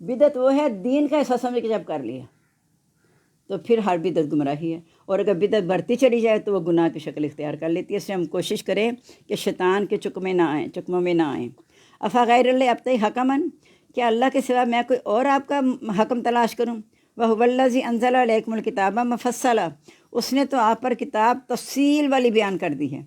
بدعت وہ ہے دین کا ایسا سمجھ کے جب کر لیا تو پھر ہر بدعت گمراہی ہے، اور اگر بدعت بڑھتی چلی جائے تو وہ گناہ کی شکل اختیار کر لیتی ہے۔ اس سے ہم کوشش کریں کہ شیطان کے چکموں میں نہ آئیں۔ افغیر اللہ ابتغی حکمن، کیا اللہ کے سوا میں کوئی اور آپ کا حکم تلاش کروں؟ وَهُوَ الَّذِي أَنزَلَ عَلَيْكُمُ الْكِتَابَ مُفَصَّلًا، اس نے تو آپ پر کتاب تفصیل والی بیان کر دی ہے۔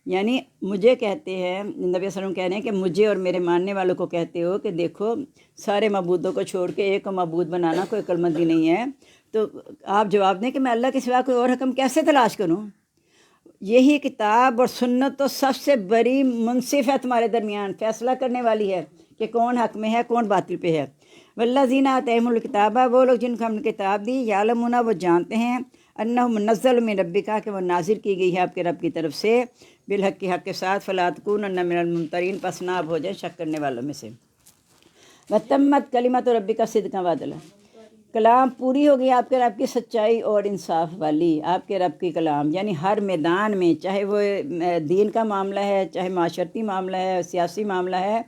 یعنی مجھے کہتے ہیں، نبی صلی اللہ علیہ وسلم کہہ رہے ہیں کہ مجھے اور میرے ماننے والوں کو کہتے ہو کہ دیکھو سارے معبودوں کو چھوڑ کے ایک کو معبود بنانا کوئی عقل مندی نہیں ہے، تو آپ جواب دیں کہ میں اللہ کے سوا کوئی اور حکم کیسے تلاش کروں؟ یہی کتاب اور سنت تو سب سے بڑی منصف ہے، تمہارے درمیان فیصلہ کرنے والی ہے کہ کون حق میں ہے کون باطل پہ ہے۔ والذین آتیہم الکتاب، وہ لوگ جن کو ہم نے کتاب دی، یعلمون، وہ جانتے ہیں، انہ منزل من ربک، کہ وہ نازل کی گئی ہے آپ کے رب کی طرف سے، بالحق کی حق کے ساتھ، فلا تکونن من الممترین، پس نہ آپ ہو جائیں شک کرنے والوں میں سے۔ وتمت کلمۃ ربک صدقا وعدلا، کلام پوری ہو گئی آپ کے رب کی سچائی اور انصاف والی، آپ کے رب کی کلام یعنی ہر میدان میں، چاہے وہ دین کا معاملہ ہے، چاہے معاشرتی معاملہ ہے، سیاسی معاملہ ہے،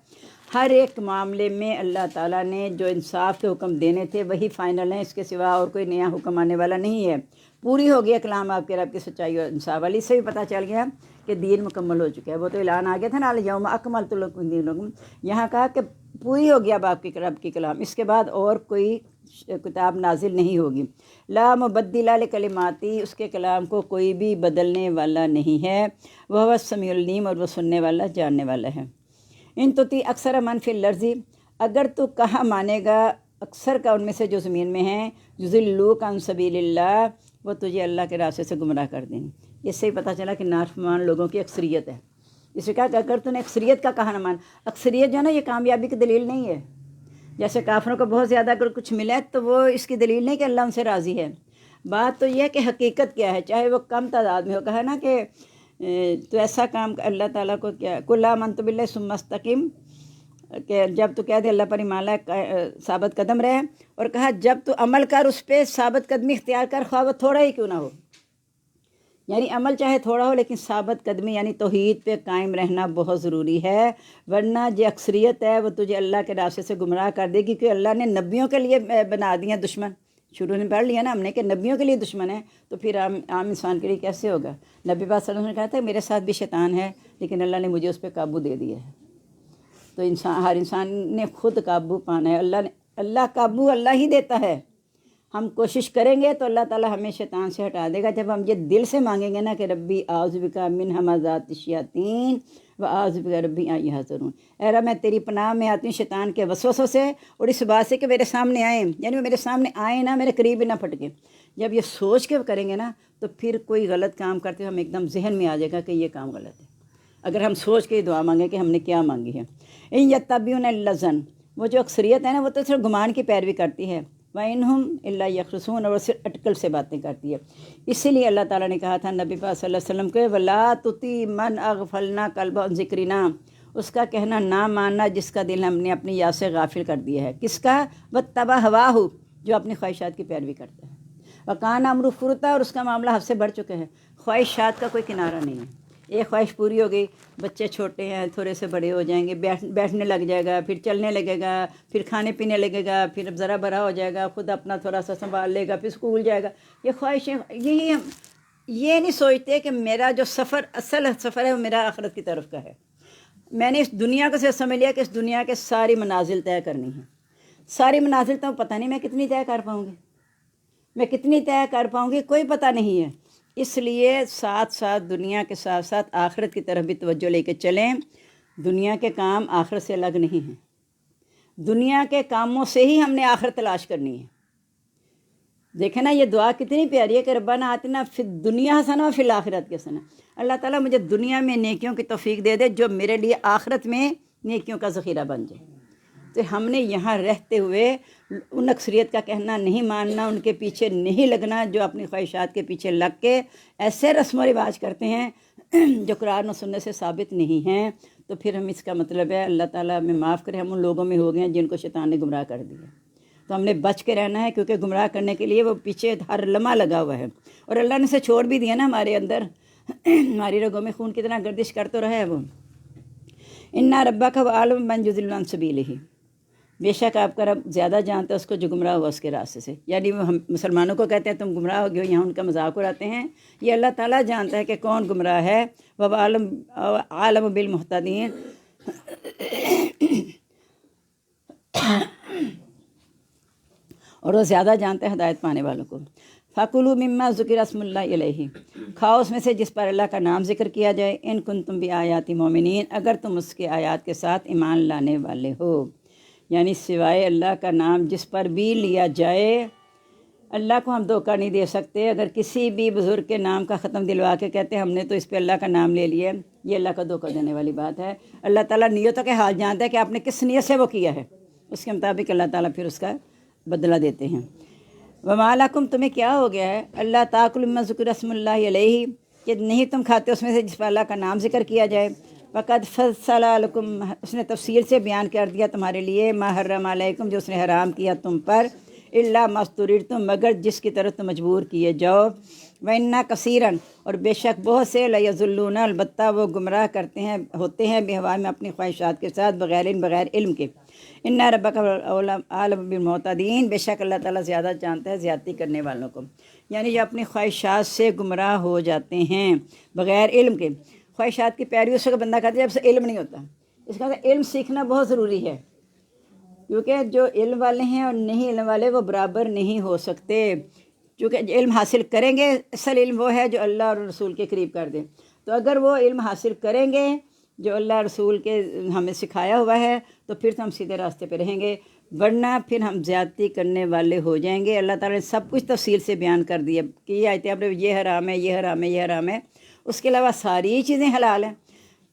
ہر ایک معاملے میں اللہ تعالیٰ نے جو انصاف کے حکم دینے تھے وہی فائنل ہیں، اس کے سوا اور کوئی نیا حکم آنے والا نہیں ہے۔ پوری ہو گیا کلام آپ کے رب کی سچائی اور انصاف والی، سے بھی پتہ چل گیا کہ دین مکمل ہو چکا ہے۔ وہ تو اعلان آ گیا تھا نا، الیوم اکملت لکم دینکم، یہاں کہا کہ پوری ہو گیا اب آپ کے رب کی کلام، اس کے بعد اور کوئی کتاب نازل نہیں ہوگی۔ لا مبدل لکلماتی، اس کے کلام کو کوئی بھی بدلنے والا نہیں ہے۔ وہ السمیع العلیم، اور وہ سننے والا جاننے والا ہے۔ ان تطیع اکثر من فی الارض، اگر تو کہا مانے گا اکثر کا ان میں سے جو زمین میں ہیں، یضلوک عن سبیل اللہ، وہ تجھے اللہ کے راستے سے گمراہ کر دیں گے۔ اس سے ہی پتہ چلا کہ نافرمان لوگوں کی اکثریت ہے۔ اس نے کہا کہ اگر تو نے اکثریت کا کہا نہ مان، اکثریت جو ہے نا یہ کامیابی کی دلیل نہیں ہے۔ جیسے کافروں کو بہت زیادہ اگر کچھ ملے تو وہ اس کی دلیل نہیں کہ اللہ ان سے راضی ہے۔ بات تو یہ ہے کہ حقیقت کیا ہے، چاہے وہ کم تعداد میں ہو۔ کہا نا کہ تو ایسا کام اللہ تعالیٰ کو کیا، قل آمنت باللہ ثم استقم، کہ جب تو کہہ دے اللہ پر ایمان لائے ثابت قدم رہے، اور کہا جب تو عمل کر اس پہ ثابت قدمی اختیار کر، خواہ وہ تھوڑا ہی کیوں نہ ہو، یعنی عمل چاہے تھوڑا ہو لیکن ثابت قدمی یعنی توحید پہ قائم رہنا بہت ضروری ہے، ورنہ جو اکثریت ہے وہ تجھے اللہ کے راستے سے گمراہ کر دے گی، کیونکہ اللہ نے نبیوں کے لیے بنا دیا دشمن۔ شروع میں پڑھ لیا نا ہم نے کہ نبیوں کے لیے دشمن ہے، تو پھر عام انسان کے لیے کیسے ہوگا؟ نبی پاک صلی اللہ علیہ وسلم نے کہا تھا میرے ساتھ بھی شیطان ہے لیکن اللہ نے مجھے اس پہ قابو دے دیا ہے۔ تو ہر انسان نے خود قابو پانا ہے، اللہ قابو اللہ ہی دیتا ہے۔ ہم کوشش کریں گے تو اللہ تعالیٰ ہمیں شیطان سے ہٹا دے گا، جب ہم یہ دل سے مانگیں گے نا کہ ربی اعوذ بک من ہمزات الشیاطین و اعوذ بک ربی ان یحضرون، اے رب میں تیری پناہ میں آتی ہوں شیطان کے وسوسوں سے اور اس بات سے کہ میرے سامنے آئیں، یعنی وہ میرے سامنے آئیں نا، میرے قریب ہی نہ پھٹکے۔ جب یہ سوچ کے کریں گے نا تو پھر کوئی غلط کام کرتے ہوئے ہم ایک دم ذہن میں آ جائے گا کہ یہ کام غلط ہے، اگر ہم سوچ کے دعا مانگیں کہ ہم نے کیا مانگی ہے۔ ان یتبعون الا الظن، وہ جو اکثریت ہے نا وہ تو صرف گمان کی پیروی کرتی ہے، وَإِنْهُمْ إِلَّا يَخْرُصُونَ، اور صرف اٹکل سے باتیں کرتی ہے۔ اسی لیے اللہ تعالیٰ نے کہا تھا نبی پاک صلی اللہ علیہ وسلم کو، وَلَا تُطِیعْ مَنْ أَغْفَلْنَا قَلْبَهُ عَنْ ذِکْرِنَا، اس کا کہنا نہ ماننا جس کا دل ہم نے اپنی یاد سے غافل کر دیا ہے۔ کس کا؟ وَاتَّبَعَ هَوَاهُ، جو اپنی خواہشات کی پیروی کرتا ہے۔ وَكَانَ أَمْرُهُ فُرُطًا، اور اس کا معاملہ حد سے بڑھ چکے ہیں، خواہشات کا کوئی کنارہ نہیں ہے۔ ایک خواہش پوری ہو گئی، بچے چھوٹے ہیں تھوڑے سے بڑے ہو جائیں گے، بیٹھنے لگ جائے گا، پھر چلنے لگے گا، پھر کھانے پینے لگے گا، پھر ذرا بڑا ہو جائے گا، خود اپنا تھوڑا سا سنبھال لے گا، پھر اسکول جائے گا۔ یہ خواہشیں، یہی ہم یہ نہیں سوچتے کہ میرا جو سفر اصل سفر ہے وہ میرا آخرت کی طرف کا ہے۔ میں نے اس دنیا کو صرف سمجھ لیا کہ اس دنیا کے ساری منازل طے کرنی ہیں، ساری منازل تو پتہ نہیں میں کتنی طے کر پاؤں گی، میں کتنی طے کر پاؤں گی کوئی پتہ نہیں ہے۔ اس لیے ساتھ ساتھ دنیا کے ساتھ ساتھ آخرت کی طرف بھی توجہ لے کے چلیں۔ دنیا کے کام آخرت سے الگ نہیں ہیں، دنیا کے کاموں سے ہی ہم نے آخرت تلاش کرنی ہے۔ دیکھیں نا یہ دعا کتنی پیاری ہے کہ ربنا آتنا فی الدنیا حسنہ و فی الآخرۃ حسنہ، اللہ تعالیٰ مجھے دنیا میں نیکیوں کی توفیق دے دے جو میرے لیے آخرت میں نیکیوں کا ذخیرہ بن جائے۔ تو ہم نے یہاں رہتے ہوئے ان اکثریت کا کہنا نہیں ماننا، ان کے پیچھے نہیں لگنا جو اپنی خواہشات کے پیچھے لگ کے ایسے رسم و رواج کرتے ہیں جو قرآن و سنت سے ثابت نہیں ہیں۔ تو پھر ہم اس کا مطلب ہے اللہ تعالیٰ ہمیں معاف کرے، ہم ان لوگوں میں ہو گئے ہیں جن کو شیطان نے گمراہ کر دیا۔ تو ہم نے بچ کے رہنا ہے کیونکہ گمراہ کرنے کے لیے وہ پیچھے ہر لمحہ لگا ہوا ہے، اور اللہ نے اسے چھوڑ بھی دیا نا ہمارے اندر، ہماری رگوں میں خون کتنا گردش کر تو رہا ہے وہ۔ اِنَّ رَبَّكَ وَأَعْلَمُ مَنْ يُضِلُّ عَنْ سَبِيلِهِ، بے شک آپ کا رب زیادہ جانتا ہے اس کو جو گمراہ ہوا اس کے راستے سے، یعنی وہ ہم مسلمانوں کو کہتے ہیں تم گمراہ ہو گئے ہو، یہاں ان کا مذاق اڑاتے ہیں۔ یہ اللہ تعالیٰ جانتا ہے کہ کون گمراہ ہے، وہ عالم بالمہتدین، اور وہ زیادہ جانتا ہے ہدایت پانے والوں کو۔ فَكُلُوا مِمَّا ذُكِرَ اسْمُ اللَّهِ عَلَيْهِ، کھاؤ اس میں سے جس پر اللہ کا نام ذکر کیا جائے، ان کنتم بآیات مؤمنین، اگر تم اس کے آیات کے ساتھ ایمان لانے والے ہو، یعنی سوائے اللہ کا نام جس پر بھی لیا جائے، اللہ کو ہم دھوکہ نہیں دے سکتے۔ اگر کسی بھی بزرگ کے نام کا ختم دلوا کے کہتے ہیں ہم نے تو اس پہ اللہ کا نام لے لیا، یہ اللہ کا دھوکہ دینے والی بات ہے۔ اللہ تعالیٰ نیتوں کے حال جانتا ہے کہ آپ نے کس نیت سے وہ کیا ہے، اس کے مطابق اللہ تعالیٰ پھر اس کا بدلہ دیتے ہیں۔ وَمَا لَكُمْ، تمہیں کیا ہو گیا ہے، اللہ تَأْكُلُوا مِمَّا ذُكِرَ اسْمُ اللَّهِ عَلَيْهِ، کہ نہیں تم کھاتے اس میں سے جس پر اللہ کا نام ذکر کیا جائے۔ فَقَدْ فَصَّلَ لَكُمْ، اس نے تفصیل سے بیان کر دیا تمہارے لیے، مَا حَرَّمَ عَلَيْكُمْ، جو اس نے حرام کیا تم پر، إِلَّا مَا اضْطُرِرْتُم، مگر جس کی طرف تم مجبور کیے جاؤ۔ وَإِنَّ كَثِيرًا، اور بے شک بہت سے، لَيَضِلُّونَ، البتہ وہ گمراہ ہوتے ہیں بِأَہْوَائِهِمْ، اپنی خواہشات کے ساتھ، بغیر علم کے۔ إِنَّ رَبَّكَ أَعْلَمُ بِالْمُعْتَدِينَ، بے شک اللہ تعالیٰ زیادہ جانتا ہے زیادتی کرنے والوں کو، یعنی جو اپنی خواہشات سے گمراہ ہو جاتے ہیں بغیر علم کے۔ خواہشات کی پیروی اس وقت بندہ کرتا ہے جب سے علم نہیں ہوتا، اس کا علم سیکھنا بہت ضروری ہے، کیونکہ جو علم والے ہیں اور نہیں علم والے وہ برابر نہیں ہو سکتے، کیونکہ علم حاصل کریں گے، اصل علم وہ ہے جو اللہ اور رسول کے قریب کر دے۔ تو اگر وہ علم حاصل کریں گے جو اللہ رسول کے ہمیں سکھایا ہوا ہے تو پھر تو ہم سیدھے راستے پہ رہیں گے، ورنہ پھر ہم زیادتی کرنے والے ہو جائیں گے۔ اللہ تعالیٰ نے سب کچھ تفصیل سے بیان کر دیا کہ یہ آیتیں آپ نے، یہ حرام ہے، یہ حرام ہے، یہ حرام ہے، اس کے علاوہ ساری چیزیں حلال ہیں۔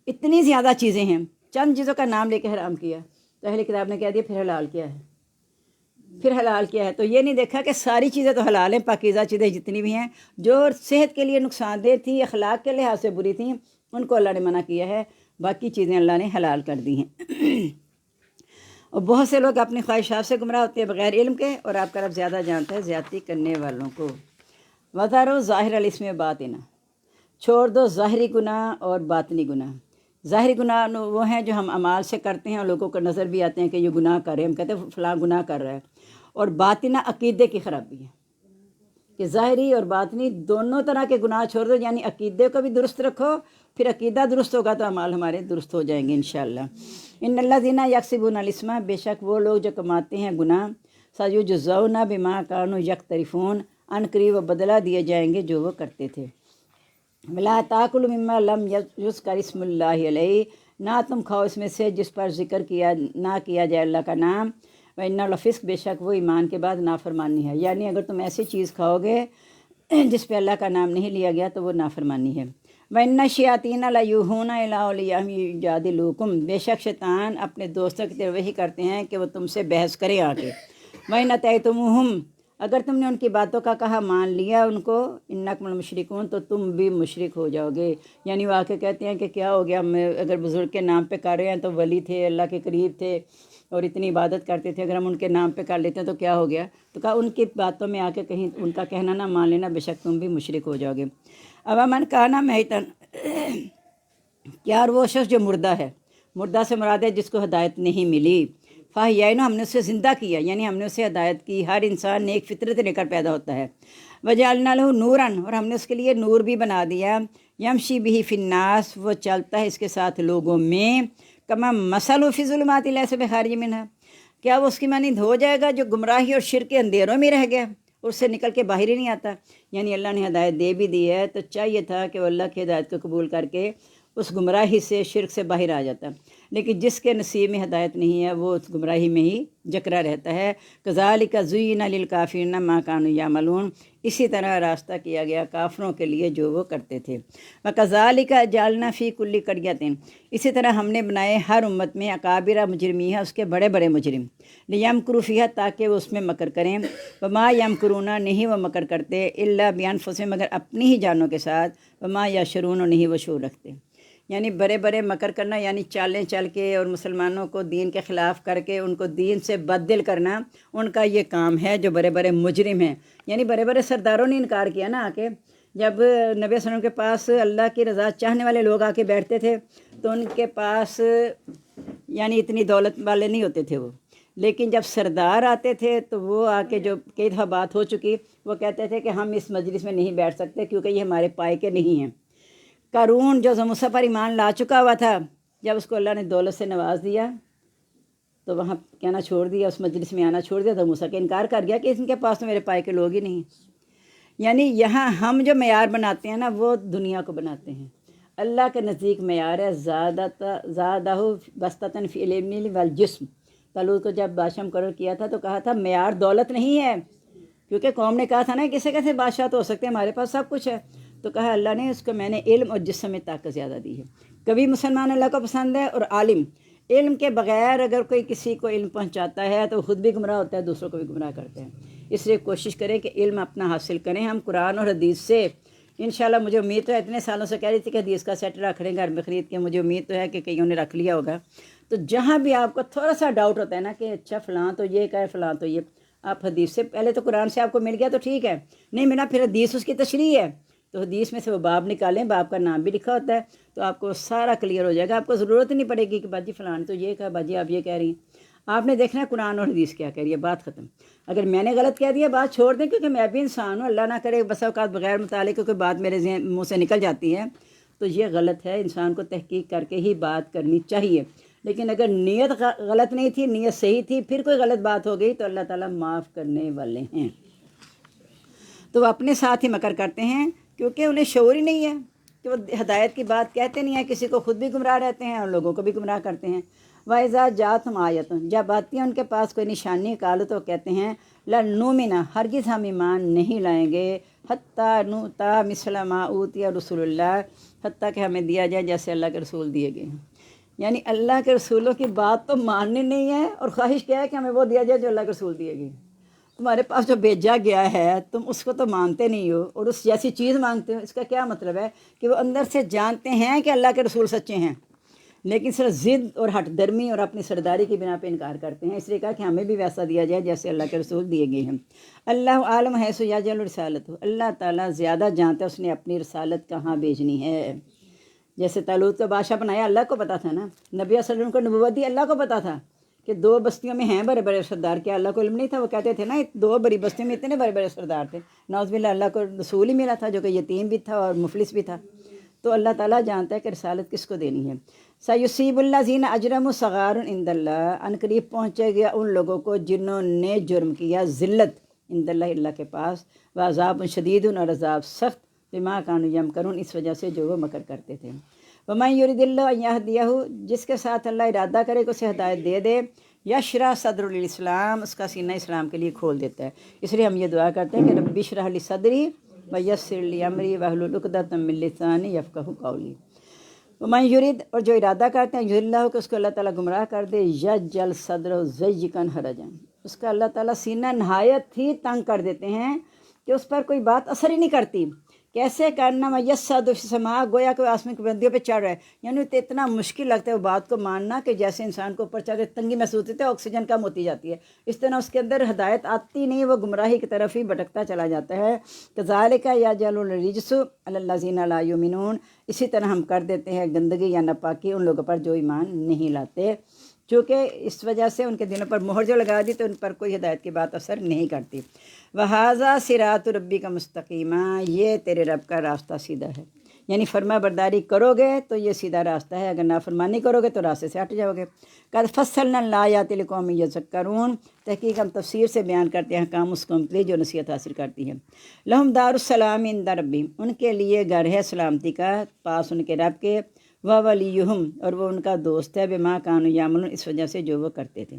اتنی زیادہ چیزیں ہیں، چند چیزوں کا نام لے کے حرام کیا تو اہل کتاب نے کہہ دیا پھر حلال کیا ہے، پھر حلال کیا ہے، تو یہ نہیں دیکھا کہ ساری چیزیں تو حلال ہیں، پاکیزہ چیزیں جتنی بھی ہیں، جو صحت کے لیے نقصان دہ تھیں، اخلاق کے لحاظ سے بری تھیں، ان کو اللہ نے منع کیا ہے، باقی چیزیں اللہ نے حلال کر دی ہیں۔ اور بہت سے لوگ اپنی خواہشات سے گمراہ ہوتے ہیں بغیر علم کے، اور آپ کا رب زیادہ جانتا ہے زیادتی کرنے والوں کو۔ وَذَرُوا ظَاهِرَ الْإِثْمِ وَبَاطِنَهُ، چھوڑ دو ظاہری گناہ اور باطنی گناہ۔ ظاہری گناہ وہ ہیں جو ہم اعمال سے کرتے ہیں اور لوگوں کو نظر بھی آتے ہیں کہ یہ گناہ کر رہے ہیں، ہم کہتے ہیں فلاں گناہ کر رہا ہے، اور باطنہ عقیدے کی خرابی ہے کہ ظاہری اور باطنی دونوں طرح کے گناہ چھوڑ دو، یعنی عقیدے کو بھی درست رکھو، پھر عقیدہ درست ہوگا تو اعمال ہمارے درست ہو جائیں گے انشاءاللہ۔ ان الذین یکسبون الاسم، بے شک وہ لوگ جو کماتے ہیں گناہ، سیجزون بما کانوا یقترفون، ان قریب وہ بدلہ دیے جائیں گے جو وہ کرتے تھے۔ ولا تاکلوا مما لم یذکر اسم اللہ علیہ، نہ تم کھاؤ اس میں سے جس پر ذکر نہ کیا جائے اللہ کا نام، وَإِنَّ الْفِسْقَ، بے شک وہ ایمان کے بعد نافرمانی ہے، یعنی اگر تم ایسی چیز کھاؤ گے جس پہ اللہ کا نام نہیں لیا گیا تو وہ نافرمانی ہے۔ وَإِنَّ الشَّيَاطِينَ لَيُوحُونَ إِلَىٰ أَوْلِيَائِهِمْ لِيُجَادِلُوكُمْ، بے شک شیطان اپنے دوستوں کی طرف وہی کرتے ہیں کہ وہ تم سے بحث کریں آ کے۔ وَإِنْ أَطَعْتُمُوهُمْ، اگر تم نے ان کی باتوں کا کہا، مان لیا ان کو، انکم المشرکون، تو تم بھی مشرک ہو جاؤ گے۔ یعنی وہ آ کے کہتے ہیں کہ کیا ہو گیا، ہم اگر بزرگ کے نام پہ کر رہے ہیں تو ولی تھے، اللہ کے قریب تھے اور اتنی عبادت کرتے تھے، اگر ہم ان کے نام پہ کر لیتے ہیں تو کیا ہو گیا؟ تو کہا ان کی باتوں میں آ کے کہیں ان کا کہنا نہ مان لینا، بے شک تم بھی مشرک ہو جاؤ گے۔ اوامن کانا میتن، کیا اور وہ شخص جو مردہ ہے، مردہ سے مراد ہے جس کو ہدایت نہیں ملی، فاحیینہ، ہم نے اسے زندہ کیا، یعنی ہم نے اسے ہدایت کی۔ ہر انسان نیک فطرت لے کر پیدا ہوتا ہے۔ وجعلنا لہ نوراً، اور ہم نے اس کے لیے نور بھی بنا دیا، یمشی بہ فی الناس، وہ چلتا ہے اس کے ساتھ لوگوں میں، کما مثلہ فی الظلمات لیس بخارج منہا، کیا وہ اس کی مانند ہو جائے گا جو گمراہی اور شرک کے اندھیروں میں رہ گیا، اس سے نکل کے باہر ہی نہیں آتا۔ یعنی اللہ نے ہدایت دے بھی دی ہے تو چاہیے تھا کہ وہ اللہ کی ہدایت کو قبول کر کے اس گمراہی سے، شرک سے باہر آ جاتا، لیکن جس کے نصیب میں ہدایت نہیں ہے وہ اس گمراہی میں ہی جکڑا رہتا ہے۔ کذالک زین للکافرین ما کانوا یعملون، اسی طرح راستہ کیا گیا کافروں کے لیے جو وہ کرتے تھے۔ وکذالک جعلنا فی کل قریۃ، اسی طرح ہم نے بنائے ہر امت میں اکابر مجرمیہ، اس کے بڑے بڑے مجرم، لیمکروا فیہا، تاکہ وہ اس میں مکر کریں، وما یمکرون، نہیں وہ مکر کرتے، الا بانفسہم، مگر اپنی ہی جانوں کے ساتھ، وما یشعرون، نہیں وہ شعور رکھتے۔ یعنی بڑے بڑے مکر کرنا، یعنی چالیں چل کے اور مسلمانوں کو دین کے خلاف کر کے ان کو دین سے بددل کرنا، ان کا یہ کام ہے جو بڑے بڑے مجرم ہیں۔ یعنی بڑے بڑے سرداروں نے انکار کیا نا آ کے، جب نبی صلی اللہ علیہ وسلم کے پاس اللہ کی رضا چاہنے والے لوگ آ کے بیٹھتے تھے تو ان کے پاس یعنی اتنی دولت والے نہیں ہوتے تھے وہ، لیکن جب سردار آتے تھے تو وہ آ کے جو کئی دفعہ بات ہو چکی، وہ کہتے تھے کہ ہم اس مجلس میں نہیں بیٹھ سکتے کیونکہ یہ ہمارے پائے کے نہیں ہیں۔ قارون جو موسیٰ پر ایمان لا چکا ہوا تھا، جب اس کو اللہ نے دولت سے نواز دیا تو وہاں کہنا چھوڑ دیا، اس مجلس میں آنا چھوڑ دیا، تو موسیٰ کے انکار کر گیا کہ ان کے پاس تو میرے پائے کے لوگ ہی نہیں ہیں۔ یعنی یہاں ہم جو معیار بناتے ہیں نا، وہ دنیا کو بناتے ہیں۔ اللہ کے نزدیک معیار ہے زادہ بسطۃ فی العلم والجسم۔ طالوت کو جب بادشاہ مقرر کیا تھا تو کہا تھا معیار دولت نہیں ہے، کیونکہ قوم نے کہا تھا نا کیسے کیسے بادشاہ تو ہو سکتے ہیں، ہمارے پاس سب کچھ ہے۔ تو کہا اللہ نے اس کو میں نے علم اور جسم میں طاقت زیادہ دی ہے۔ کبھی مسلمان اللہ کو پسند ہے، اور عالم علم کے بغیر اگر کوئی کسی کو علم پہنچاتا ہے تو خود بھی گمراہ ہوتا ہے، دوسروں کو بھی گمراہ کرتے ہیں۔ اس لیے کوشش کریں کہ علم اپنا حاصل کریں۔ ہم قرآن اور حدیث سے انشاءاللہ، مجھے امید تو ہے، اتنے سالوں سے کہہ رہی تھی کہ حدیث کا سیٹ رکھ لیں گھر میں خرید کے، مجھے امید تو ہے کہ کئیوں نے رکھ لیا ہوگا۔ تو جہاں بھی آپ کو تھوڑا سا ڈاؤٹ ہوتا ہے نا کہ اچھا فلاں تو یہ کہے، فلاں تو یہ، آپ حدیث سے پہلے تو قرآن سے آپ کو مل گیا تو ٹھیک ہے، نہیں ملا پھر حدیث اس کی تشریح ہے، تو حدیث میں سے وہ باب نکالیں، باب کا نام بھی لکھا ہوتا ہے، تو آپ کو سارا کلیئر ہو جائے گا۔ آپ کو ضرورت نہیں پڑے گی کہ باجی فلاں تو یہ کہا، باجی آپ یہ کہہ رہی ہیں۔ آپ نے دیکھنا ہے قرآن اور حدیث کیا کہہ رہی ہے، بات ختم۔ اگر میں نے غلط کہہ دیا، بات چھوڑ دیں، کیونکہ میں بھی انسان ہوں، اللہ نہ کرے بسا اوقات بغیر مطالعے کے کوئی بات میرے منہ سے نکل جاتی ہے، تو یہ غلط ہے۔ انسان کو تحقیق کر کے ہی بات کرنی چاہیے، لیکن اگر نیت غلط نہیں تھی، نیت صحیح تھی، پھر کوئی غلط بات ہو گئی تو اللہ تعالیٰ معاف کرنے والے ہیں۔ تو وہ اپنے ساتھ ہی مکر کرتے ہیں، کیونکہ انہیں شعور ہی نہیں ہے کہ وہ ہدایت کی بات کہتے نہیں ہیں، کسی کو خود بھی گمراہ رہتے ہیں اور لوگوں کو بھی گمراہ کرتے ہیں۔ وَإِذَا جَاءَتْهُمْ آیَةٌ، جب آتی ہے ان کے پاس کوئی نشانی، قالوا تو کہتے ہیں لَن نُؤْمِنَ، ہرگز ہم ایمان نہیں لائیں گے، حتیٰ نُؤْتَىٰ مِثْلَ مَا أُوتِیَ رُسُلُ اللّٰہ، حتیٰ کہ ہمیں دیا جائے جیسے اللہ کے رسول دیے گئے ہیں۔ یعنی اللہ کے رسولوں کی بات تو ماننی نہیں ہے، اور خواہش کیا ہے کہ ہمیں وہ دیا جائے جو اللہ کے رسول دیے گئے۔ تمہارے پاس جو بھیجا گیا ہے تم اس کو تو مانتے نہیں ہو، اور اس جیسی چیز مانگتے ہو۔ اس کا کیا مطلب ہے کہ وہ اندر سے جانتے ہیں کہ اللہ کے رسول سچے ہیں، لیکن صرف ضد اور ہٹ درمی اور اپنی سرداری کی بنا پہ انکار کرتے ہیں۔ اس لیے کہا کہ ہمیں بھی ویسا دیا جائے جیسے اللہ کے رسول دیے گئے ہیں۔ اللہ عالم حیث یجعل رسالتہ، اللہ تعالیٰ زیادہ جانتا ہے اس نے اپنی رسالت کہاں بھیجنی ہے۔ جیسے طالوت کو بادشاہ بنایا، اللہ کو پتا تھا نا، نبی صلی اللہ علیہ وسلم کو نبوت دی، اللہ کو پتا تھا کہ 2 بستیوں میں ہیں بڑے بڑے سردار، کیا اللہ کو علم نہیں تھا؟ وہ کہتے تھے نا 2 بڑی بستیوں میں اتنے بڑے بڑے سردار تھے، نعوذ باللہ اللہ کو رسول ہی ملا تھا جو کہ یتیم بھی تھا اور مفلس بھی تھا۔ تو اللہ تعالیٰ جانتا ہے کہ رسالت کس کو دینی ہے۔ سَيُصِيبُ الَّذِينَ أَجْرَمُوا صَغَارٌ عِندَ اللّٰہ، ان قریب پہنچے گیا ان لوگوں کو جنہوں نے جرم کیا، ذلت عند اللہ، اللہ کے پاس، وعذاب شدید، اور عذاب سخت، بما كانوا يمكرون، اس وجہ سے جو وہ مکر کرتے تھے۔ وَمَن يُرِدِ اللَّهُ أَن يَهْدِيَهُ، جس کے ساتھ اللہ ارادہ کرے کہ اسے ہدایت دے دے، یشرح صدر الاسلام، اس کا سینہ اسلام کے لیے کھول دیتا ہے۔ اس لیے ہم یہ دعا کرتے ہیں کہ رب اشرح لی صدری ویسر لی امری واحلل عقدۃ من لسانی یفقہوا قولی۔ ومن یرید، اور جو ارادہ کرتے ہیں، یضللہ، کہ اس کو اللہ تعالیٰ گمراہ کر دے، یجعل صدرہ ضیقا حرجا، اس کا اللہ تعالیٰ سینہ نہایت ہی تنگ کر دیتے ہیں کہ اس پر کوئی بات اثر ہی نہیں کرتی۔ کیسے کرنا میسد السماء، گویا کہ آسمان کی بلندیوں پہ چڑھ رہا ہے، یعنی اتنا مشکل لگتا ہے وہ بات کو ماننا کہ جیسے انسان کو اوپر چڑھ کے تنگی محسوس ہوتی ہے، آکسیجن کم ہوتی جاتی ہے، اس طرح اس کے اندر ہدایت آتی نہیں، وہ گمراہی کی طرف ہی بھٹکتا چلا جاتا ہے۔ کذالک یجعل الرجس علی الذین لا یؤمنون، اسی طرح ہم کر دیتے ہیں گندگی یا ناپاکی ان لوگوں پر جو ایمان نہیں لاتے، چونکہ اس وجہ سے ان کے دلوں پر مہر جو لگا دی تو ان پر کوئی ہدایت کی بات اثر نہیں کرتی۔ وَهَذَا صِرَاطُ رَبِّكَ مُسْتَقِيمًا، یہ تیرے رب کا راستہ سیدھا ہے، یعنی فرما برداری کرو گے تو یہ سیدھا راستہ ہے، اگر نافرمانی کرو گے تو راستے سے ہٹ جاؤ گے۔ قَدْ فَصَّلْنَا الْآيَاتِ لِقَوْمٍ يَذَّكَّرُونَ، تحقیق ہم تفسیر سے بیان کرتے ہیں احکام اس قوم کے لیے جو نصیحت حاصل کرتی ہے۔ لَهُمْ دَارُ السَّلَامِ عِندَ رَبِّهِمْ، ان کے لیے گھر ہے سلامتی کا پاس ان کے رب کے، وَوَلِيُّهُمْ، اور وہ ان کا دوست ہے، بِمَا كَانُوا يَعْمَلُونَ، اس وجہ سے جو وہ کرتے تھے،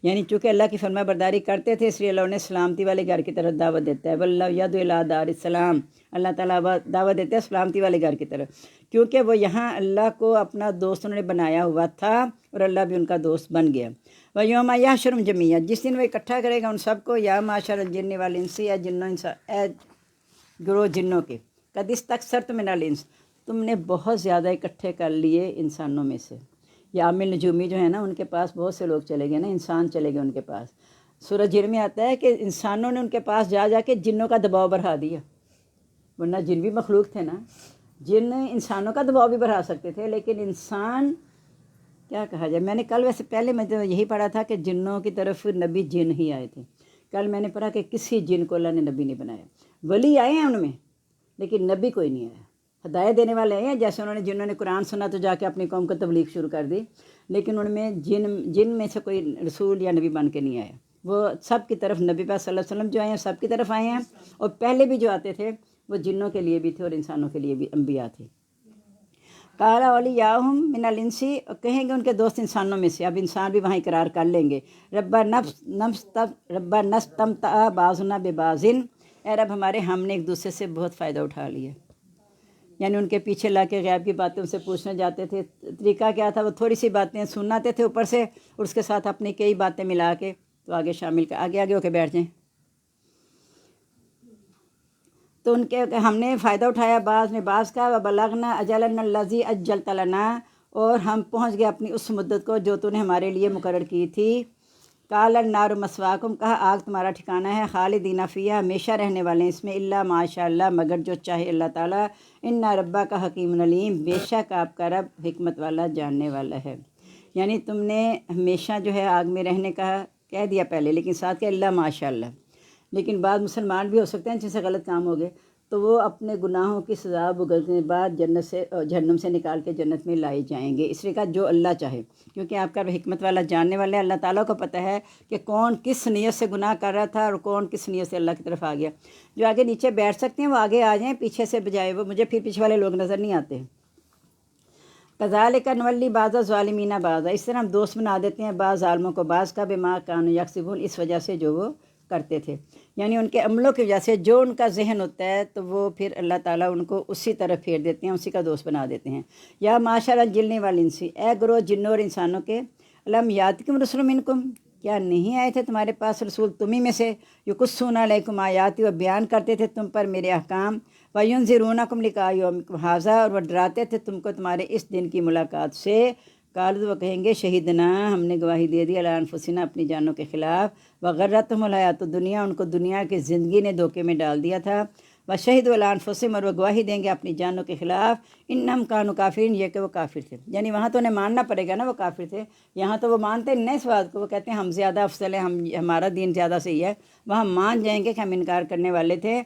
یعنی چونکہ اللہ کی فرما برداری کرتے تھے اس لیے اللہ انہیں سلامتی والے گھر کی طرف دعوت دیتا ہے۔ وَاللَّهُ يَدْعُو إِلَىٰ دَارِ السَّلَامِ، اللہ تعالیٰ دعوت دیتے ہیں سلامتی والے گھر کی طرف، کیونکہ وہ یہاں اللہ کو اپنا دوست انہوں نے بنایا ہوا تھا اور اللہ بھی ان کا دوست بن گیا۔ وَيَوْمَ يَحْشُرُهُمْ جَمِيعًا، جس دن وہ اکٹھا کرے گا ان سب کو، یا معشر الجن والانس، یا جنوں اے گروہ جنوں کے، قد استکثرتم من الانس، تم نے بہت زیادہ اکٹھے کر لیے انسانوں میں سے۔ یہ عامل نجومی جو ہے نا، ان کے پاس بہت سے لوگ چلے گئے نا، انسان چلے گئے ان کے پاس۔ سورہ جن میں آتا ہے کہ انسانوں نے ان کے پاس جا جا کے جنوں کا دباؤ بڑھا دیا، ورنہ جن بھی مخلوق تھے نا، جن انسانوں کا دباؤ بھی بڑھا سکتے تھے، لیکن انسان کیا کہا جائے. میں نے کل ویسے پہلے میں تو یہی پڑھا تھا کہ جنوں کی طرف نبی جن ہی آئے تھے. کل میں نے پڑھا کہ کسی جن کو اللہ نے نبی نہیں بنایا. ولی آئے ہیں ان میں لیکن نبی کوئی نہیں آیا. ہدایت دینے والے ہیں، جیسے انہوں نے جنہوں نے قرآن سنا تو جا کے اپنی قوم کو تبلیغ شروع کر دی، لیکن ان میں جن میں سے کوئی رسول یا نبی بن کے نہیں آیا. وہ سب کی طرف نبی پاک صلی اللہ علیہ وسلم جو آئے ہیں سب کی طرف آئے ہیں، اور پہلے بھی جو آتے تھے وہ جنوں کے لیے بھی تھے اور انسانوں کے لیے بھی انبیاء تھے. قال اولیاءہم من الانسی، کہیں گے ان کے دوست انسانوں میں سے. اب انسان بھی وہاں اقرار کر لیں گے. رب نستمتع بعضنا ببعض، اے رب ہمارے ہم نے ایک دوسرے سے بہت فائدہ اٹھا لیا. یعنی ان کے پیچھے لا کے غیب کی باتیں ان سے پوچھنے جاتے تھے. طریقہ کیا تھا؟ وہ تھوڑی سی باتیں سناتے تھے اوپر سے اور اس کے ساتھ اپنی کئی باتیں ملا کے تو آگے شامل کر آگے ہو کے بیٹھ جائیں. تو ان کے ہم نے فائدہ اٹھایا بعض نے بعض کا. وبلغنا اجلنا الذی اجلت لنا، اور ہم پہنچ گئے اپنی اس مدت کو جو تو نے ہمارے لیے مقرر کی تھی. قال النار مسواکم، کہا آگ تمہارا ٹھکانہ ہے. خالدین فیہا، ہمیشہ رہنے والے ہیں اس میں. الا ماشاء اللہ، مگر جو چاہے اللہ تعالیٰ. ان ربا کا حکیم علیم، بے شک آپ کا رب حکمت والا جاننے والا ہے. یعنی تم نے ہمیشہ جو ہے آگ میں رہنے کا کہہ دیا پہلے، لیکن ساتھ کہ اللہ ماشاء اللہ. لیکن بعض مسلمان بھی ہو سکتے ہیں جن سے غلط کام ہو گئے تو وہ اپنے گناہوں کی سزا بھگتنے کے بعد جہنم سے نکال کے جنت میں لائے جائیں گے. اس لیے کہا جو اللہ چاہے، کیونکہ آپ کا حکمت والا جاننے والا ہے. اللہ تعالیٰ کو پتہ ہے کہ کون کس نیت سے گناہ کر رہا تھا اور کون کس نیت سے اللہ کی طرف آ گیا. جو آگے نیچے بیٹھ سکتے ہیں وہ آگے آ جائیں، پیچھے سے بجائے وہ مجھے پھر پیچھے والے لوگ نظر نہیں آتے. کذالک نولی بعض الظالمین بعضا، اس طرح ہم دوست بنا دیتے ہیں بعض ظالموں کو بعض کا. بما کانوا یکسبون، اس وجہ سے جو وہ کرتے تھے. یعنی ان کے عملوں کی وجہ سے جو ان کا ذہن ہوتا ہے تو وہ پھر اللہ تعالیٰ ان کو اسی طرف پھیر دیتے ہیں، اسی کا دوست بنا دیتے ہیں. یا معاشر الجن والانسی، اے گروہ جنوں اور انسانوں کے. الم یاتکم رسل منکم، کیا نہیں آئے تھے تمہارے پاس رسول تمہیں میں سے. یقصون علیکم آیاتی، و بیان کرتے تھے تم پر میرے احکام. وینذرونکم لقاء یومکم ھذا، اور وہ ڈراتے تھے تم کو تمہارے اس دن کی ملاقات سے. قالوا، وہ کہیں گے شہیدنا، ہم نے گواہی دے دی علی انفسنا، اپنی جانوں کے خلاف. وغرتہم الحیات الدنیا، ان کو دنیا کی زندگی نے دھوکے میں ڈال دیا تھا. وشہدوا علی انفسہم، اور وہ گواہی دیں گے اپنی جانوں کے خلاف. انہم کانوا کافرین، یہ کہ وہ کافر تھے. یعنی وہاں تو انہیں ماننا پڑے گا نا، وہ کافر تھے. یہاں تو وہ مانتے نہیں اس بات کو، وہ کہتے ہیں ہم زیادہ افضل ہیں، ہمارا دین زیادہ صحیح ہے. وہاں مان جائیں گے کہ ہم انکار کرنے والے تھے.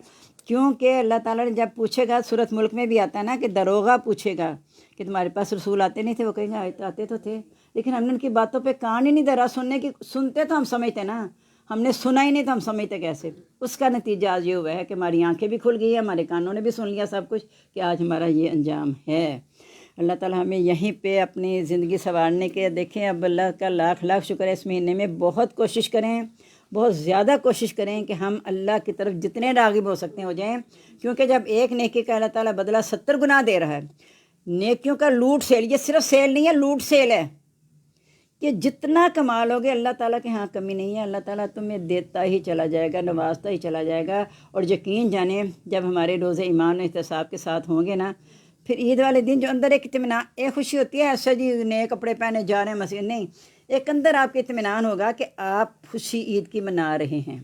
کیونکہ اللہ تعالیٰ نے جب پوچھے گا، سورۃ ملک میں بھی آتا ہے نا کہ دروغہ پوچھے گا کہ تمہارے پاس رسول آتے نہیں تھے. وہ کہیں گے آتے تو تھے لیکن ہم نے ان کی باتوں پہ کان ہی نہیں دھرا سننے کی. سنتے تو ہم سمجھتے نا، ہم نے سنا ہی نہیں تو ہم سمجھتے کیسے. اس کا نتیجہ آج یہ ہوا ہے کہ ہماری آنکھیں بھی کھل گئی ہیں، ہمارے کانوں نے بھی سن لیا سب کچھ، کہ آج ہمارا یہ انجام ہے. اللہ تعالیٰ ہمیں یہیں پہ اپنی زندگی سنوارنے کے. دیکھیں اب اللہ کا لاکھ لاکھ شکر ہے، اس مہینے میں بہت کوشش کریں، بہت زیادہ کوشش کریں کہ ہم اللہ کی طرف جتنے راغب ہو سکتے ہیں ہو جائیں. کیونکہ جب ایک نیکی کا اللہ تعالیٰ بدلہ 70 گنا دے رہا ہے. نیکیوں کا لوٹ سیل، یہ صرف سیل نہیں ہے، لوٹ سیل ہے کہ جتنا کما لو گے اللہ تعالیٰ کے ہاں کمی نہیں ہے. اللہ تعالیٰ تمہیں دیتا ہی چلا جائے گا، نوازتا ہی چلا جائے گا. اور یقین جانیں جب ہمارے روزے ایمان و احتساب کے ساتھ ہوں گے نا، پھر عید والے دن جو اندر ایک اطمینان، ایک خوشی ہوتی ہے ایسا جی نئے کپڑے پہنے جا رہے ہیں مسجد، نہیں، ایک اندر آپ کے اطمینان ہوگا کہ آپ خوشی عید کی منا رہے ہیں.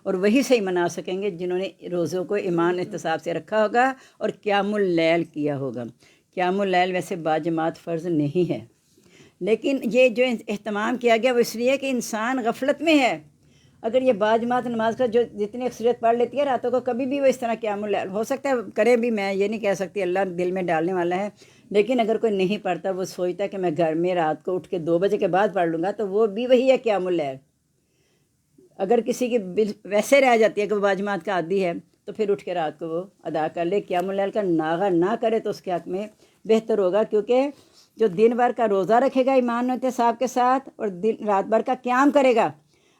اور وہی صحیح منا سکیں گے جنہوں نے روزوں کو ایمان احتساب سے رکھا ہوگا اور قیام اللیل کیا ہوگا. قیام اللیل ویسے باجماعت فرض نہیں ہے، لیکن یہ جو اہتمام کیا گیا وہ اس لیے کہ انسان غفلت میں ہے. اگر یہ باجماعت نماز کا جو جتنی اکثریت پڑھ لیتی ہے راتوں کو، کبھی بھی وہ اس طرح قیام اللیل ہو سکتا ہے کرے بھی. میں یہ نہیں کہہ سکتی، اللہ دل میں ڈالنے والا ہے. لیکن اگر کوئی نہیں پڑھتا، وہ سوچتا ہے کہ میں گھر میں رات کو اٹھ کے 2 بجے کے بعد پڑھ لوں گا، تو وہ بھی وہی ہے قیام اللیل. اگر کسی کی ویسے رہ جاتی ہے کہ وہ باجماعت کا عادی ہے تو پھر اٹھ کے رات کو وہ ادا کر لے. قیام اللیل کا ناغہ نہ کرے تو اس کے حق میں بہتر ہوگا. کیونکہ جو دن بھر کا روزہ رکھے گا ایمان و احتساب کے ساتھ اور رات بھر کا قیام کرے گا،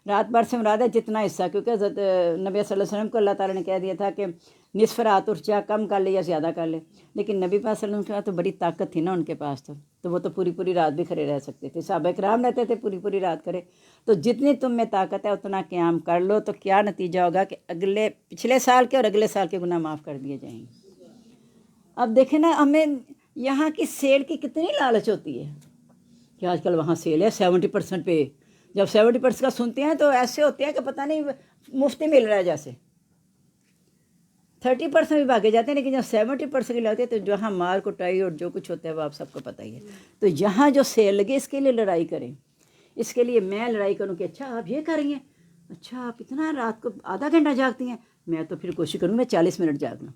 رات بھر سے مراد ہے جتنا حصہ. کیونکہ حضرت نبی صلی اللہ علیہ وسلم کو اللہ تعالیٰ نے کہہ دیا تھا کہ نصف رات اٹھ جا، کم کر لے یا زیادہ کر لے. لیکن نبی پاک صلی اللہ علیہ وسلم تو بڑی طاقت تھی نا ان کے پاس، تو وہ تو پوری پوری رات بھی کھڑے رہ سکتے تھے. صحابہ کرام رہتے تھے پوری پوری رات کرے. تو جتنی تم میں طاقت ہے اتنا قیام کر لو، تو کیا نتیجہ ہوگا کہ پچھلے سال کے اور اگلے سال کے گناہ معاف کر دیے جائیں گے. اب دیکھیں نا، ہمیں یہاں کی سیل کی کتنی لالچ ہوتی ہے کہ آج کل وہاں سیل ہے 70% پہ. جب 70% کا سنتے ہیں تو ایسے ہوتے ہیں کہ پتہ نہیں مفت مل رہا ہے جیسے. 30% بھی بھاگے جاتے ہیں، لیکن جب 70% کی لاتے ہیں تو جہاں مار کٹائی اور جو کچھ ہوتا ہے وہ آپ سب کو پتہ ہی ہے۔ تو یہاں جو سیل لگے اس کے لیے لڑائی کریں، اس کے لیے میں لڑائی کروں کہ اچھا آپ یہ کر رہی ہیں، اچھا آپ اتنا رات کو آدھا گھنٹہ جاگتی ہیں، میں تو پھر کوشش کروں میں 40 منٹ جاگ لوں،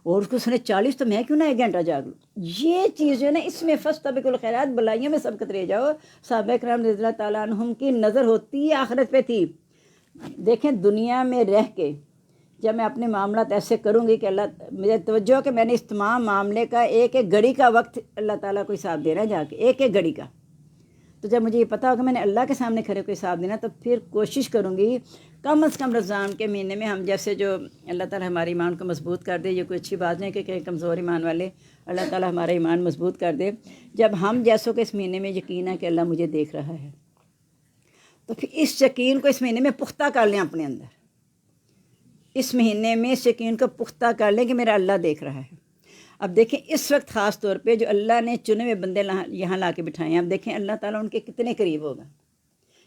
اور اس کو سنے 40 تو میں کیوں نہ 1 گھنٹہ جاگ لوں۔ یہ چیز جو ہے نا، اس میں فاستبقوا الخیرات، بلائیوں میں سبقت رہ جاؤ۔ صحابہ کرام رضی اللہ تعالیٰ عنہم کی نظر ہوتی ہے آخرت پہ تھی۔ دیکھیں دنیا میں رہ کے جب میں اپنے معاملات ایسے کروں گی کہ اللہ مجھے توجہ کہ میں نے اس تمام معاملے کا ایک ایک گھڑی کا وقت اللہ تعالیٰ کو حساب دینا ہے جا کے، ایک ایک گھڑی کا، تو جب مجھے یہ پتہ ہوگا میں نے اللہ کے سامنے کھڑے کو حساب دینا، تو پھر کوشش کروں گی کم از کم رمضان کے مہینے میں ہم جیسے جو اللہ تعالیٰ ہمارے ایمان کو مضبوط کر دے، یہ کوئی اچھی بات نہیں کہ کمزور ایمان والے، اللہ تعالیٰ ہمارا ایمان مضبوط کر دے۔ جب ہم جیسوں کے اس مہینے میں یقین ہے کہ اللہ مجھے دیکھ رہا ہے، تو پھر اس یقین کو اس مہینے میں پختہ کر لیں اپنے اندر، اس مہینے میں اس یقین کو پختہ کر لیں کہ میرا اللہ دیکھ رہا ہے۔ اب دیکھیں اس وقت خاص طور پہ جو اللہ نے چنے ہوئے بندے یہاں لا کے بٹھائے ہیں، اب دیکھیں اللہ تعالیٰ ان کے کتنے قریب ہوگا۔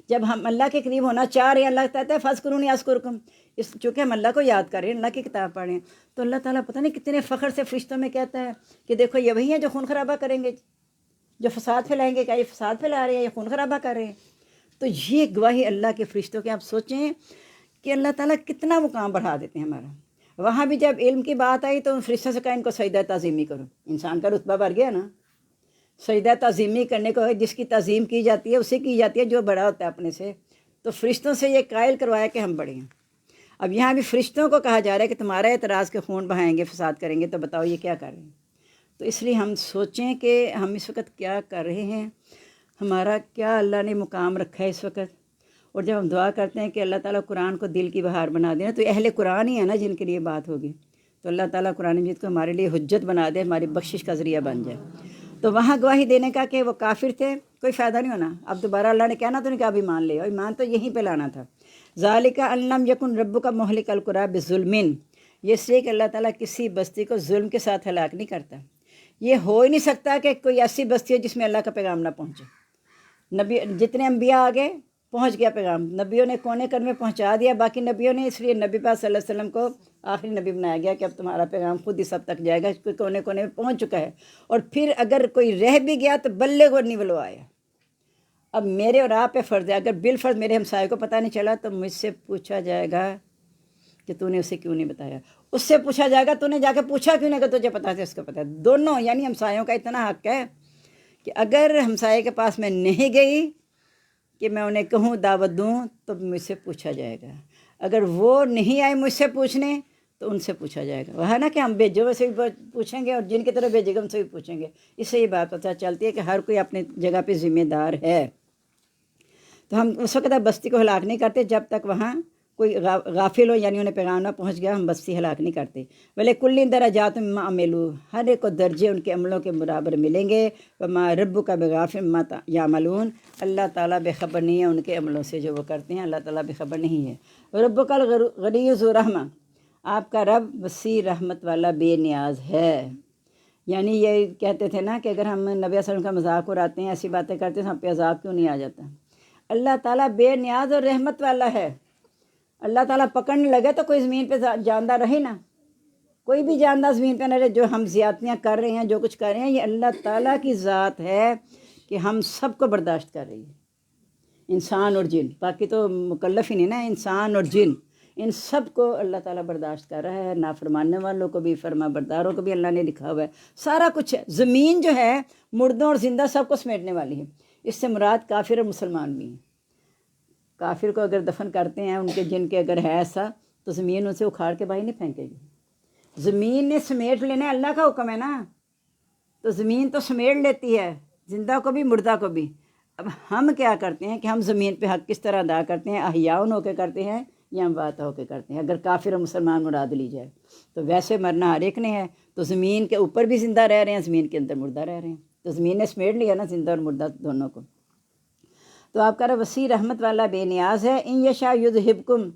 جب ہم اللہ کے قریب ہونا چاہ رہے ہیں، اللہ کہتا ہے فاذکرونی اذکرکم، چونکہ ہم اللہ کو یاد کر رہے ہیں، اللہ کی کتاب پڑھ رہے ہیں، تو اللہ تعالیٰ پتہ نہیں کتنے فخر سے فرشتوں میں کہتا ہے کہ دیکھو یہ وہی ہیں جو خون خرابہ کریں گے، جو فساد پھیلائیں گے، کیا یہ فساد پھیلا رہے ہیں یا خون خرابہ کر رہے ہیں؟ تو یہ گواہی اللہ کے فرشتوں کے، آپ سوچیں کہ اللہ تعالیٰ کتنا مقام بڑھا دیتے ہیں ہمارا۔ وہاں بھی جب علم کی بات آئی تو فرشتوں سے کہا ان کو سجدہ تعظیمی کرو، انسان کا رتبہ بڑھ گیا نا، سجدہ تعظیمی کرنے کو جس کی تعظیم کی جاتی ہے اسے کی جاتی ہے جو بڑا ہوتا ہے اپنے سے، تو فرشتوں سے یہ قائل کروایا کہ ہم بڑے ہیں۔ اب یہاں بھی فرشتوں کو کہا جا رہا ہے کہ تمہارا اعتراض کے خون بہائیں گے، فساد کریں گے، تو بتاؤ یہ کیا کر رہے ہیں؟ تو اس لیے ہم سوچیں کہ ہم اس وقت کیا کر رہے ہیں، ہمارا کیا اللہ نے مقام رکھا ہے اس وقت۔ اور جب ہم دعا کرتے ہیں کہ اللہ تعالیٰ قرآن کو دل کی بہار بنا دینا، تو اہل قرآن ہی ہے نا جن کے لیے بات ہوگی، تو اللہ تعالیٰ قرآن مجید کو ہمارے لیے حجت بنا دے، ہماری بخشش کا ذریعہ بن جائے۔ تو وہاں گواہی دینے کا کہ وہ کافر تھے، کوئی فائدہ نہیں ہونا، اب دوبارہ اللہ نے کہنا تو نہیں کہ اب ایمان لے، اور ایمان تو یہیں پہ لانا تھا۔ ذالک ان لم یکن ربک مہلک القری بظلم، یہ اس لیے کہ اللہ تعالیٰ کسی بستی کو ظلم کے ساتھ ہلاک نہیں کرتا۔ یہ ہو ہی نہیں سکتا کہ کوئی ایسی بستی ہے جس میں اللہ کا پیغام نہ پہنچے۔ نبی جتنے انبیاء آگے پہنچ گیا پیغام، نبیوں نے کونے کونے میں پہنچا دیا، باقی نبیوں نے، اس لیے نبی پاک صلی اللہ علیہ وسلم کو آخری نبی بنایا گیا کہ اب تمہارا پیغام خود ہی سب تک جائے گا، کوئی کونے کونے میں پہنچ چکا ہے۔ اور پھر اگر کوئی رہ بھی گیا تو بلغ عنی ولو آیا۔ اب میرے اور آپ پہ فرض ہے، اگر بالفرض میرے ہمسائے کو پتہ نہیں چلا تو مجھ سے پوچھا جائے گا کہ تو نے اسے کیوں نہیں بتایا، اس سے پوچھا جائے گا تو نے جا کے پوچھا کیوں نہیں کہ تجھے پتا تھا اس کو پتہ ہے۔ دونوں یعنی ہمسایوں کا اتنا حق ہے کہ اگر ہمسائے کے پاس میں نہیں گئی کہ میں انہیں کہوں دعوت دوں تو مجھ سے پوچھا جائے گا، اگر وہ نہیں آئے مجھ سے پوچھنے تو ان سے پوچھا جائے گا۔ وہ ہے نا کہ ہم بھیجو سے بھی پوچھیں گے اور جن کی طرف بھیجے گا ان سے بھی پوچھیں گے۔ اس سے یہ بات پتہ چلتی ہے کہ ہر کوئی اپنی جگہ پہ ذمہ دار ہے۔ تو ہم اس وقت بستی کو ہلاک نہیں کرتے جب تک وہاں کوئی غافل ہو، یعنی انہیں پیغام نہ پہنچ گیا، ہم بستی ہلاک نہیں کرتے۔ ولی کل درجات مما عملوا، ہر ایک کو درجے ان کے عملوں کے برابر ملیں گے۔ وما ربک بغافل مما یعملون، اللہ تعالیٰ بے خبر نہیں ہے ان کے عملوں سے جو وہ کرتے ہیں، اللہ تعالیٰ بے خبر نہیں ہے۔ ربک الغنی ذو رحمہ، آپ کا رب وسیع رحمت والا بے نیاز ہے۔ یعنی یہ کہتے تھے نا کہ اگر ہم نبی صلی اللہ علیہ وسلم کا مذاق اڑاتے ہیں، ایسی باتیں کرتے ہیں، ہم پہ عذاب کیوں نہیں آ جاتا؟ اللہ تعالیٰ بے نیاز اور رحمت والا ہے۔ اللہ تعالیٰ پکڑنے لگے تو کوئی زمین پہ جاندار رہے نا، کوئی بھی جاندار زمین پہ نہ رہے۔ جو ہم زیادتیاں کر رہے ہیں، جو کچھ کر رہے ہیں، یہ اللہ تعالیٰ کی ذات ہے کہ ہم سب کو برداشت کر رہی ہے، انسان اور جن، باقی تو مکلف ہی نہیں نا، انسان اور جن، ان سب کو اللہ تعالیٰ برداشت کر رہا ہے، نافرماننے والوں کو بھی، فرما برداروں کو بھی اللہ نے لکھا ہوا ہے، سارا کچھ ہے۔ زمین جو ہے مردوں اور زندہ سب کو سمیٹنے والی ہے، اس سے مراد کافر اور مسلمان بھی ہیں۔ کافر کو اگر دفن کرتے ہیں ان کے جن کے اگر ہے ایسا تو زمین ان سے اکھاڑ کے باہر نہیں پھینکے گی، زمین نے سمیٹ لینا، اللہ کا حکم ہے نا، تو زمین تو سمیٹ لیتی ہے زندہ کو بھی مردہ کو بھی۔ اب ہم کیا کرتے ہیں کہ ہم زمین پہ حق کس طرح ادا کرتے ہیں، احیاؤن ہو کے کرتے ہیں یا اموات ہو کے کرتے ہیں؟ اگر کافر اور مسلمان مراد لی جائے تو ویسے مرنا ہر ایک نے ہے، تو زمین کے اوپر بھی زندہ رہ رہے ہیں، زمین کے اندر مردہ رہ رہے ہیں، تو زمین نے سمیٹ لیا نا زندہ اور مردہ دونوں کو۔ تو آپ کا رب وسیع رحمت والا بے نیاز ہے۔ ان یشاء یذہبکم،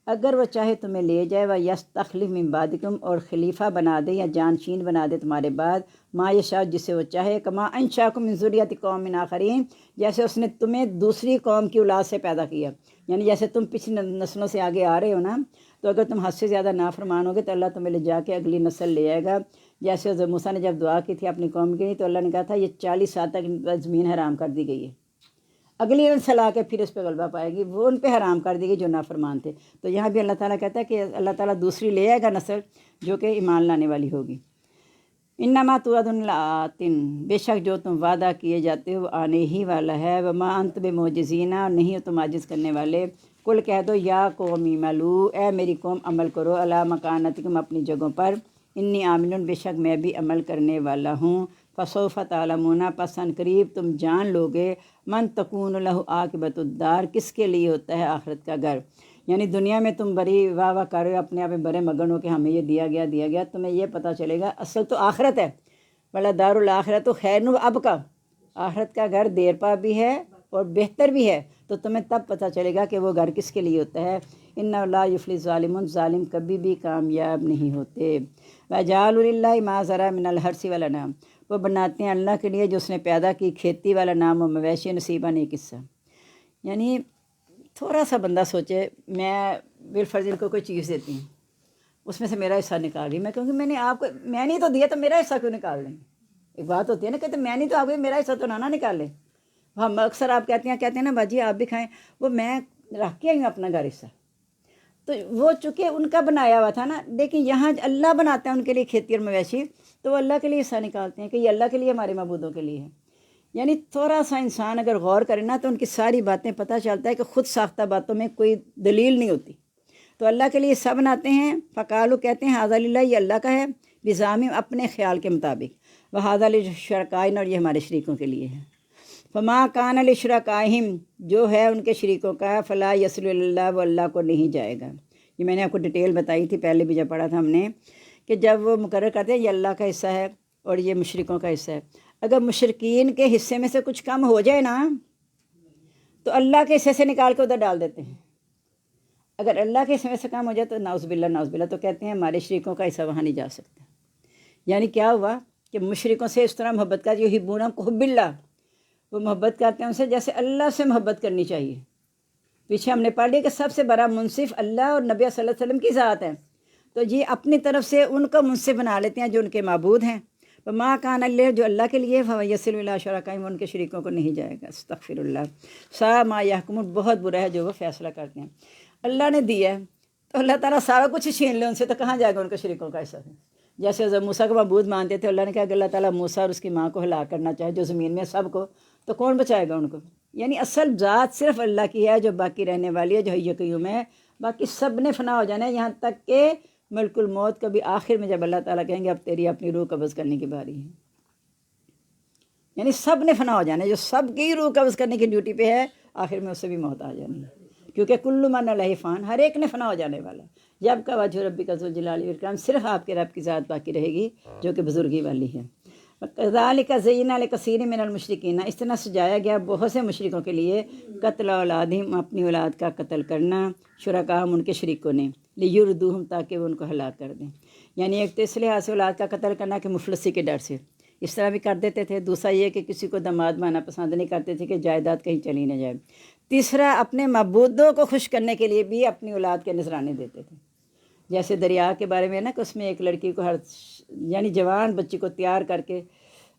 اگر وہ چاہے تمہیں لے جائے و یستخلف من بعدکم، اور خلیفہ بنا دے یا جانشین بنا دے تمہارے بعد، ما یشاء، جسے وہ چاہے، کما انشاکم من ذریۃ قوم آخرین، جیسے اس نے تمہیں دوسری قوم کی اولاد سے پیدا کیا، یعنی جیسے تم پچھلی نسلوں سے آگے آ رہے ہو نا، تو اگر تم حد سے زیادہ نافرمان ہوگے تو اللہ تمہیں لے جا کے اگلی نسل لے آئے گا۔ جیسے حضرت موسیٰ نے جب دعا کی تھی اپنی قوم کے لیے، تو اللہ نے کہا تھا یہ 40 سال تک زمین حرام کر دی گئی ہے، اگلی نسل آ کے پھر اس پہ غلبہ پائے گی، وہ ان پہ حرام کر دی گئی جو نافرمان تھے۔ تو یہاں بھی اللہ تعالیٰ کہتا ہے کہ اللہ تعالیٰ دوسری لے آئے گا نسل جو کہ ایمان لانے والی ہوگی۔ انما توعدون لآت، بے شک جو تم وعدہ کیے جاتے ہو وہ آنے ہی والا ہے، وما انت بمعجزین، اور نہیں ہو تم عاجز کرنے والے۔ کل کہہ دو یا قومی اعملوا، اے میری قوم عمل کرو، علی مکانتکم، اپنی جگہوں پر، انی عامل، بے شک میں بھی عمل کرنے والا ہوں، فسوف تعلمون، پس ان قریب تم جان لوگے، من تکون لہ عاقبۃ الدار، کس کے لیے ہوتا ہے آخرت کا گھر۔ یعنی دنیا میں تم بڑی واہ واہ کر رہے ہو، اپنے آپ میں بڑے مگن ہو کہ ہمیں یہ دیا گیا، تمہیں یہ پتہ چلے گا اصل تو آخرت ہے، بلا دار الآخرت تو خیر اب کا، آخرت کا گھر دیر پا بھی ہے اور بہتر بھی ہے، تو تمہیں تب پتہ چلے گا کہ وہ گھر کس کے لیے ہوتا ہے۔ ان لا یفلح الظالمون، ظالم کبھی بھی کامیاب نہیں ہوتے۔ وجعلوا للہ ما ذرا من الحرث والانعام، وہ بناتے ہیں اللہ کے لیے جو اس نے پیدا کی کھیتی والا نام و مویشی، نصیباً ایک حصہ۔ یعنی تھوڑا سا بندہ سوچے، میں بالفرض ان کو کوئی چیز دیتی ہوں، اس میں سے میرا حصہ نکال رہی، میں کہوں گی میں نے آپ کو، میں نہیں تو دیا تو میرا حصہ کیوں نکال لیں؟ ایک بات ہوتی ہے نا، کہتے میں نہیں تو آپ کو، میرا حصہ تو نہ نکال لیں۔ ہم اکثر آپ کہتے ہیں نا باجی آپ بھی کھائیں، وہ میں رکھ کے آئی ہوں اپنا گھر حصہ، تو وہ چونکہ ان کا بنایا ہوا تھا نا، لیکن یہاں اللہ بناتا ہے ان کے لیے کھیتی اور مویشی، تو وہ اللہ کے لیے حصہ نکالتے ہیں کہ یہ اللہ کے لیے، ہمارے معبودوں کے لیے ہے۔ یعنی تھوڑا سا انسان اگر غور کرے نا تو ان کی ساری باتیں پتہ چلتا ہے کہ خود ساختہ باتوں میں کوئی دلیل نہیں ہوتی۔ تو اللہ کے لیے حصہ بناتے ہیں، فقالو کہتے ہیں ھذا للہ، یہ اللہ کا ہے، بزعمہم، اپنے خیال کے مطابق، وھذا لشرکائنا، اور یہ ہمارے شریکوں کے لیے ہے۔ فما کان لشرکائہم، جو ہے ان کے شریکوں کا، فلا یصل اللہ، وہ اللہ کو نہیں جائے گا۔ یہ میں نے آپ کو ڈیٹیل بتائی تھی پہلے بھی جب پڑھا تھا ہم نے، کہ جب وہ مقرر کرتے ہیں یہ اللہ کا حصہ ہے اور یہ مشرکوں کا حصہ ہے، اگر مشرکین کے حصے میں سے کچھ کم ہو جائے نا تو اللہ کے حصے سے نکال کے ادھر ڈال دیتے ہیں۔ اگر اللہ کے حصے میں سے کم ہو جائے تو نعوذ باللہ، تو کہتے ہیں ہمارے شریکوں کا حصہ وہاں نہیں جا سکتا۔ یعنی کیا ہوا کہ مشرکوں سے اس طرح محبت کا، یحبونہم کحب اللہ، وہ محبت کرتے ہیں ان سے جیسے اللہ سے محبت کرنی چاہیے۔ پیچھے ہم نے پڑھ لیا کہ سب سے بڑا منصف اللہ اور نبی صلی اللہ علیہ وسلم کی ذات ہے، تو یہ اپنی طرف سے ان کو منصف بنا لیتے ہیں جو ان کے معبود ہیں۔ وما کان اللہ، جو اللہ کے لیے، فیصل الی شرکائہم، ان کے شریکوں کو نہیں جائے گا۔ استغفر اللہ، سا ما یحکمون، بہت برا ہے جو وہ فیصلہ کرتے ہیں۔ اللہ نے دیا ہے تو اللہ تعالیٰ سارا کچھ چھین لے ان سے، تو کہاں جائے گا ان کے شریکوں کا حصہ؟ جیسے حضرت موسیٰ کو معبود مانتے تھے، اللہ نے کہا کہ اللہ تعالیٰ موسیٰ اور اس کی ماں کو ہلاک کرنا چاہے جو زمین میں سب کو، تو کون بچائے گا ان کو؟ یعنی اصل ذات صرف اللہ کی ہے جو باقی رہنے والی ہے، جو حی قیوم ہے، باقی سب نے فنا ہو جانا ہے، یہاں تک کہ ملک الموت کا بھی آخر میں جب اللہ تعالیٰ کہیں گے اب تیری اپنی روح قبض کرنے کی باری ہے، یعنی سب نے فنا ہو جانا ہے، جو سب کی روح قبض کرنے کی ڈیوٹی پہ ہے آخر میں اسے بھی موت آ جانی ہے، کیونکہ کل من علیہ فان، ہر ایک نے فنا ہو جانے والا ہے۔ جب کا وجہ ربی کا ذوالجلال والاکرام، صرف آپ کے رب کی ذات باقی رہے گی جو کہ بزرگی والی ہے۔ کذالک زینا لکثیر من المشرکین، اس طرح سجایا گیا بہت سے مشرکوں کے لیے، قتل اولادہم، اپنی اولاد کا قتل کرنا، شرکاہم، ان کے شریکوں نے، لیردوہم، تاکہ وہ ان کو ہلاک کر دیں۔ یعنی ایک تو اس لحاظ سے اولاد کا قتل کرنا کہ مفلسی کے ڈر سے، اس طرح بھی کر دیتے تھے۔ دوسرا یہ کہ کسی کو داماد مانا پسند نہیں کرتے تھے کہ جائیداد کہیں چلی نہ جائے۔ تیسرا اپنے معبودوں کو خوش کرنے کے لیے بھی اپنی اولاد کے نذرانے دیتے تھے، جیسے دریا کے بارے میں نا کہ اس میں ایک لڑکی کو یعنی جوان بچی کو تیار کر کے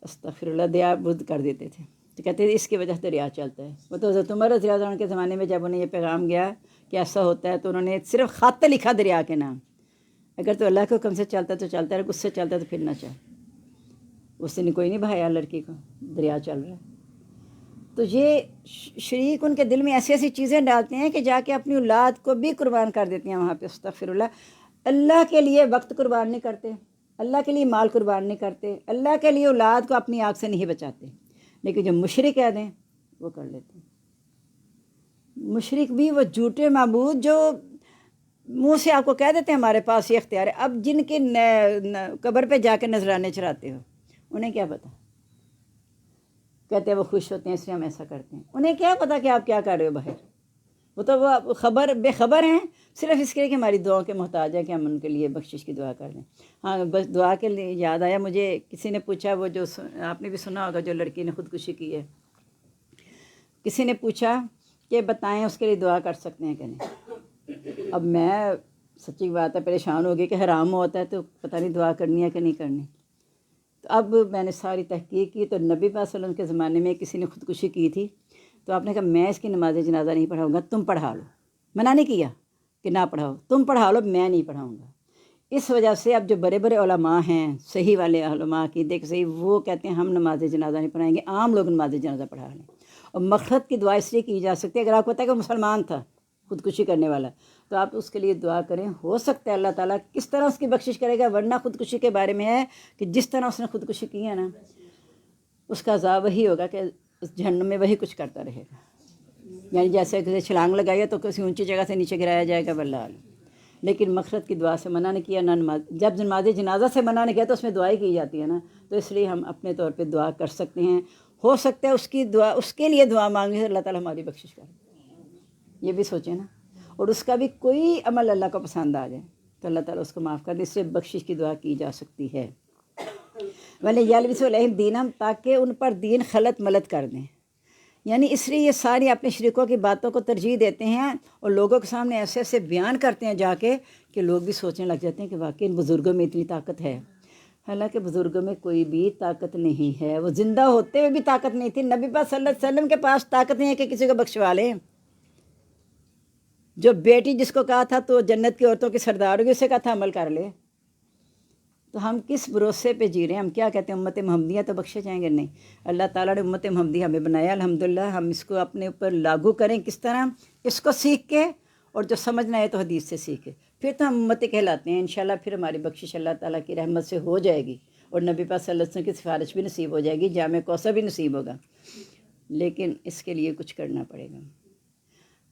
استغفر اللہ دریا بدھ کر دیتے تھے، تو کہتے تھے اس کی وجہ سے دریا چلتا ہے۔ وہ تو حضرت عمر رضی اللہ عنہ کے زمانے میں جب انہیں یہ پیغام گیا کہ ایسا ہوتا ہے تو انہوں نے صرف خط لکھا دریا کے نام، اگر تو اللہ کے حکم سے چلتا تو چلتا ہے، اس سے چلتا تو پھر نہ چل، اس نے کوئی نہیں بہایا لڑکی کو، دریا چل رہا ہے۔ تو یہ شریک ان کے دل میں ایسی ایسی چیزیں ڈالتے ہیں کہ جا کے اپنی اولاد کو بھی قربان کر دیتے ہیں وہاں پہ۔ استغفر اللہ، اللہ کے لیے وقت قربان نہیں کرتے، اللہ کے لیے مال قربان نہیں کرتے، اللہ کے لیے اولاد کو اپنی آنکھ سے نہیں بچاتے، لیکن جو مشرک کہہ دیں وہ کر لیتے ہیں۔ مشرک بھی وہ جھوٹے معبود جو منہ سے آپ کو کہہ دیتے ہیں ہمارے پاس یہ اختیار ہے، اب جن کی قبر پہ جا کے نذرانے چڑھاتے ہو انہیں کیا پتہ، کہتے ہیں وہ خوش ہوتے ہیں اس لیے ہم ایسا کرتے ہیں، انہیں کیا پتہ کہ آپ کیا کر رہے ہو باہر، وہ بے خبر ہیں صرف اس کے لیے کہ ہماری دعاؤں کے محتاج ہیں کہ ہم ان کے لیے بخشش کی دعا کر دیں۔ ہاں بس دعا کے لیے یاد آیا مجھے، کسی نے پوچھا، وہ جو آپ نے بھی سنا ہوگا، جو لڑکی نے خودکشی کی ہے، کسی نے پوچھا کہ بتائیں اس کے لیے دعا کر سکتے ہیں کہ نہیں۔ اب میں سچی بات ہے پریشان ہو گئی کہ حرام ہوتا ہے تو پتہ نہیں دعا کرنی ہے کہ نہیں کرنی۔ تو اب میں نے ساری تحقیق کی تو نبی پاک صلی اللہ علیہ وسلم کے زمانے میں کسی نے خودکشی کی تھی تو آپ نے کہا میں اس کی نماز جنازہ نہیں پڑھاؤں گا، تم پڑھا لو۔ منع نہیں کیا کہ نہ پڑھاؤ، تم پڑھا لو، میں نہیں پڑھاؤں گا۔ اس وجہ سے اب جو بڑے بڑے علماء ہیں، صحیح والے علماء کی دیکھ صحیح، وہ کہتے ہیں ہم نماز جنازہ نہیں پڑھائیں گے، عام لوگ نماز جنازہ پڑھا لیں۔ اور مغفرت کی دعا اس لیے کی جا سکتی ہے اگر آپ کو پتہ ہے کہ مسلمان تھا خودکشی کرنے والا، تو آپ اس کے لیے دعا کریں، ہو سکتا ہے اللہ تعالیٰ کس طرح اس کی بخشش کرے گا، ورنہ خودکشی کے بارے میں ہے کہ جس طرح اس نے خودکشی کی ہے نا، اس کا عذاب وہی ہوگا کہ اس جہنم میں وہی کچھ کرتا رہے گا۔ یعنی جیسے کسی چھلانگ لگائی ہے تو کسی اونچی جگہ سے نیچے گرایا جائے گا، واللہ عالم۔ لیکن مغفرت کی دعا سے منع نہیں کیا، نہ نماز، جب نماز جنازہ سے منع نہیں کیا تو اس میں دعائیں کی جاتی ہے نا، تو اس لیے ہم اپنے طور پہ دعا کر سکتے ہیں۔ ہو سکتا ہے اس کی دعا، اس کے لیے دعا مانگنے سے اللہ تعالیٰ ہماری بخشش کرے، یہ بھی سوچیں نا۔ اور اس کا بھی کوئی عمل اللہ کو پسند آ جائے تو اللہ تعالیٰ اس کو معاف کر دے، اس سے بخشش کی دعا کی جا سکتی ہے۔ وَلِيَلْبِسُ عَلَيْهِمْ دِينَهُمْ، تاکہ ان پر دین خلط ملط کر دیں، یعنی اس لیے یہ ساری اپنے شریکوں کی باتوں کو ترجیح دیتے ہیں اور لوگوں کے سامنے ایسے ایسے بیان کرتے ہیں جا کے کہ لوگ بھی سوچنے لگ جاتے ہیں کہ واقعی ان بزرگوں میں اتنی طاقت ہے۔ حالانکہ بزرگوں میں کوئی بھی طاقت نہیں ہے، وہ زندہ ہوتے ہوئے بھی طاقت نہیں تھی۔ نبی پاک صلی اللہ علیہ وسلم کے پاس طاقت نہیں ہے کہ کسی کو بخشوا لیں۔ جو بیٹی جس کو کہا تھا تو جنت کی عورتوں کی سردار ہوگی، اسے کہا تھا عمل کر لے۔ تو ہم کس بھروسے پہ جی رہے ہیں؟ ہم کیا کہتے ہیں امت محمدیہ تو بخشے جائیں گے؟ نہیں، اللہ تعالیٰ نے امت محمدیہ ہمیں بنایا، الحمدللہ۔ ہم اس کو اپنے اوپر لاگو کریں، کس طرح؟ اس کو سیکھ کے، اور جو سمجھنا ہے تو حدیث سے سیکھے، پھر تو ہم امت کہلاتے ہیں انشاءاللہ۔ پھر ہماری بخشش اللہ تعالیٰ کی رحمت سے ہو جائے گی اور نبی پاک صلی اللہ علیہ وسلم کی سفارش بھی نصیب ہو جائے گی، جامع کوثر بھی نصیب ہوگا۔ لیکن اس کے لیے کچھ کرنا پڑے گا۔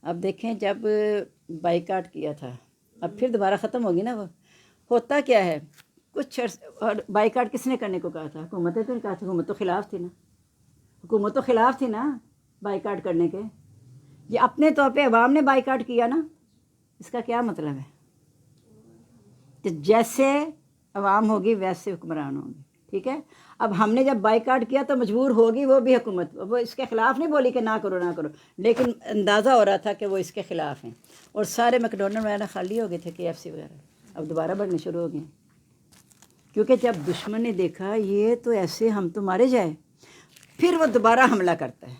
اب دیکھیں جب بائیکاٹ کیا تھا، اب پھر دوبارہ ختم ہوگی نا، وہ ہوتا کیا ہے کچھ اور بائیکاٹ کس نے کرنے کو کہا تھا؟ حکومت نے تو نہیں کہا تھا، حکومت تو خلاف تھی نا، حکومت تو خلاف تھی نا بائیکاٹ کرنے کے۔ یہ اپنے طور پہ عوام نے بائیکاٹ کیا نا، اس کا کیا مطلب ہے؟ کہ جیسے عوام ہوگی ویسے حکمران ہوں گے، ٹھیک ہے؟ اب ہم نے جب بائیکاٹ کیا تو مجبور ہوگی وہ بھی حکومت، وہ اس کے خلاف نہیں بولی کہ نہ کرو نہ کرو، لیکن اندازہ ہو رہا تھا کہ وہ اس کے خلاف ہیں، اور سارے میکڈونلڈ وغیرہ خالی ہو گئے تھے، KFC وغیرہ اب دوبارہ بڑھنے شروع ہو گئے، کیونکہ جب دشمن نے دیکھا یہ تو ایسے ہم تو مارے جائے، پھر وہ دوبارہ حملہ کرتا ہے،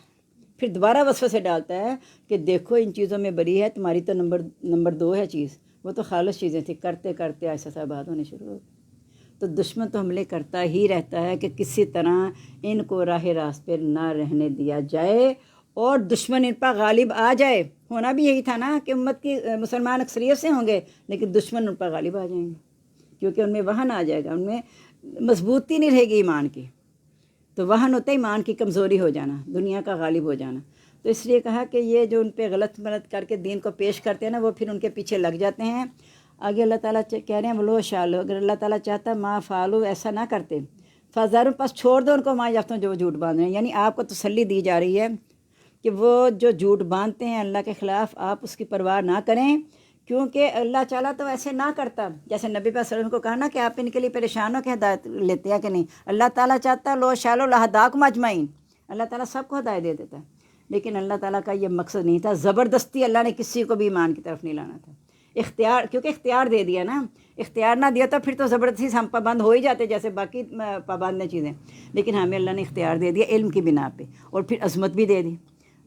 پھر دوبارہ وسوسے ڈالتا ہے کہ دیکھو ان چیزوں میں بری ہے، تمہاری تو نمبر 2 ہے چیز، وہ تو خالص چیزیں تھیں، کرتے کرتے ایسا سا بات ہونے شروع ہو گئی۔ تو دشمن تو حملے کرتا ہی رہتا ہے کہ کسی طرح ان کو راہ راست پہ نہ رہنے دیا جائے اور دشمن ان پر غالب آ جائے۔ ہونا بھی یہی تھا نا کہ امت کی مسلمان اکثریت سے ہوں گے لیکن دشمن ان پر غالب آ جائیں گے، کیونکہ ان میں وہن آ جائے گا، ان میں مضبوطی نہیں رہے گی ایمان کی۔ تو وہن ہوتا ہے ایمان کی کمزوری ہو جانا، دنیا کا غالب ہو جانا۔ تو اس لیے کہا کہ یہ جو ان پہ غلط ملت کر کے دین کو پیش کرتے ہیں نا، وہ پھر ان کے پیچھے لگ جاتے ہیں۔ آگے اللہ تعالیٰ کہہ رہے ہیں ولو شالو، اگر اللہ تعالیٰ چاہتا ما فعلو، ایسا نہ کرتے، فذرہم، پس چھوڑ دو ان کو، ما یفترون، جو وہ جھوٹ باندھ رہے ہیں۔ یعنی آپ کو تسلی دی جا رہی ہے کہ وہ جو جھوٹ باندھتے ہیں اللہ کے خلاف، آپ اس کی پرواہ نہ کریں، کیونکہ اللہ چاہتا تو ایسے نہ کرتا۔ جیسے نبی پاک صلی اللہ علیہ وسلم کو کہا نا کہ آپ ان کے لیے پریشان ہو کے ہدایت لیتے ہیں کہ نہیں، اللہ تعالیٰ چاہتا لو شالو لہداکم اجمعین، اللہ تعالیٰ سب کو ہدایت دے دیتا ہے، لیکن اللہ تعالیٰ کا یہ مقصد نہیں تھا، زبردستی اللہ نے کسی کو بھی ایمان کی طرف نہیں لانا تھا۔ اختیار، کیونکہ اختیار دے دیا نا، اختیار نہ دیا تو پھر تو زبردستی سے ہم پابند ہو ہی جاتے جیسے باقی پابند چیزیں، لیکن ہمیں اللہ نے اختیار دے دیا علم کی بنا پہ، اور پھر عظمت بھی دے دی۔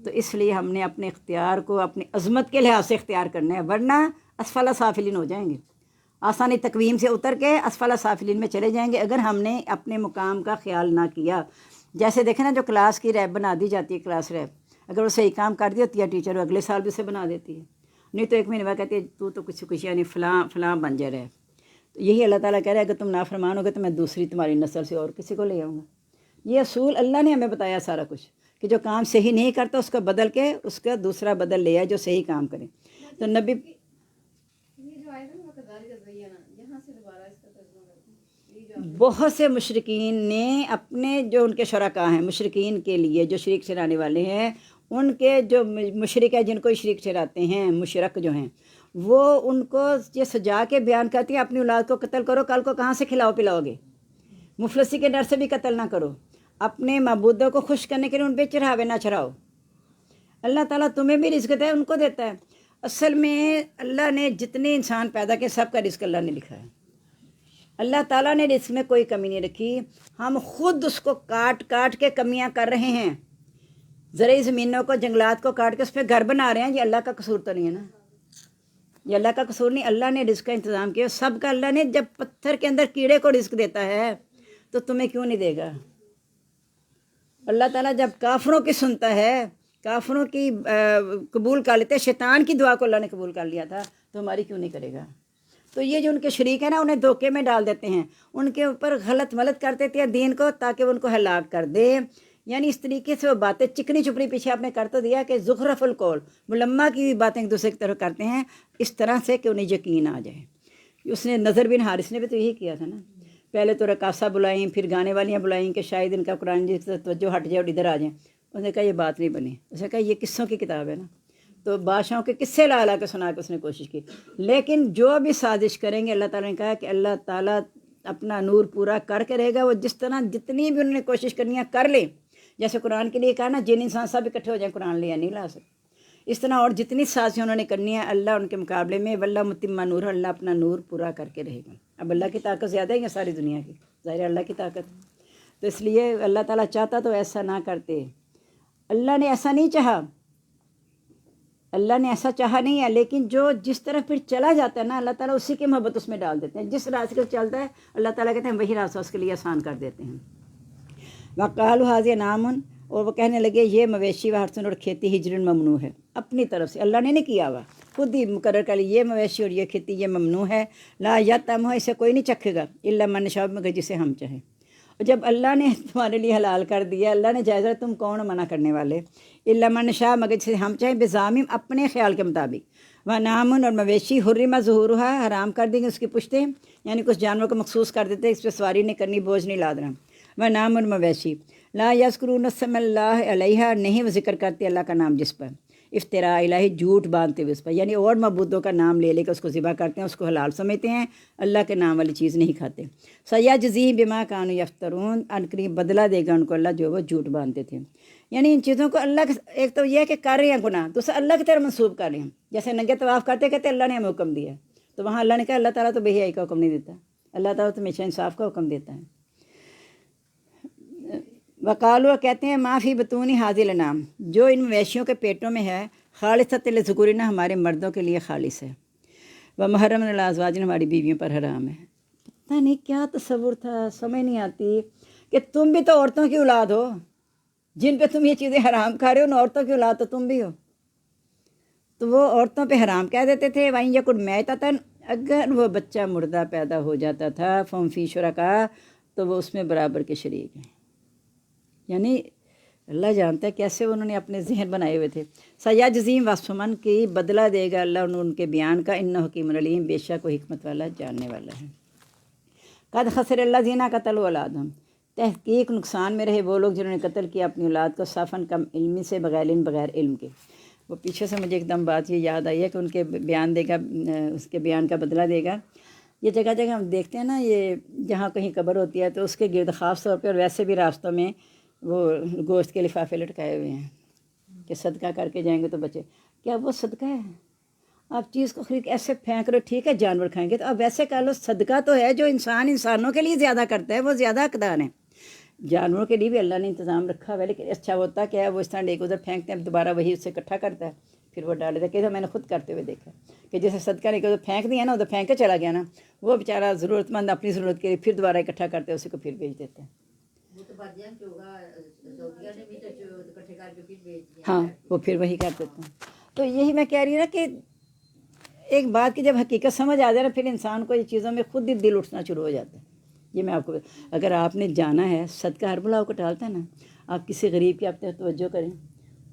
تو اس لیے ہم نے اپنے اختیار کو اپنی عظمت کے لحاظ سے اختیار کرنا ہے، ورنہ اسفل سافلین ہو جائیں گے، آسانی تقویم سے اتر کے اسفل سافلین میں چلے جائیں گے اگر ہم نے اپنے مقام کا خیال نہ کیا۔ جیسے دیکھیں نا جو کلاس کی ریپ بنا دی جاتی ہے، کلاس ریپ، اگر وہ صحیح کام کر دی ہوتی ہے ٹیچر، وہ اگلے سال بھی اسے بنا دیتی ہے، نہیں تو 1 مہینے بعد کہتی ہے تو کچھ یعنی فلاں بن جا رہا ہے۔ تو یہی اللہ تعالیٰ کہہ رہا ہے اگر تم نافرمان ہوگے تو میں دوسری تمہاری نسل سے اور کسی کو لے آؤں گا۔ یہ اصول اللہ نے ہمیں بتایا سارا کچھ، کہ جو کام صحیح نہیں کرتا اس کو بدل کے اس کا دوسرا بدل لے آئے جو صحیح کام کرے۔ تو نبی بہت سے مشرکین نے اپنے جو ان کے شرکاء ہیں، مشرکین کے لیے جو شریک چلانے والے ہیں، ان کے جو مشرک ہے جن کو شریک ٹھہراتے ہیں، مشرک جو ہیں، وہ ان کو یہ سجا کے بیان کرتی ہیں اپنی اولاد کو قتل کرو، کل کو کہاں سے کھلاؤ پلاؤ گے، مفلسی کے ڈر سے بھی قتل نہ کرو، اپنے معبودوں کو خوش کرنے کے لیے ان پہ چڑھاوے نہ چڑھاؤ۔ اللہ تعالیٰ تمہیں بھی رزق دیتا ہے، ان کو دیتا ہے۔ اصل میں اللہ نے جتنے انسان پیدا کیے سب کا رزق اللہ نے لکھا ہے۔ اللہ تعالیٰ نے رزق میں کوئی کمی نہیں رکھی، ہم خود اس کو کاٹ کاٹ کے کمیاں کر رہے ہیں، زرعی زمینوں کو، جنگلات کو کاٹ کے اس پہ گھر بنا رہے ہیں۔ یہ اللہ کا قصور تو نہیں ہے نا، یہ اللہ کا قصور نہیں، اللہ نے رزق کا انتظام کیا سب کا۔ اللہ نے جب پتھر کے اندر کیڑے کو رزق دیتا ہے تو تمہیں کیوں نہیں دے گا؟ اللہ تعالیٰ جب کافروں کی سنتا ہے، کافروں کی قبول کر لیتے، شیطان کی دعا کو اللہ نے قبول کر لیا تھا، تو ہماری کیوں نہیں کرے گا؟ تو یہ جو ان کے شریک ہیں نا، انہیں دھوکے میں ڈال دیتے ہیں، ان کے اوپر غلط ملت کر دیتے ہیں دین کو، تاکہ وہ ان کو ہلاک کر دے۔ یعنی اس طریقے سے وہ باتیں چکنی چپڑی پیچھے آپ نے کر تو دیا کہ زخرف القول، ملمہ کی بھی باتیں ایک دوسرے کی طرف کرتے ہیں اس طرح سے کہ انہیں یقین آ جائے۔ اس نے نظر بن حارث نے بھی تو یہی کیا تھا نا، پہلے تو رقاصہ بلائیں، پھر گانے والیاں بلائیں کہ شاید ان کا قرآن جس سے توجہ ہٹ جائے اور ادھر آ جائیں۔ اس نے کہا یہ بات نہیں بنی، اس نے کہا یہ قصوں کی کتاب ہے نا، تو بادشاہوں کے قصے لا لا کے سنا کے اس نے کوشش کی۔ لیکن جو بھی سازش کریں گے، اللہ تعالیٰ نے کہا کہ اللہ تعالیٰ اپنا نور پورا کر کے رہے گا۔ وہ جس طرح جتنی بھی انہوں نے کوشش کرنی ہے کر لیں، جیسے قرآن کے لیے کہا نا جن انسان سب اکٹھے ہو جائیں قرآن لیا نہیں لا سکتے، اس طرح اور جتنی سازشیں انہوں نے کرنی ہے اللہ ان کے مقابلے میں، واللہ متمہ نور، اللہ اپنا نور پورا کر کے رہے گا۔ اب اللہ کی طاقت زیادہ ہے یا ساری دنیا کی؟ ظاہر ہے اللہ کی طاقت، تو اس لیے اللہ تعالیٰ چاہتا تو ایسا نہ کرتے۔ اللہ نے ایسا نہیں چاہا، اللہ نے ایسا چاہا نہیں ہے، لیکن جو جس طرح پھر چلا جاتا ہے نا، اللہ تعالیٰ اسی کی محبت اس میں ڈال دیتے ہیں۔ جس راستے سے چلتا ہے اللہ تعالیٰ کہتے ہیں وہی راستہ اس کے لیے آسان کر دیتے ہیں۔ وقالوا ھذا نعم، اور وہ کہنے لگے یہ مویشی و حرث اور کھیتی ہجر ممنوع ہے، اپنی طرف سے اللہ نے نہیں کیا ہوا، خود ہی مقرر کر لی یہ مویشی اور یہ کھیتی یہ ممنوع ہے، لا یطعمہ، اسے کوئی نہیں چکھے گا، الا من نشاء، مگر جسے ہم چاہیں۔ اور جب اللہ نے تمہارے لیے حلال کر دیا، اللہ نے جائز رکھا، تم کون منع کرنے والے؟ الا من نشاء، مگر جسے ہم چاہیں، بزعمہم، اپنے خیال کے مطابق، ونعام، اور مویشی حرم ظہورھا، حرام کر دیں گے اس کی پشتیں، یعنی کچھ جانوروں کو مخصوص کر دیتے اس پہ سواری نہیں کرنی، بوجھ نہیں لادنا۔ ونعام، اور مویشی، لا یذکرون اسم اللہ علیہا، نہیں وہ ذکر کرتے اللہ کا نام جس پر، افتراء الہی، جھوٹ باندھتے ہوئے اس پر، یعنی اور معبودوں کا نام لے لے کے اس کو ذبح کرتے ہیں، اس کو حلال سمجھتے ہیں، اللہ کے نام والی چیز نہیں کھاتے۔ سیجزیہم بما کانوا یفترون، ان قریب بدلہ دے گا ان کو اللہ جو وہ جھوٹ باندھتے تھے۔ یعنی ان چیزوں کو اللہ ایک تو یہ ہے کہ کر رہے ہیں گناہ، دوسرا اللہ کی طرف منسوب کر رہے ہیں، جیسے ننگے طواف کرتے کہتے اللہ نے ہمیں حکم دیا ہے، تو وہاں اللہ نے کہا اللہ تعالیٰ تو بے حیائی کا حکم نہیں دیتا، اللہ تعالیٰ تو ہمیشہ انصاف کا حکم دیتا ہے۔ وقالوا، کہتے ہیں ما فی بطون ھذی الانعام، جو ان مویشیوں کے پیٹوں میں ہے، خالصۃ لذکورنا، ہمارے مردوں کے لیے خالص ہے، ومحرم علی ازواجنا، ہماری بیویوں پر حرام ہے۔ پتہ نہیں کیا تصور تھا، سمجھ نہیں آتی کہ تم بھی تو عورتوں کی اولاد ہو، جن پہ تم یہ چیزیں حرام کھا رہے ہو، ان عورتوں کی اولاد تو تم بھی ہو، تو وہ عورتوں پہ حرام کہہ دیتے تھے۔ وَإِن یکن میتۃ، اگر وہ بچہ مردہ پیدا ہو جاتا تھا، فہم فیہ شرکاء، تو وہ اس میں برابر کے شریک ہیں۔ یعنی اللہ جانتا ہے کیسے انہوں نے اپنے ذہن بنائے ہوئے تھے۔ سیجزیہم وصف من، کی بدلہ دے گا اللہ ان کے بیان کا، انہ حکیم علیم، بے شک وہ حکمت والا جاننے والا ہے۔ قد خسر الذین قتلوا اولادہم، تحقیق نقصان میں رہے وہ لوگ جنہوں نے قتل کیا اپنی اولاد کو، صفن کم علم سے، بغیر علم، بغیر علم کے۔ وہ پیچھے سے مجھے ایک دم بات یہ یاد آئی ہے کہ ان کے بیان دے گا، اس کے بیان کا بدلہ دے گا۔ یہ جگہ جگہ ہم دیکھتے ہیں نا، یہ جہاں کہیں قبر ہوتی ہے تو اس کے گرد خاص طور پہ اور ویسے بھی راستوں میں وہ گوشت کے لفافے لٹکائے ہوئے ہیں کہ صدقہ کر کے جائیں گے تو بچے۔ کیا وہ صدقہ ہے؟ آپ چیز کو خرید کے ایسے پھینک رہے، ٹھیک ہے جانور کھائیں گے تو آپ ویسے کر لو، صدقہ تو ہے جو انسان انسانوں کے لیے زیادہ کرتا ہے وہ زیادہ حقدار ہیں۔ جانوروں کے لیے بھی اللہ نے انتظام رکھا ہوا ہے، لیکن اچھا ہوتا کیا ہے، وہ اس طرح لے کے ادھر پھینکتے ہیں، دوبارہ وہی اس سے اکٹھا کرتا ہے، پھر وہ ڈال دیتا ہے۔ کہ میں نے خود کرتے ہوئے دیکھا کہ جیسے صدقہ لے کے ادھر پھینک دیا نا، ادھر پھینک کے چلا گیا نا، وہ بیچارہ ضرورت مند اپنی ضرورت کے لیے پھر دوبارہ اکٹھا کرتے ہیں، اسی کو پھر بیچ دیتے ہیں۔ ہاں وہ پھر وہی کر دیتے ہیں۔ تو یہی میں کہہ رہی ہوں نا کہ ایک بات کی جب حقیقت سمجھ آ جائے نا، پھر انسان کو یہ چیزوں میں خود ہی دل اٹھنا شروع ہو جاتا ہے۔ یہ میں آپ کو، اگر آپ نے جانا ہے، صدقہ ہر بلاؤ کو ٹالتا ہے نا، آپ کسی غریب کی آپ توجہ کریں،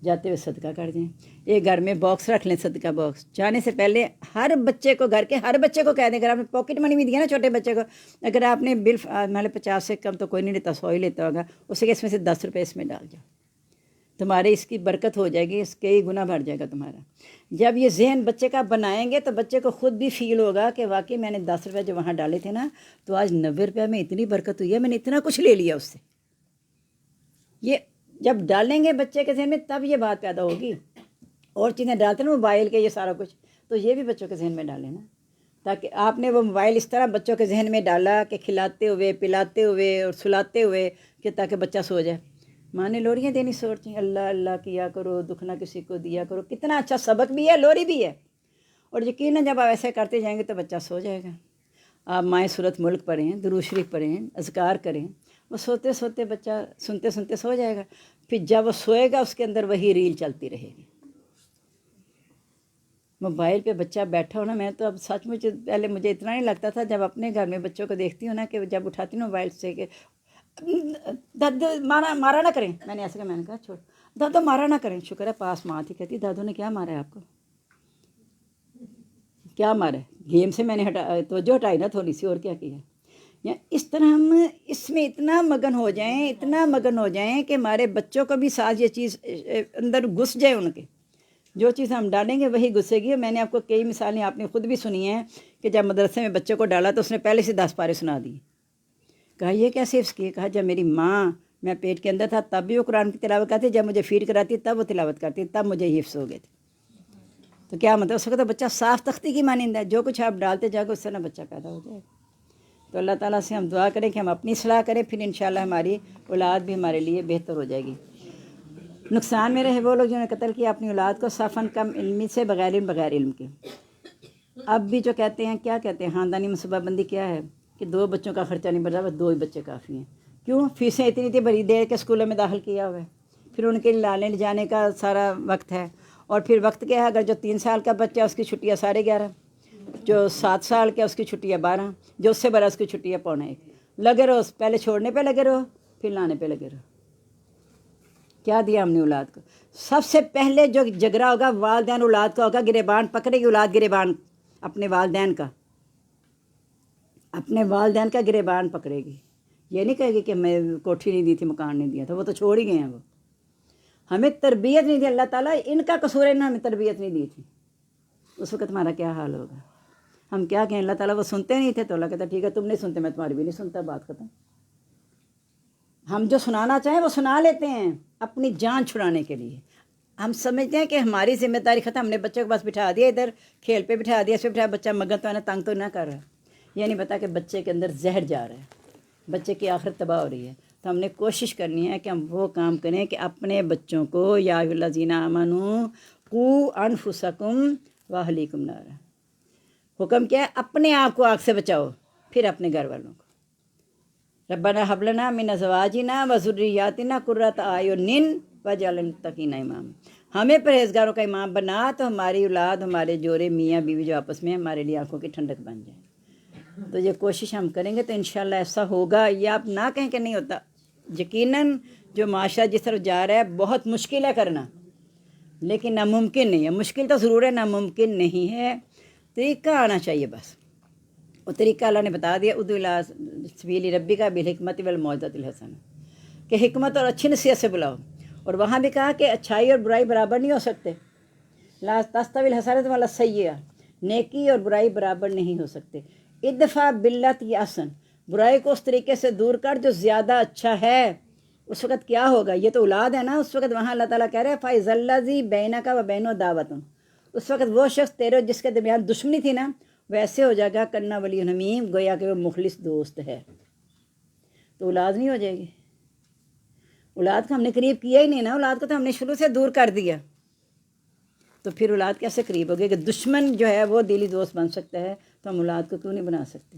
جاتے ہوئے صدقہ کر دیں۔ ایک گھر میں باکس رکھ لیں، صدقہ باکس، جانے سے پہلے ہر بچے کو، گھر کے ہر بچے کو کہہ دیں، اگر آپ نے پاکٹ منی بھی دیا نا چھوٹے بچے کو، اگر آپ نے مطلب 50 سے کم تو کوئی نہیں لیتا، 100 ہی لیتا ہوگا، اسے کہ اس میں سے 10 روپے اس میں ڈال جاؤ، تمہارے اس کی برکت ہو جائے گی، اس کئی گنا بڑھ جائے گا تمہارا۔ جب یہ ذہن بچے کا بنائیں گے تو بچے کو خود بھی فیل ہوگا کہ واقعی میں نے 10 روپے جو وہاں ڈالے تھے نا، تو آج 90 روپے میں اتنی برکت ہوئی ہے، میں نے اتنا کچھ لے لیا اس سے۔ یہ جب ڈالیں گے بچے کے ذہن میں تب یہ بات پیدا ہوگی۔ اور چیزیں ڈالتے ہیں نا موبائل کے، یہ سارا کچھ، تو یہ بھی بچوں کے ذہن میں ڈالیں نا، تاکہ آپ نے وہ موبائل اس طرح بچوں کے ذہن میں ڈالا کہ کھلاتے ہوئے، پلاتے ہوئے اور سلاتے ہوئے، کہ تاکہ بچہ سو جائے۔ ماں نے لوریاں دینی سوچیں، اللہ اللہ کیا کرو، دکھ نہ کسی کو دیا کرو، کتنا اچھا سبق بھی ہے، لوری بھی ہے۔ اور یقیناً جب آپ ایسے کرتے جائیں گے تو بچہ سو جائے گا۔ آپ مائیں سورۃ ملک پڑھیں، درود شریف پڑھیں، اذکار کریں، وہ سوتے سوتے بچہ سنتے سنتے سو جائے گا۔ پھر جب وہ سوئے گا اس کے اندر وہی ریل چلتی رہے گی۔ موبائل پہ بچہ بیٹھا ہو نا، میں تو اب سچ مچ پہلے مجھے اتنا نہیں لگتا تھا، جب اپنے گھر میں بچوں کو دیکھتی ہوں نا کہ جب اٹھاتی ہوں موبائل سے کہ دادو مارا نہ کریں، میں نے ایسے کہا، میں نے کہا چھوڑ دادو مارا نہ کریں۔ شکر ہے پاس ماں تھی، کہتی دادو نے کیا مارا ہے آپ کو، کیا مارا ہے؟ گیم سے میں نے توجہ ہٹائی نا تھوڑی سی، اور کیا کیا۔ یا اس طرح ہم اس میں اتنا مگن ہو جائیں، اتنا مگن ہو جائیں کہ ہمارے بچوں کو بھی ساتھ یہ چیز اندر گھس جائے ان کے، جو چیز ہم ڈالیں گے وہی گھسے گی۔ میں نے آپ کو کئی مثالیں آپ نے خود بھی سنی ہیں کہ جب مدرسے میں بچے کو ڈالا تو اس نے پہلے سے 10 پارے سنا دی۔ کہا یہ کیسے حفظ کیے؟ کہا جب میری ماں، میں پیٹ کے اندر تھا تب بھی وہ قرآن کی تلاوت کرتی، جب مجھے فیڈ کراتی تب وہ تلاوت کرتی، تب مجھے حفظ ہو گئے تھے۔ تو کیا مطلب، اس وقت بچہ صاف تختی کی مانند ہے، جو کچھ آپ ڈالتے جاؤ گے اس سے نا بچہ پیدا ہو جائے گا۔ تو اللہ تعالیٰ سے ہم دعا کریں کہ ہم اپنی اصلاح کریں، پھر انشاءاللہ ہماری اولاد بھی ہمارے لیے بہتر ہو جائے گی۔ نقصان میں رہے وہ لوگ جنہوں نے قتل کیا اپنی اولاد کو صفاً کم علمی سے، بغیر علم کے۔ اب بھی جو کہتے ہیں، کیا کہتے ہیں، خاندانی منصوبہ بندی کیا ہے کہ 2 بچوں کا خرچہ نہیں بڑھ رہا، بس 2 ہی بچے کافی ہیں۔ کیوں؟ فیسیں اتنی بڑی دیر کے اسکولوں میں داخل کیا ہوا ہے، پھر ان کے لانے لے جانے کا سارا وقت ہے، اور پھر وقت کیا ہے، اگر جو 3 سال کا بچہ اس کی چھٹیاں 11:30، جو 7 سال کا اس کی چھٹیاں 12، جو اس سے بڑا اس کی چھٹیاں 1:15۔ لگے رہو، پہلے چھوڑنے پہ لگے رہو، پھر لانے پہ لگے رہو۔ کیا دیا ہم نے اولاد کو؟ سب سے پہلے جو جھگڑا ہوگا والدین اولاد کا ہوگا، گریبان پکڑے گی اولاد، گریبان اپنے والدین کا، اپنے والدین کا گریبان پکڑے گی۔ یہ نہیں کہے گی کہ میں کوٹھی نہیں دی تھی، مکان نہیں دیا تھا، وہ تو چھوڑ ہی گئے ہیں، وہ ہمیں تربیت نہیں دی اللہ تعالیٰ، ان کا قصور ہے، انہوں نے ہمیں تربیت نہیں دی تھی۔ اس وقت ہمارا کیا حال ہوگا؟ ہم کیا کہیں اللہ تعالیٰ وہ سنتے نہیں تھے، تو اللہ کہتا ٹھیک ہے تم نہیں سنتے، میں تمہاری بھی نہیں سنتا، بات ختم۔ ہم جو سنانا چاہیں وہ سنا لیتے ہیں اپنی جان چھڑانے کے لیے۔ ہم سمجھتے ہیں کہ ہماری ذمہ داری ختم، ہم نے بچے کو بس بٹھا دیا، ادھر کھیل پہ بٹھا دیا، اس پہ بٹھا، بچہ مگن تو ہے نا، تنگ تو نہ کر رہا، یہ نہیں پتا کہ بچے کے اندر زہر جا رہا ہے، بچے کی آخرت تباہ ہو رہی ہے۔ تو ہم نے کوشش کرنی ہے کہ ہم وہ کام کریں کہ اپنے بچوں کو، یا ایھا الذین آمنوا قوا انفسکم واہلیکم نارا، حکم کیا ہے؟ اپنے آپ کو آگ سے بچاؤ، پھر اپنے گھر والوں کو۔ ربنا ھب لنا من ازواجنا وذریاتنا قرۃ اعین واجعلنا للمتقین اماما، ہمیں پرہیزگاروں کا امام بنا، تو ہماری اولاد، ہمارے جوڑے میاں بیوی جو آپس میں ہمارے لیے آنکھوں کی ٹھنڈک بن جائے۔ تو یہ کوشش ہم کریں گے تو انشاءاللہ ایسا ہوگا۔ یہ آپ نہ کہیں کہ نہیں ہوتا، یقیناً جو معاشرہ جس طرف جا رہا ہے بہت مشکل ہے کرنا، لیکن ناممکن نہیں ہے۔ مشکل تو ضرور ہے، ناممکن نہیں ہے، طریقہ آنا چاہیے بس۔ وہ طریقہ اللہ نے بتا دیا، ادعو الی سبیل ربک بالحکمۃ والموعظۃ الحسنہ، کہ حکمت اور اچھی نصیحت سے بلاؤ۔ اور وہاں بھی کہا کہ اچھائی اور برائی برابر نہیں ہو سکتے، لا تستوی الحسنۃ ولا السیئۃ، نیکی اور برائی برابر نہیں ہو سکتے۔ ادفع باللتی احسن، برائی کو اس طریقے سے دور کر جو زیادہ اچھا ہے۔ اس وقت کیا ہوگا؟ یہ تو اولاد ہے نا، اس وقت وہاں اللہ تعالیٰ کہہ رہے ہیں فَإِذَا الَّذِي بَيْنَكَ وَبَيْنَهُ عَدَاوَةٌ، اس وقت وہ شخص تیرے اور جس کے درمیان دشمنی تھی نا، ویسے ہو جائے گا کنا ولی حمیم، گویا کہ وہ مخلص دوست ہے۔ تو اولاد نہیں ہو جائے گی؟ اولاد کو ہم نے قریب کیا ہی نہیں نا، اولاد کو تو ہم نے شروع سے دور کر دیا، تو پھر اولاد کیسے قریب ہوگی؟ کہ دشمن جو ہے وہ دلی دوست بن سکتا ہے، تو ہم اولاد کو کیوں نہیں بنا سکتے؟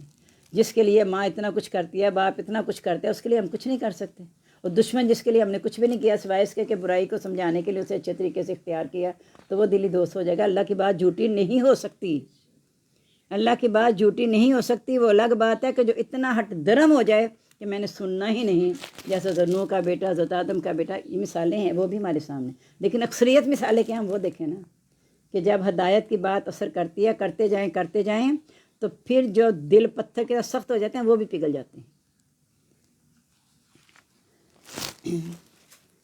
جس کے لیے ماں اتنا کچھ کرتی ہے، باپ اتنا کچھ کرتا ہے، اس کے لیے ہم کچھ نہیں کر سکتے؟ اور دشمن جس کے لیے ہم نے کچھ بھی نہیں کیا سوائے اس کے کہ برائی کو سمجھانے کے لیے اسے اچھے طریقے سے اختیار کیا، تو وہ دلی دوست ہو جائے گا۔ اللہ کی بات جھوٹی نہیں ہو سکتی، اللہ کی بات جھوٹی نہیں ہو سکتی۔ وہ الگ بات ہے کہ جو اتنا ہٹ درم ہو جائے کہ میں نے سننا ہی نہیں، جیسے حضرت نوح کا بیٹا، حضرت آدم کا بیٹا، یہ مثالیں ہیں، وہ بھی ہمارے سامنے، لیکن اکثریت مثالیں کیا ہیں وہ دیکھیں نا، کہ جب ہدایت کی بات اثر کرتی ہے، کرتے جائیں تو پھر جو دل پتھر کے سخت ہو جاتے ہیں وہ بھی پگھل جاتے ہیں۔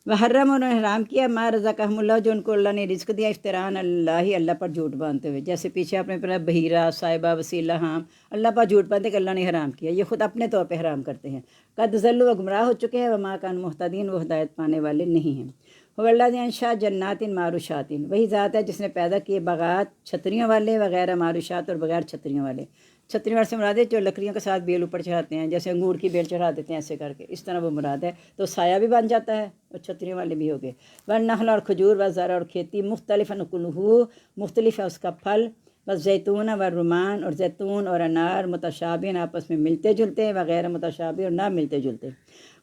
وحرم انہوں نے حرام کیا ما رزقہم اللہ جو ان کو اللہ نے رزق دیا افتراء اللہ اللہ پر جھوٹ باندھتے ہوئے. جیسے پیچھے آپ نے پڑھا بحیرہ صاحبہ وسیلہ ہام اللہ پر جھوٹ باندھتے کہ اللہ نے حرام کیا، یہ خود اپنے طور پہ حرام کرتے ہیں. قد ضلوا و گمراہ ہو چکے ہیں، وما کان محتدین وہ ہدایت پانے والے نہیں ہیں. هو الذی انشأ جنات معروشات وہی ذات ہے جس نے پیدا کیے باغات چھتریوں والے وغیرہ معروشات اور بغیر چھتریوں والے. چھتریوں والے سے مراد ہے جو لکڑیوں کے ساتھ بیل اوپر چڑھاتے ہیں، جیسے انگور کی بیل چڑھا دیتے ہیں ایسے کر کے، اس طرح وہ مراد ہے. تو سایہ بھی بن جاتا ہے اور چھتریوں والے بھی ہو گئے. والنخل اور کھجور و زرع اور کھیتی مختلف نقلہ مختلف ہے اس کا پھل. بس زیتون و رومان اور زیتون اور انار متشابہ آپس میں ملتے جلتے ہیں وغیرہ متشابہ اور نہ ملتے جلتے.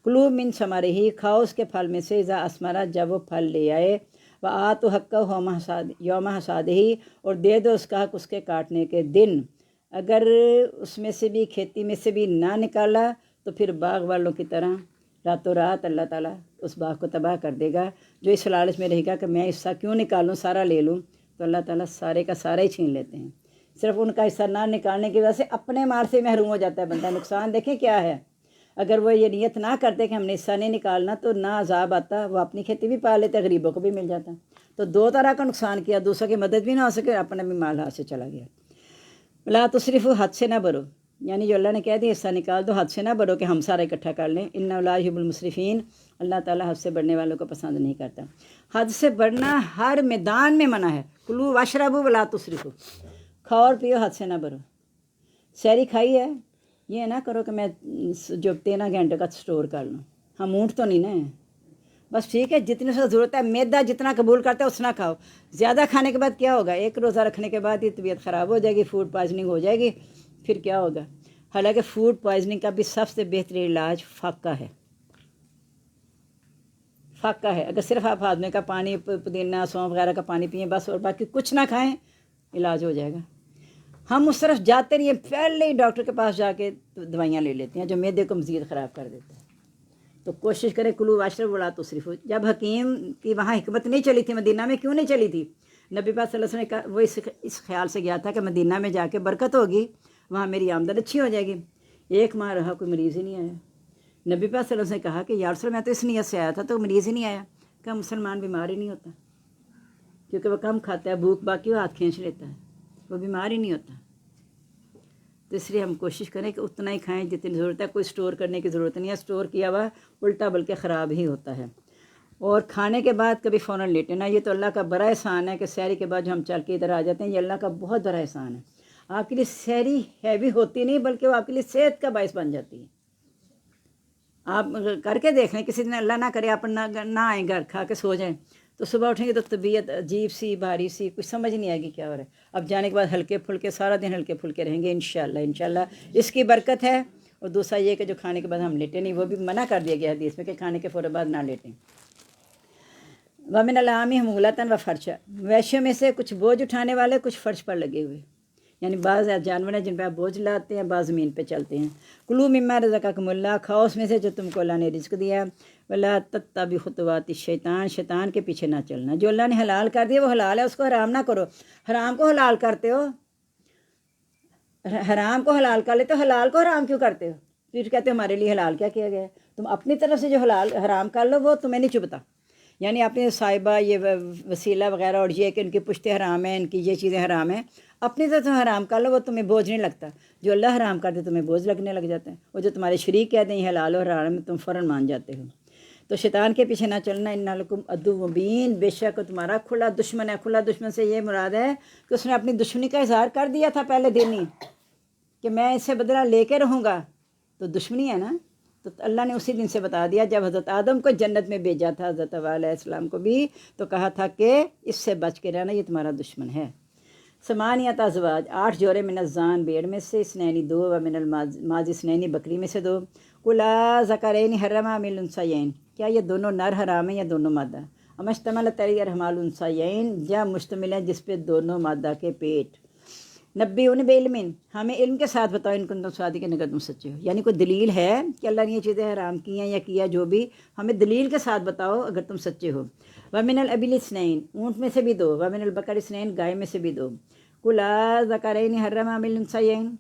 کلو من ثمرہ کھاؤ اس کے پھل میں سے اذا اسمرا جب وہ پھل لے آئے، و آتوا حقہ یوم حصادہ اور دے دو اس کا حق اس کے کاٹنے کے دن. اگر اس میں سے بھی کھیتی میں سے بھی نہ نکالا تو پھر باغ والوں کی طرح راتوں رات اللہ تعالیٰ اس باغ کو تباہ کر دے گا. جو اس لالچ میں رہے گا کہ میں حصہ کیوں نکالوں، سارا لے لوں، تو اللہ تعالیٰ سارے کا سارا ہی چھین لیتے ہیں. صرف ان کا حصہ نہ نکالنے کی وجہ سے اپنے مال سے محروم ہو جاتا ہے بندہ. نقصان دیکھیں کیا ہے. اگر وہ یہ نیت نہ کرتے کہ ہم نے حصہ نہیں نکالنا تو نہ عذاب آتا، وہ اپنی کھیتی بھی پا لیتے، غریبوں کو بھی مل جاتا. تو دو طرح کا نقصان کیا، دوسروں کی مدد بھی نہ ہو سکے، اپنا بھی مال ہاتھ سے چلا گیا. لا تصرفوا حد سے نہ بھرو، یعنی جو اللہ نے کہہ دیا حصہ نکال دو، حد سے نہ بھرو کہ ہم سارا اکٹھا کر لیں. انہ لا یحب المسرفین، اللہ تعالیٰ حد سے بڑھنے والوں کو پسند نہیں کرتا. حد سے بڑھنا ہر میدان میں منع ہے. کلوا واشربوا ولا تسرفوا، کھاؤ اور پیو، حد سے نہ بھرو. سحری کھائی ہے، یہ نہ کرو کہ میں جو 13 گھنٹے کا سٹور کر لوں. ہم اونٹ تو نہیں نا ہیں، بس ٹھیک ہے جتنی سے ضرورت ہے. میدا جتنا قبول کرتا ہے اتنا کھاؤ. زیادہ کھانے کے بعد کیا ہوگا؟ ایک روزہ رکھنے کے بعد ہی طبیعت خراب ہو جائے گی، فوڈ پوائزننگ ہو جائے گی، پھر کیا ہوگا؟ حالانکہ فوڈ پوائزننگ کا بھی سب سے بہترین علاج فاقہ ہے. فاقہ ہے. اگر صرف آپ ہاضمے کا پانی، پودینہ، سونف وغیرہ کا پانی پئیں بس، اور باقی کچھ نہ کھائیں، علاج ہو جائے گا. ہم اس طرف جاتے نہیں ہیں، پہلے ہی ڈاکٹر کے پاس جا کے دوائیاں لے لیتے ہیں جو معدے کو مزید خراب کر دیتے ہیں. تو کوشش کریں کلو واشربوا ولا تسرفوا. جب حکیم کی وہاں حکمت نہیں چلی تھی، مدینہ میں کیوں نہیں چلی تھی؟ نبی پاک صلی اللہ علیہ وسلم نے کہا، وہ اس خیال سے گیا تھا کہ مدینہ میں جا کے برکت ہوگی، وہاں میری آمدن اچھی ہو جائے گی. 1 ماہ رہا، کوئی مریض ہی نہیں آیا. نبی پاک صلی اللہ علیہ وسلم نے کہا کہ یا رسول اللہ میں تو اس نیت سے آیا تھا تو مریض ہی نہیں آیا. کہ مسلمان بیمار ہی نہیں ہوتا، کیونکہ وہ کم کھاتا ہے، بھوک باقی وہ ہاتھ کھینچ لیتا ہے، وہ بیمار ہی نہیں ہوتا. تو اس لیے ہم کوشش کریں کہ اتنا ہی کھائیں جتنی ضرورت ہے. کوئی سٹور کرنے کی ضرورت نہیں ہے، سٹور کیا ہوا الٹا بلکہ خراب ہی ہوتا ہے. اور کھانے کے بعد کبھی فوراً لیٹنا، یہ تو اللہ کا بڑا احسان ہے کہ سحری کے بعد جو ہم چل کے ادھر آ جاتے ہیں، یہ اللہ کا بہت بڑا احسان ہے. آپ کے لیے سحری ہیوی ہوتی نہیں بلکہ وہ آپ کے لیے صحت کا باعث بن جاتی ہے. آپ کر کے دیکھ لیں، کسی دن اللہ نہ کرے آپ نہ آئیں گھر، کھا کے سو جائیں، تو صبح اٹھیں گے تو طبیعت عجیب سی، بھاری سی، کچھ سمجھ نہیں آئے گی کیا ہو رہا ہے. اب جانے کے بعد ہلکے پھلکے، سارا دن ہلکے پھلکے رہیں گے انشاءاللہ اس کی برکت ہے. اور دوسرا یہ کہ جو کھانے کے بعد ہم لیٹیں نہیں، وہ بھی منع کر دیا گیا حدیث میں کہ کھانے کے فوراً بعد نہ لیٹیں. وَمِنَ الْأَنْعَامِ حَمُولَةً وَفَرْشًا، مویشیوں میں سے کچھ بوجھ اٹھانے والے، کچھ فرش پر لگے ہوئے، یعنی بعض جانور ہیں جن پہ آپ بوجھ لاتے ہیں، بعض زمین پہ چلتے ہیں. کلوا مما رزقکم اللہ، کھاؤ اس میں سے جو تم کو اللہ نے رزق دیا. ولا تتبعوا خطوات الشیطان، شیطان کے پیچھے نہ چلنا. جو اللہ نے حلال کر دیا وہ حلال ہے، اس کو حرام نہ کرو. حرام کو حلال کرتے ہو، حرام کو حلال کر لیتے ہو، حلال کو حرام کیوں کرتے ہو؟ پھر کہتے ہو ہمارے لیے حلال کیا کیا گیا ہے. تم اپنی طرف سے جو حرام کر لو وہ تمہیں نہیں چبھتا. یعنی اپنے صاحبہ یہ وسیلہ وغیرہ اور یہ کہ ان کی پشتے حرام ہیں، ان کی یہ چیزیں حرام ہیں، اپنی طرف سے حرام کر لو، وہ تمہیں بوجھ نہیں لگتا. جو اللہ حرام کرتے تمہیں بوجھ لگنے لگ جاتے ہیں. وہ جو تمہارے شریک کہتے ہیں یہ حلال اور حرام تم فوراً مان جاتے ہو. تو شیطان کے پیچھے نہ چلنا. ان لکم عدو مبین، بے شک تمہارا کھلا دشمن ہے. کھلا دشمن سے یہ مراد ہے کہ اس نے اپنی دشمنی کا اظہار کر دیا تھا پہلے دن ہی کہ میں اس سے بدلہ لے کے رہوں گا. تو دشمنی ہے نا، تو اللہ نے اسی دن سے بتا دیا جب حضرت آدم کو جنت میں بھیجا تھا، حضرت حوا علیہ السلام کو بھی، تو کہا تھا کہ اس سے بچ کے رہنا، یہ تمہارا دشمن ہے. ثمانیۃ ازواج، 8 جوڑے، من الزان بھیڑ میں سے، اثنین 2، و من الماض اثنین بکری میں سے 2. قل ذکرین حرم ام الانثیین، کیا یہ دونوں نر حرام ہیں یا دونوں مادہ؟ ام اشتملت علیہ ارحام الانثیین، یا مشتمل ہے جس پہ دونوں مادہ کے پیٹ. نبئونی بعلم، ہمیں علم کے ساتھ بتاؤ ان کنتم صادقین، اگر تم سچے ہو. یعنی کوئی دلیل ہے کہ اللہ نے یہ چیزیں حرام کی ہیں یا کیا، جو بھی ہمیں دلیل کے ساتھ بتاؤ اگر تم سچے ہو. ومن الابل اثنین، اونٹ میں سے بھی 2، ومن البقر اثنین، گائے میں سے بھی 2. قل ذکرین حرم ام الانثیین،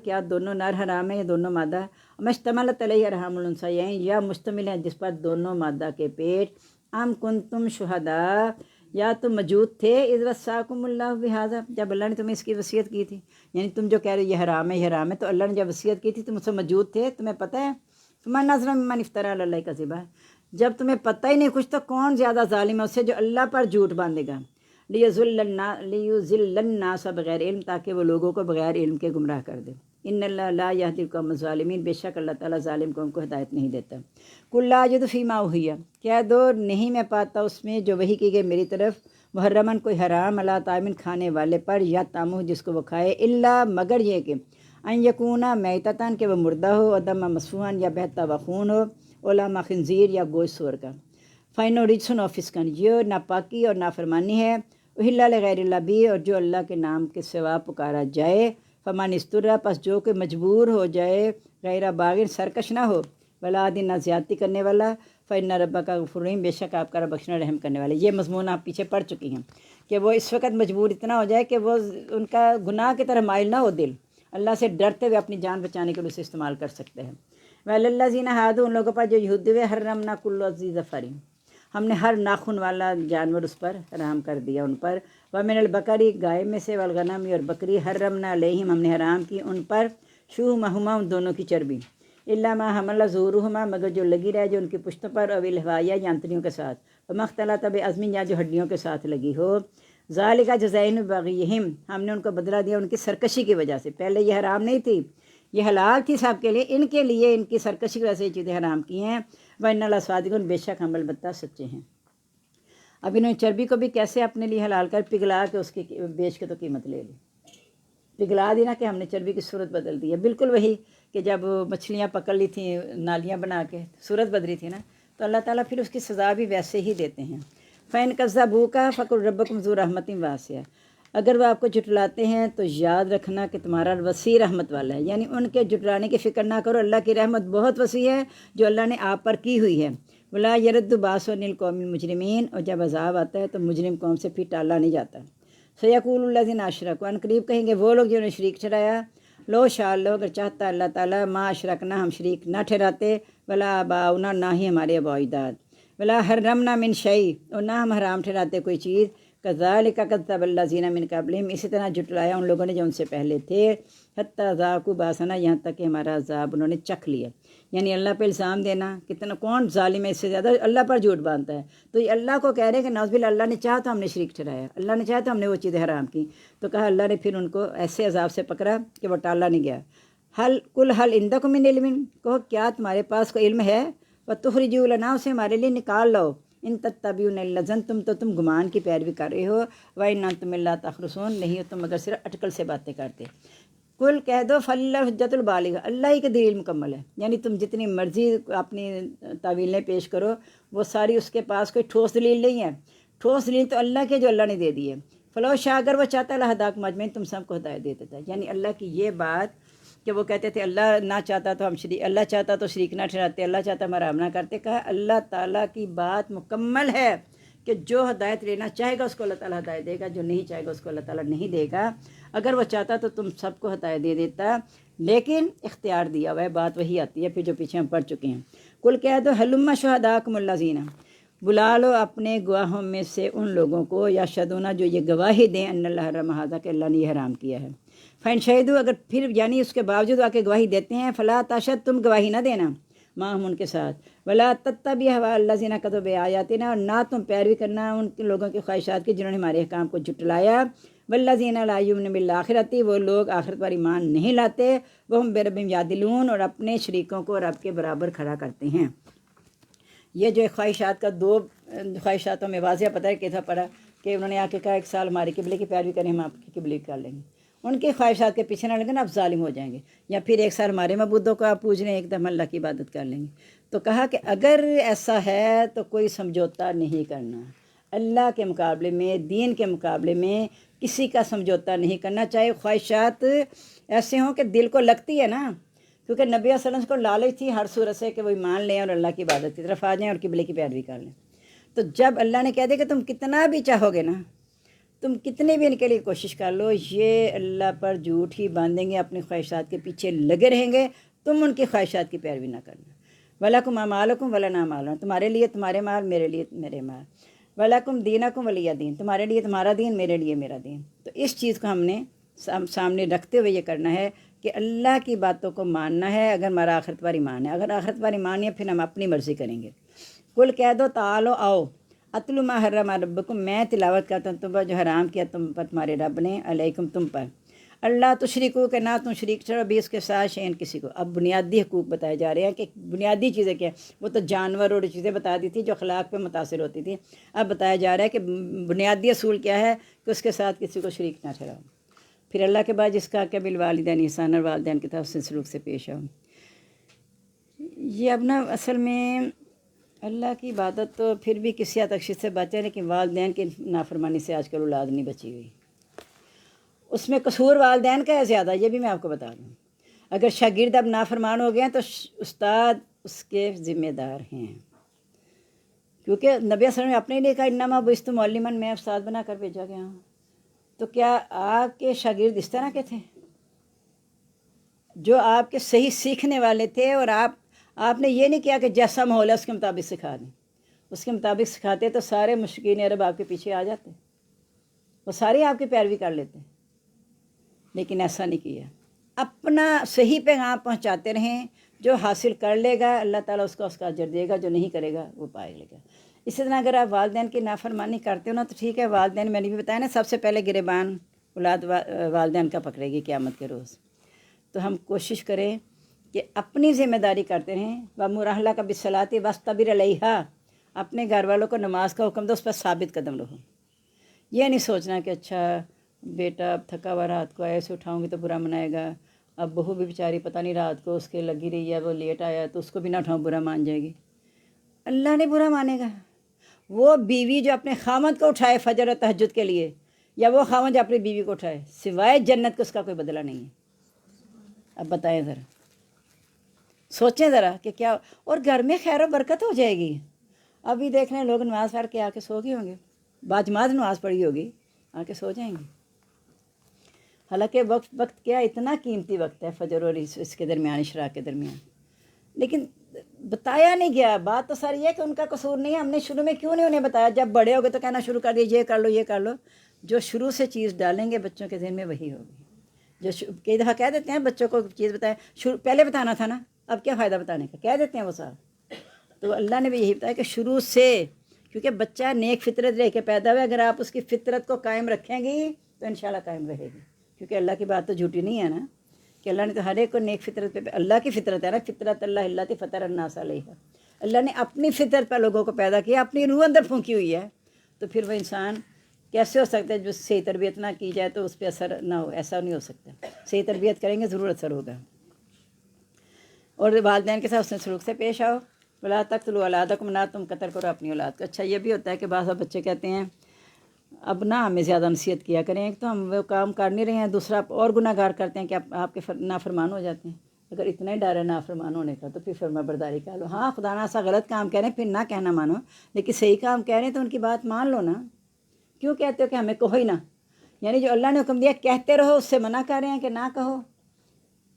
کیا دونوں نر حرام ہیں یا دونوں مادہ؟ ام اشتملت علیہ ارحام الانثیین، یا مشتمل ہے جس پر دونوں مادہ کے پیٹ. ام کنتم شہداء، یا تم موجود تھے اذ وصاکم اللہ بہذا، جب اللہ نے تمہیں اس کی وصیت کی تھی. یعنی تم جو کہہ رہے ہو یہ حرام ہے یہ حرام ہے، تو اللہ نے جب وصیت کی تھی تم اس میں موجود تھے، تمہیں پتہ ہے. فمن اظلم ممن افتری علی اللہ کذبا، جب تمہیں پتہ ہی نہیں کچھ تو کون زیادہ ظالم ہے اس سے جو اللہ پر جھوٹ باندھے گا. لیضل الناس بغیر علم، تاکہ وہ لوگوں کو بغیر علم کے گمراہ کر دے. ان اللہ لا یہدی القوم الظالمین، بے شک اللہ تعالیٰ ظالم قوم کو ہدایت نہیں دیتا. قل لا اجد فیما اوحی، کہہ دو نہیں میں پاتا اس میں جو وحی کی گئی میری طرف، محرمن کوئی حرام، علی طاعم کھانے والے پر، یا تامہ جس کو وہ کھائے، الا مگر یہ کہ ان یکونا میتتن کہ وہ مردہ ہو، ودم مسفوحن یا بہتا ہوا خون ہو، علامہ خنزیر یا گوشت سور کا. فائنو رجسن و فسقن، یہ ناپاکی اور نافرمانی ہے، اہل لغیر اللہ بھی، اور جو اللہ کے نام کے سوا پکارا جائے. فمن استرا، پس جو کہ مجبور ہو جائے، غیر باغن سرکش نہ ہو، ولا عادٍ نہ زیادتی کرنے والا، فإن ربک غفور رحیم، بے شک آپ کا رب بخشنا رحم کرنے والا. یہ مضمون آپ پیچھے پڑھ چکی ہیں کہ وہ اس وقت مجبور اتنا ہو جائے کہ وہ ان کا گناہ کی طرح مائل نہ ہو دل، اللہ سے ڈرتے ہوئے اپنی جان بچانے کے لیے اسے استعمال کر سکتے ہیں. وَعَلَى الَّذِينَ هَادُوا، ان لوگوں پر جو یہودی ہوئے، حرمنا کل ذی ظفر، ہم نے ہر ناخن والا جانور اس پر حرام کر دیا ان پر. وَمِنَ الْبَقَرِ، گائے میں سے، والغنم اور بکری، حرمنا علیہم، ہم نے حرام کی ان پر، شحومہما، ان دونوں کی چربی، الا ما حمل ظہورہما، مگر جو لگی رہے جو ان کی پشتوں پر، او الحوایا یا انتڑیوں کے ساتھ، وما اختلط بعظم، یا جو ہڈیوں کے ساتھ لگی ہو. ذالک جزائہم ببغیہم، ہم نے ان کو بدلہ دیا ان کی سرکشی کی وجہ سے. پہلے یہ حرام نہیں تھی، یہ حلال تھی سب کے لیے ان کی سرکشی کی وجہ سے یہ چیزیں حرام کی ہیں. وَإِنَّ اللَّهَ صَادِقٌ، بے شک ہم البتہ سچے ہیں. اب انہوں نے چربی کو بھی کیسے اپنے لیے حلال کر، پگھلا کے اس کی بیچ کے تو قیمت لے لی. پگھلا دی نا کہ ہم نے چربی کی صورت بدل دی ہے. بالکل وہی کہ جب مچھلیاں پکڑ لی تھیں نالیاں بنا کے، صورت بدلی تھی نا، تو اللہ تعالیٰ پھر اس کی سزا بھی ویسے ہی دیتے ہیں. فَإِن كَذَّبُوكَ فَقُلْ رَبُّكُمْ ذُو رَحْمَةٍ وَاسِعَةٍ، اگر وہ آپ کو جھٹلاتے ہیں تو یاد رکھنا کہ تمہارا وسیع رحمت والا ہے. یعنی ان کے جھٹلانے کی فکر نہ کرو، اللہ کی رحمت بہت وسیع ہے جو اللہ نے آپ پر کی ہوئی ہے. وَلَا يَرُدُّ بَأْسُهُ عَنِ الْقَوْمِ الْمُجْرِمِينَ، اور جب عذاب آتا ہے تو مجرم قوم سے پھر ٹالا نہیں جاتا. سَيَقُولُ الَّذِينَ أَشْرَكُوا، ان قریب کہیں گے وہ لوگ جنہوں نے شریک ٹھہرایا، لو شاء اللہ، اگر چاہتا اللہ تعالیٰ، ما اشرکنا، ہم شریک نہ ٹھہراتے، ولا آباؤنا، نہ ہی ہمارے آباء و اجداد، ولا حرمنا من شیء، اور نہ ہم حرام ٹھہراتے کوئی چیز. کذالک کذب الذین من قبلہم، اسی طرح جھٹلایا ان لوگوں نے جو ان سے پہلے تھے. حتی ذاقوا باسنا، یہاں تک کہ ہمارا عذاب انہوں نے چکھ لیا. یعنی اللہ پہ الزام دینا، کتنا کون ظالم ہے اس سے زیادہ، اللہ پر جھوٹ باندھتا ہے. تو یہ اللہ کو کہہ رہے ہیں کہ نعوذ باللہ، اللہ نے چاہا تو ہم نے شریک ٹھہرایا، اللہ نے چاہا تو ہم نے وہ چیزیں حرام کی. تو کہا اللہ نے پھر ان کو ایسے عذاب سے پکڑا کہ وہ ٹالا نہیں گیا. قل هل عندکم من علم، کہو کیا تمہارے پاس کوئی علم ہے، وتخرجوا لنا، اسے ہمارے لیے نکال لو. ان تتبعون الا الظن، تم گمان کی پیروی کر رہے ہو. وان انتم الا تخرصون، نہیں ہو تم مگر صرف اٹکل سے باتیں کرتے. کل کہہ دو فللہ حجت البالغہ، اللہ ہی کی دلیل مکمل ہے. یعنی تم جتنی مرضی اپنی تعویلیں پیش کرو، وہ ساری اس کے پاس کوئی ٹھوس دلیل نہیں ہے. ٹھوس دلیل تو اللہ کے جو اللہ نے دے دی ہے. فلو شاء، اگر وہ چاہتا لہداکم اجمعین، تم سب کو ہدایت دے دیتا ہے. یعنی اللہ کی یہ بات کہ وہ کہتے تھے اللہ نہ چاہتا تو ہم شریک، اللہ چاہتا تو شریک نہ ٹھہراتے، اللہ چاہتا ہم حرام نہ کرتے. کہا اللہ تعالیٰ کی بات مکمل ہے کہ جو ہدایت لینا چاہے گا اس کو اللہ تعالیٰ ہدایت دے گا، جو نہیں چاہے گا اس کو اللہ تعالیٰ نہیں دے گا. اگر وہ چاہتا تو تم سب کو ہدایت دے دیتا، لیکن اختیار دیا ہوا ہے. بات وہی آتی ہے پھر جو پیچھے ہم پڑھ چکے ہیں. کل کہہ دو ہلم شہداکم الذین، بلا لو اپنے گواہوں میں سے ان لوگوں کو، یا شہدونا جو یہ گواہی دیں، ان اللہ حرم ھذا، کہ اللہ نے یہ حرام کیا ہے. فین شہدو، اگر پھر یعنی اس کے باوجود آ کے گواہی دیتے ہیں، فلا تشہد، تم گواہی نہ دینا، ہم ان کے ساتھ، ولا تتبع هوى الذین کذبوا بآیاتنا، اور نہ تم پیروی کرنا ان لوگوں کی خواہشات کی جنہوں نے ہمارے احکام کو جھٹلایا. والذین لا یؤمنون بالآخرۃ، وہ لوگ آخرت پر ایمان نہیں لاتے. وہم بربہم یعدلون، اور اپنے شریکوں کو رب کے برابر کھڑا کرتے ہیں. یہ جو خواہشات کا دو خواہشاتوں میں واضح پتہ ہے کیسا پڑا کہ انہوں نے آ کے کہا ایک سال ہمارے قبلے کی پیروی کریں، ہم آپ کی قبلے کی کر لیں گے. ان کے خواہشات کے پیچھے نہ لگے نا، آپ ظالم ہو جائیں گے. یا پھر ایک سال ہمارے معبودوں کو آپ پوج رہے ہیں، ایک دم اللہ کی عبادت کر لیں گے. تو کہا کہ اگر ایسا ہے تو کوئی سمجھوتا نہیں کرنا، اللہ کے مقابلے میں، دین کے مقابلے میں کسی کا سمجھوتا نہیں کرنا، چاہے خواہشات ایسے ہوں کہ دل کو لگتی ہے نا. کیونکہ نبی صلی اللہ علیہ وسلم کو لالچ تھی ہر صورت سے کہ وہ ایمان لیں اور اللہ کی عبادت کی طرف آ جائیں اور قبلے کی پیروی کر لیں. تو جب اللہ نے کہہ دیا کہ تم کتنا بھی چاہو گے نا، تم کتنے بھی ان کے لیے کوشش کر لو، یہ اللہ پر جھوٹ ہی باندھیں گے، اپنی خواہشات کے پیچھے لگے رہیں گے، تم ان کی خواہشات کی پیروی نہ کرنا. وَلَكُمْ أَعْمَالُكُمْ وَلَنَا أَعْمَالُنَا، تمہارے لیے تمہارے مال، میرے لیے میرے مال. وَلَكُمْ دِينَكُمْ وَلِيَّ دِين، تمہارے لیے تمہارا دین، میرے لیے میرا دین. تو اس چیز کو ہم نے سامنے رکھتے ہوئے یہ کرنا ہے کہ اللہ کی باتوں کو ماننا ہے اگر ہمارا آخرت پر ایمان ہے. اگر آخرت پر ایمان ہے پھر ہم اپنی مرضی کریں گے. کل کہہ دو تعالو آؤ اتلو ما حرم ربکم، میں تلاوت کرتا ہوں تم پر جو حرام کیا تم پر تمہارے رب نے، علیکم تم پر، اللہ تشرکو کہ نہ تم شریک چڑھو بھی اس کے ساتھ شین کسی کو. اب بنیادی حقوق بتائے جا رہے ہیں کہ بنیادی چیزیں کیا ہیں. وہ تو جانور اور چیزیں بتا دی تھی جو اخلاق پہ متاثر ہوتی تھی. اب بتایا جا رہا ہے کہ بنیادی اصول کیا ہے کہ اس کے ساتھ کسی کو شریک نہ ٹھہراؤ. پھر اللہ کے بعد جس کا کہ بالوالدین احسانا، اور والدین کی طرف سے سلوک سے پیش آؤ. یہ اب نا اصل میں اللہ کی عبادت تو پھر بھی کسی حد تک سے بچے، لیکن والدین کی نافرمانی سے آج کل اولاد نہیں بچی ہوئی. اس میں قصور والدین کا ہے زیادہ، یہ بھی میں آپ کو بتا دوں. اگر شاگرد اب نافرمان ہو گئے ہیں تو استاد اس کے ذمہ دار ہیں، کیونکہ نبی صلی اللہ علیہ وسلم نے اپنے لیے کہا انما بعثت معلما، میں استاد بنا کر بھیجا گیا ہوں. تو کیا آپ کے شاگرد اس طرح کے تھے جو آپ کے صحیح سیکھنے والے تھے، اور آپ نے یہ نہیں کیا کہ جیسا ماحول ہے اس کے مطابق سکھا دیں. اس کے مطابق سکھاتے تو سارے مشرکین عرب آپ کے پیچھے آ جاتے، وہ سارے آپ کی پیروی کر لیتے. لیکن ایسا نہیں کیا، اپنا صحیح پیغام پہنچاتے رہیں. جو حاصل کر لے گا اللہ تعالیٰ اس کا اجر دے گا، جو نہیں کرے گا وہ پائے لے گا. اسی طرح اگر آپ والدین کی نافرمانی کرتے ہو نا تو ٹھیک ہے، والدین میں نے بھی بتایا نا سب سے پہلے گریبان اولاد والدین کا پکڑے گی قیامت کے روز. تو ہم کوشش کریں کہ اپنی ذمہ داری کرتے رہیں. وَأْمُرْ أَهْلَكَ بِالصَّلَاةِ وَاصْطَبِرْ عَلَيْهَا، اپنے گھر والوں کو نماز کا حکم دو، اس پر ثابت قدم رہو. یہ نہیں سوچنا کہ اچھا بیٹا اب تھکا ہوا رات کو ایسے اٹھاؤں گی تو برا منائے گا، اب بہو بھی بیچاری پتہ نہیں رات کو اس کے لگی رہی ہے، وہ لیٹ آیا تو اس کو بھی نہ اٹھاؤں، برا مان جائے گی. اللہ نہیں برا مانے گا. وہ بیوی جو اپنے خامد کو اٹھائے فجر و تہجد کے لیے، یا وہ خامد جو اپنی بیوی کو اٹھائے، سوائے جنت کو اس کا کوئی بدلہ نہیں ہے. اب بتائیں ذرا، سوچیں ذرا کہ کیا، اور گھر میں خیر و برکت ہو جائے گی. ابھی دیکھ رہے ہیں لوگ نماز پڑھ کے آ کے سو گئے ہوں گے، باجماعت نماز پڑھی ہوگی، آ کے سو جائیں گے. حالانکہ وقت کیا اتنا قیمتی وقت ہے، فجر اور اس کے درمیان، اشراق کے درمیان. لیکن بتایا نہیں گیا. بات تو سر یہ ہے کہ ان کا قصور نہیں ہے، ہم نے شروع میں کیوں نہیں انہیں بتایا. جب بڑے ہو گئے تو کہنا شروع کر دیا یہ کر لو یہ کر لو. جو شروع سے چیز ڈالیں گے بچوں کے ذہن میں وہی ہوگی. جو کئی دفعہ کہہ دیتے ہیں بچوں کو چیز بتائیں، پہلے بتانا تھا نا، اب کیا فائدہ بتانے کا، کہہ دیتے ہیں وہ صاحب. تو اللہ نے بھی یہی بتایا کہ شروع سے، کیونکہ بچہ نیک فطرت رہ کے پیدا ہوا، اگر آپ اس کی فطرت کو قائم رکھیں گی تو انشاءاللہ قائم رہے گی. کیونکہ اللہ کی بات تو جھوٹی نہیں ہے نا، کہ اللہ نے تو ہر ایک کو نیک فطرت پہ، اللہ کی فطرت ہے نا، فطرت اللہ التی فطر الناس علیہا. اللہ نے اپنی فطرت پر لوگوں کو پیدا کیا، اپنی روح اندر پھونکی ہوئی ہے. تو پھر وہ انسان کیسے ہو سکتا ہے جو صحیح تربیت نہ کی جائے تو اس پہ اثر نہ ہو؟ ایسا نہیں ہو سکتا. صحیح تربیت کریں گے ضرور اثر ہوگا. اور والدین کے ساتھ حسن سلوک سے پیش آؤ. ولا تقتلوا اولادکم، نہ تم قتل کرو اپنی اولاد کو. اچھا یہ بھی ہوتا ہے کہ بعض بچے کہتے ہیں اب نہ ہمیں زیادہ نصیحت کیا کریں، ایک تو ہم وہ کام کر نہیں رہے ہیں، دوسرا اور گناہ گار کرتے ہیں کہ آپ کے نافرمان ہو جاتے ہیں. اگر اتنا ہی ڈر ہے نافرمان ہونے کا تو پھر فرما برداری کر لو. ہاں خدا نہ سا غلط کام کہہ رہے ہیں پھر نہ کہنا مانو، لیکن صحیح کام کہہ رہے ہیں تو ان کی بات مان لو نا. کیوں کہتے ہو کہ ہمیں کہو ہی نہ؟ یعنی جو اللہ نے حکم دیا کہتے رہو، اس سے منع کر رہے ہیں کہ نہ کہو،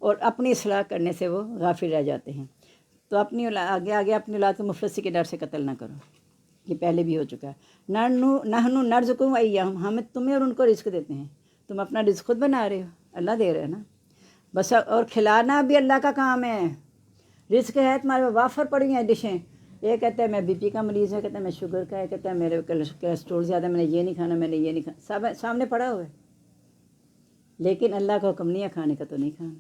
اور اپنی اصلاح کرنے سے وہ غافل رہ جاتے ہیں. تو اپنی آگے اپنی اولاد کو مفلسی کے ڈر سے قتل نہ کرو. یہ پہلے بھی ہو چکا ہے. نحن نرزقکم وایاہم، ہم تمہیں اور ان کو رزق دیتے ہیں. تم اپنا رزق خود بنا رہے ہو، اللہ دے رہے ہیں نا بس. اور کھلانا بھی اللہ کا کام ہے. رزق ہے تمہارے وافر پڑی ہیں ڈشیں. یہ کہتا ہے میں بی پی کا مریض ہے، کہتا ہے میں شوگر کا ہے، کہتا ہے میرے کولیسٹرول زیادہ، میں نے یہ نہیں کھانا، میں نے یہ نہیں کھانا، سب سامنے پڑا ہوا ہے. لیکن اللہ کا حکم نہیں ہے کھانے کا تو نہیں کھانا.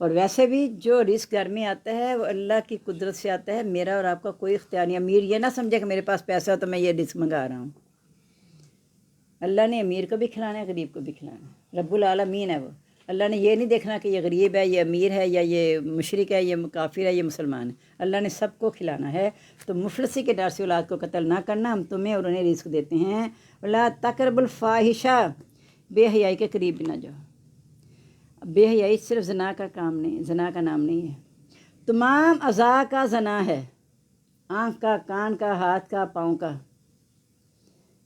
اور ویسے بھی جو رزق گھر میں آتا ہے وہ اللہ کی قدرت سے آتا ہے، میرا اور آپ کا کوئی اختیار نہیں. امیر یہ نہ سمجھے کہ میرے پاس پیسہ ہو تو میں یہ رزق منگا رہا ہوں. اللہ نے امیر کو بھی کھلانا ہے، غریب کو بھی کھلانا ہے. رب العالمین ہے وہ. اللہ نے یہ نہیں دیکھنا کہ یہ غریب ہے، یہ امیر ہے، یا یہ مشرک ہے، یہ کافر ہے، یہ مسلمان ہے. اللہ نے سب کو کھلانا ہے. تو مفلسی کے ڈر سے اولاد کو قتل نہ کرنا. ہم تمہیں اور انہیں رزق دیتے ہیں. ولا تقربوا الفاحشہ، بے حیائی کے قریب بھی نہ جاؤ. بے حیائی صرف زنا کا کام نہیں، زنا کا نام نہیں ہے، تمام اعضاء کا زنا ہے. آنکھ کا، کان کا، ہاتھ کا، پاؤں کا.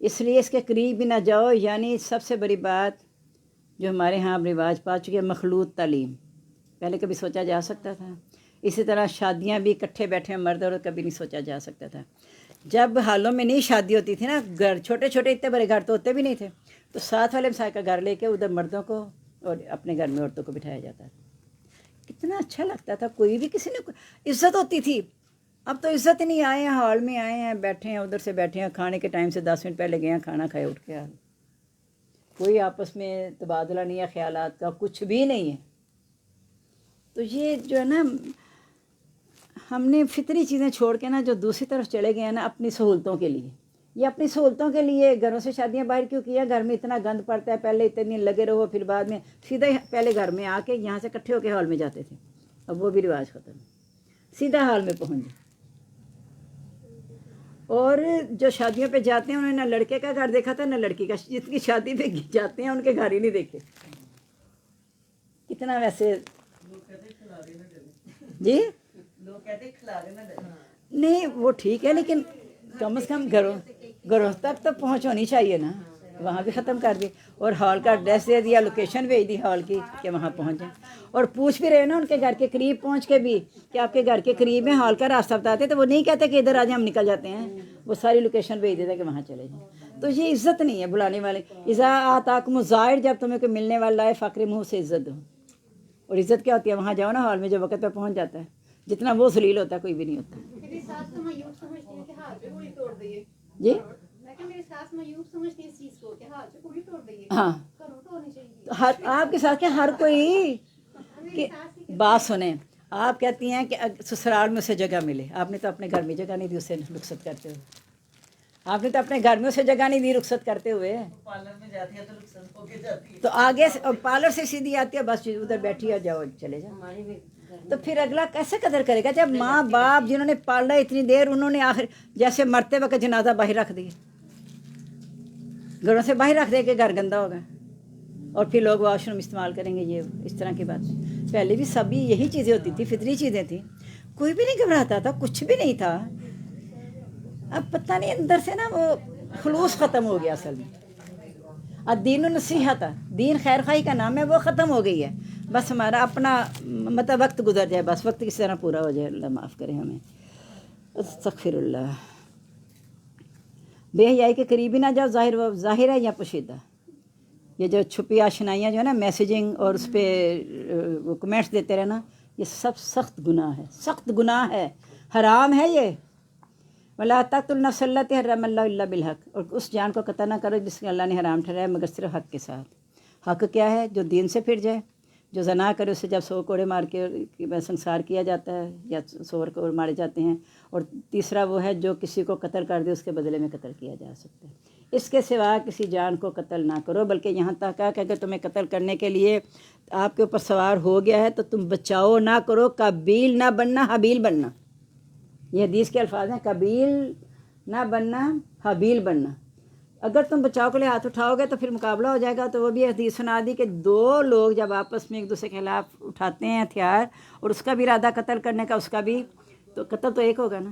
اس لیے اس کے قریب بھی نہ جاؤ. یعنی سب سے بڑی بات جو ہمارے ہاں رواج پا چکی ہے، مخلوط تعلیم. پہلے کبھی سوچا جا سکتا تھا؟ اسی طرح شادیاں بھی اکٹھے بیٹھے مرد اور کبھی نہیں سوچا جا سکتا تھا. جب حالوں میں نہیں شادی ہوتی تھی نا، گھر چھوٹے چھوٹے اتنے بڑے گھر تو ہوتے بھی نہیں تھے، تو ساتھ والے ہمسائے کا گھر لے کے ادھر مردوں کو اور اپنے گھر میں عورتوں کو بٹھایا جاتا تھا. کتنا اچھا لگتا تھا، کوئی بھی کسی نے عزت ہوتی تھی. اب تو عزت ہی نہیں، آئے ہیں ہال میں آئے ہیں بیٹھے ہیں، ادھر سے بیٹھے ہیں، کھانے کے ٹائم سے 10 منٹ پہلے گئے ہیں، کھانا کھائے اٹھ کے. کوئی آپس میں تبادلہ نہیں ہے خیالات کا، کچھ بھی نہیں ہے. تو یہ جو ہے نا، ہم نے فطری چیزیں چھوڑ کے نا جو دوسری طرف چلے گئے ہیں نا اپنی سہولتوں کے لیے. یہ اپنی سہولتوں کے لیے گھروں سے شادیاں باہر کیوں کیا؟ گھر میں اتنا گند پڑتا ہے، پہلے اتنے دن لگے رہو، پھر بعد میں سیدھا ہی پہلے گھر میں آ کے یہاں سے اکٹھے ہو کے ہال میں جاتے تھے. اب وہ بھی رواج ختم، سیدھا ہال میں پہنچ جائے. اور جو شادیوں پہ جاتے ہیں انہوں نے نہ لڑکے کا گھر دیکھا تھا نہ لڑکی کا. جس کی شادی پہ جاتے ہیں ان کے گھر ہی نہیں دیکھے. کتنا ویسے جی لوگ کہتے ہیں کھلا دینا نہیں، وہ ٹھیک ہے، لیکن کم از کم گھروں تک تو پہنچ ہونی چاہیے نا. وہاں بھی ختم کر دی اور ہال کا ایڈریس دے دیا، لوکیشن بھیج دی ہال کی کہ وہاں پہنچ جائیں. اور پوچھ بھی رہے نا ان کے گھر کے قریب پہنچ کے بھی کہ آپ کے گھر کے قریب میں ہال کا راستہ بتاتے، تو وہ نہیں کہتے کہ ادھر آج ہم نکل جاتے ہیں، وہ ساری لوکیشن بھیج دیتے کہ وہاں چلے جائیں. تو یہ عزت نہیں ہے بلانے والے. اذا آتاکم الزائر، جب تمہیں کوئی ملنے والا ہے فاکرموہ، سے عزت دو. اور عزت کیا ہوتی ہے؟ وہاں جاؤ نا ہال میں، جو وقت پہ پہنچ جاتا ہے، جتنا وہ ذلیل ہوتا ہے کوئی بھی نہیں ہوتا. جی ہاں، آپ کے ساتھ کیا ہر کوئی کہ بات سنیں. آپ کہتی ہیں کہ سسرال میں اسے جگہ ملے، آپ نے تو اپنے گھر میں جگہ نہیں دی اسے رخصت کرتے ہوئے. آپ نے تو اپنے گھر میں اسے جگہ نہیں دی رخصت کرتے ہوئے. پارلر میں جاتی ہے تو رخصت ہو کے جاتی ہے، تو آگے سے پارلر سے سیدھی آتی ہے، بس ادھر بیٹھی ہے، جاؤ چلے جاؤ. تو پھر اگلا کیسے قدر کرے گا جب ماں باپ جنہوں نے پالا اتنی دیر، انہوں نے آخر جیسے مرتے وقت جنازہ باہر رکھ دیا، گھروں سے باہر رکھ دے کہ گھر گندا ہوگا اور پھر لوگ واش روم استعمال کریں گے. یہ اس طرح کی بات. پہلے بھی سبھی یہی چیزیں ہوتی تھی، فطری چیزیں تھیں، کوئی بھی نہیں گھبراتا تھا، کچھ بھی نہیں تھا. اب پتہ نہیں اندر سے نا وہ خلوص ختم ہو گیا. اصل میں الدین النصیحت، دین خیر خواہی کا نام ہے، وہ ختم ہو گئی ہے. بس ہمارا اپنا مطلب وقت گزر جائے، بس وقت کس طرح پورا ہو جائے. اللہ معاف کرے ہمیں. استغفر اللہ. بے حیائی کے قریب ہی نہ جاؤ، ظاہر ہے یا پوشیدہ. یہ جو چھپی آشنائیاں جو ہے نا، میسیجنگ اور اس پہ وہ کمنٹس دیتے رہنا، یہ سب سخت گناہ ہے، سخت گناہ ہے، حرام ہے یہ. وَلَا تَقْتُلُوا النَّفْسَ الَّتِي حَرَّمَ اللَّهُ إِلَّا بِالْحَقِّ، اور اس جان کو قتل نہ کرو جس کو اللہ نے حرام ٹھہرایا مگر صرف حق کے ساتھ. حق کیا ہے؟ جو دین سے پھر جائے. جو زنا کرے اسے جب 100 کوڑے مار کے سنسار کیا جاتا ہے یا 100 کوڑے مارے جاتے ہیں. اور تیسرا وہ ہے جو کسی کو قتل کر دے، اس کے بدلے میں قتل کیا جا سکتا ہے. اس کے سوا کسی جان کو قتل نہ کرو. بلکہ یہاں تک کہا کہ اگر تمہیں قتل کرنے کے لیے آپ کے اوپر سوار ہو گیا ہے تو تم بچاؤ نہ کرو، قابیل نہ بننا، حابیل بننا. یہ حدیث کے الفاظ ہیں، قابیل نہ بننا، حابیل بننا. اگر تم بچاؤ کے لیے ہاتھ اٹھاؤ گے تو پھر مقابلہ ہو جائے گا. تو وہ بھی حدیث سنا دی کہ 2 لوگ جب آپس میں ایک دوسرے کے خلاف اٹھاتے ہیں ہتھیار، اور اس کا بھی ارادہ قتل کرنے کا، اس کا بھی، تو قتل تو ایک ہوگا نا،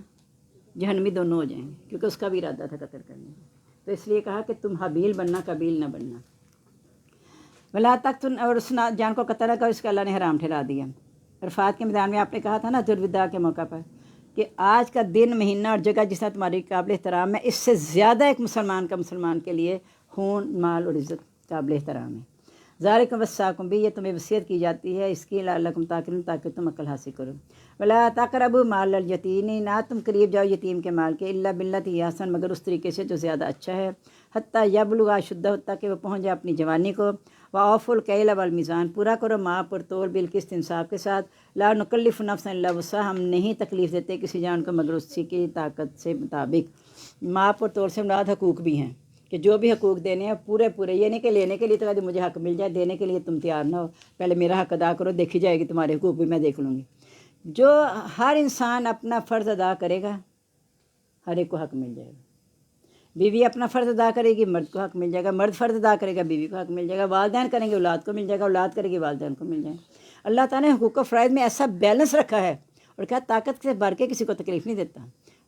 جہنمی دونوں ہو جائیں گے، کیونکہ اس کا بھی ارادہ تھا قتل کرنے کا. تو اس لیے کہا کہ تم حابیل بننا، قابیل نہ بننا. ولا تقتلوا، اور اس جان کو قتل نہ کرو اس کا اللہ نے حرام ٹھہرا دیا. عرفات کے میدان میں آپ نے کہا تھا نا الوداع کے موقع پر کہ آج کا دن، مہینہ اور جگہ جس طرح تمہاری قابل احترام ہے، اس سے زیادہ ایک مسلمان کا مسلمان کے لیے خون، مال اور عزت قابل احترام ہے. ذالکم وصاکم بھی، یہ تمہیں وصیت کی جاتی ہے اس کی لعلکم تعقلون، تاکہ تم عقل حاصل کرو. ولا تقربوا مال الیتیم، نہ تم قریب جاؤ یتیم کے مال کے، الا باللتی ہی احسن، مگر اس طریقے سے جو زیادہ اچھا ہے. حتی یبلغ اشدہ، تاکہ وہ پہنچ جائے اپنی جوانی کو. واوفوا الکیل والمیزان، پورا کرو ماپ اور تول بالقسط، انصاف کے ساتھ. لا نکلف نفسا الا وسعها، ہم نہیں تکلیف دیتے کسی جان کو مگر اسی کی طاقت سے مطابق. ماپ اور تول سے مراد حقوق بھی ہیں کہ جو بھی حقوق دینے ہیں پورے پورے. یہ نہیں کہ لینے کے لیے تو مجھے حق مل جائے، دینے کے لیے تم تیار نہ ہو، پہلے میرا حق ادا کرو، دیکھی جائے گی تمہارے حقوق بھی میں دیکھ لوں گی. جو ہر انسان اپنا فرض ادا کرے گا ہر ایک کو حق مل جائے گا. بیوی اپنا فرض ادا کرے گی، مرد کو حق مل جائے گا. مرد فرض ادا کرے گا، بیوی کو حق مل جائے گا. والدین کریں گے، اولاد کو مل جائے گا. اولاد کرے گی، والدین کو مل جائے گا. اللہ تعالیٰ نے حقوق و فرائض میں ایسا بیلنس رکھا ہے، اور کیا طاقت سے بھر کے کسی کو تکلیف نہیں دیتا.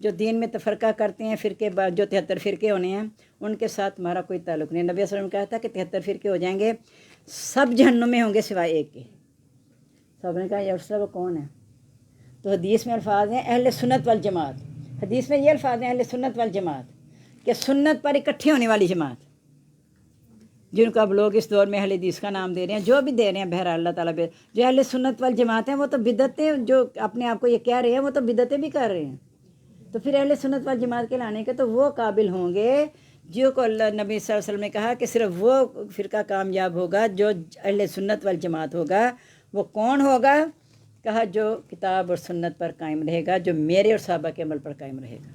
جو دین میں تفرقہ کرتے ہیں فرقے جو 73 فرقے ہونے ہیں ان کے ساتھ ہمارا کوئی تعلق نہیں. نبی صلی اللہ علیہ وسلم نے کہا تھا کہ 73 فرقے ہو جائیں گے, سب جہنم میں ہوں گے سوائے ایک کے. سب نے کہا یا رسول اللہ وہ کون ہے؟ تو حدیث میں الفاظ ہیں اہل سنت والجماعت. حدیث میں یہ الفاظ ہیں اہل سنت والجماعت کہ سنت پر اکٹھے ہونے والی جماعت, جن کو اب لوگ اس دور میں اہل حدیث کا نام دے رہے ہیں, جو بھی دے رہے ہیں بہرحال اللہ تعالیٰ پہ. جو اہل سنت والجماعت ہیں وہ تو بدعتیں, جو اپنے آپ کو یہ کہہ رہے ہیں وہ تو بدعتیں بھی کر رہے ہیں. تو پھر اہل سنت والجماعت کے لانے کے تو وہ قابل ہوں گے جو کو اللہ نبی صلی اللہ علیہ وسلم نے کہا کہ صرف وہ فرقہ کامیاب ہوگا جو اہل سنت والجماعت ہوگا. وہ کون ہوگا؟ کہا جو کتاب اور سنت پر قائم رہے گا, جو میرے اور صحابہ کے عمل پر قائم رہے گا,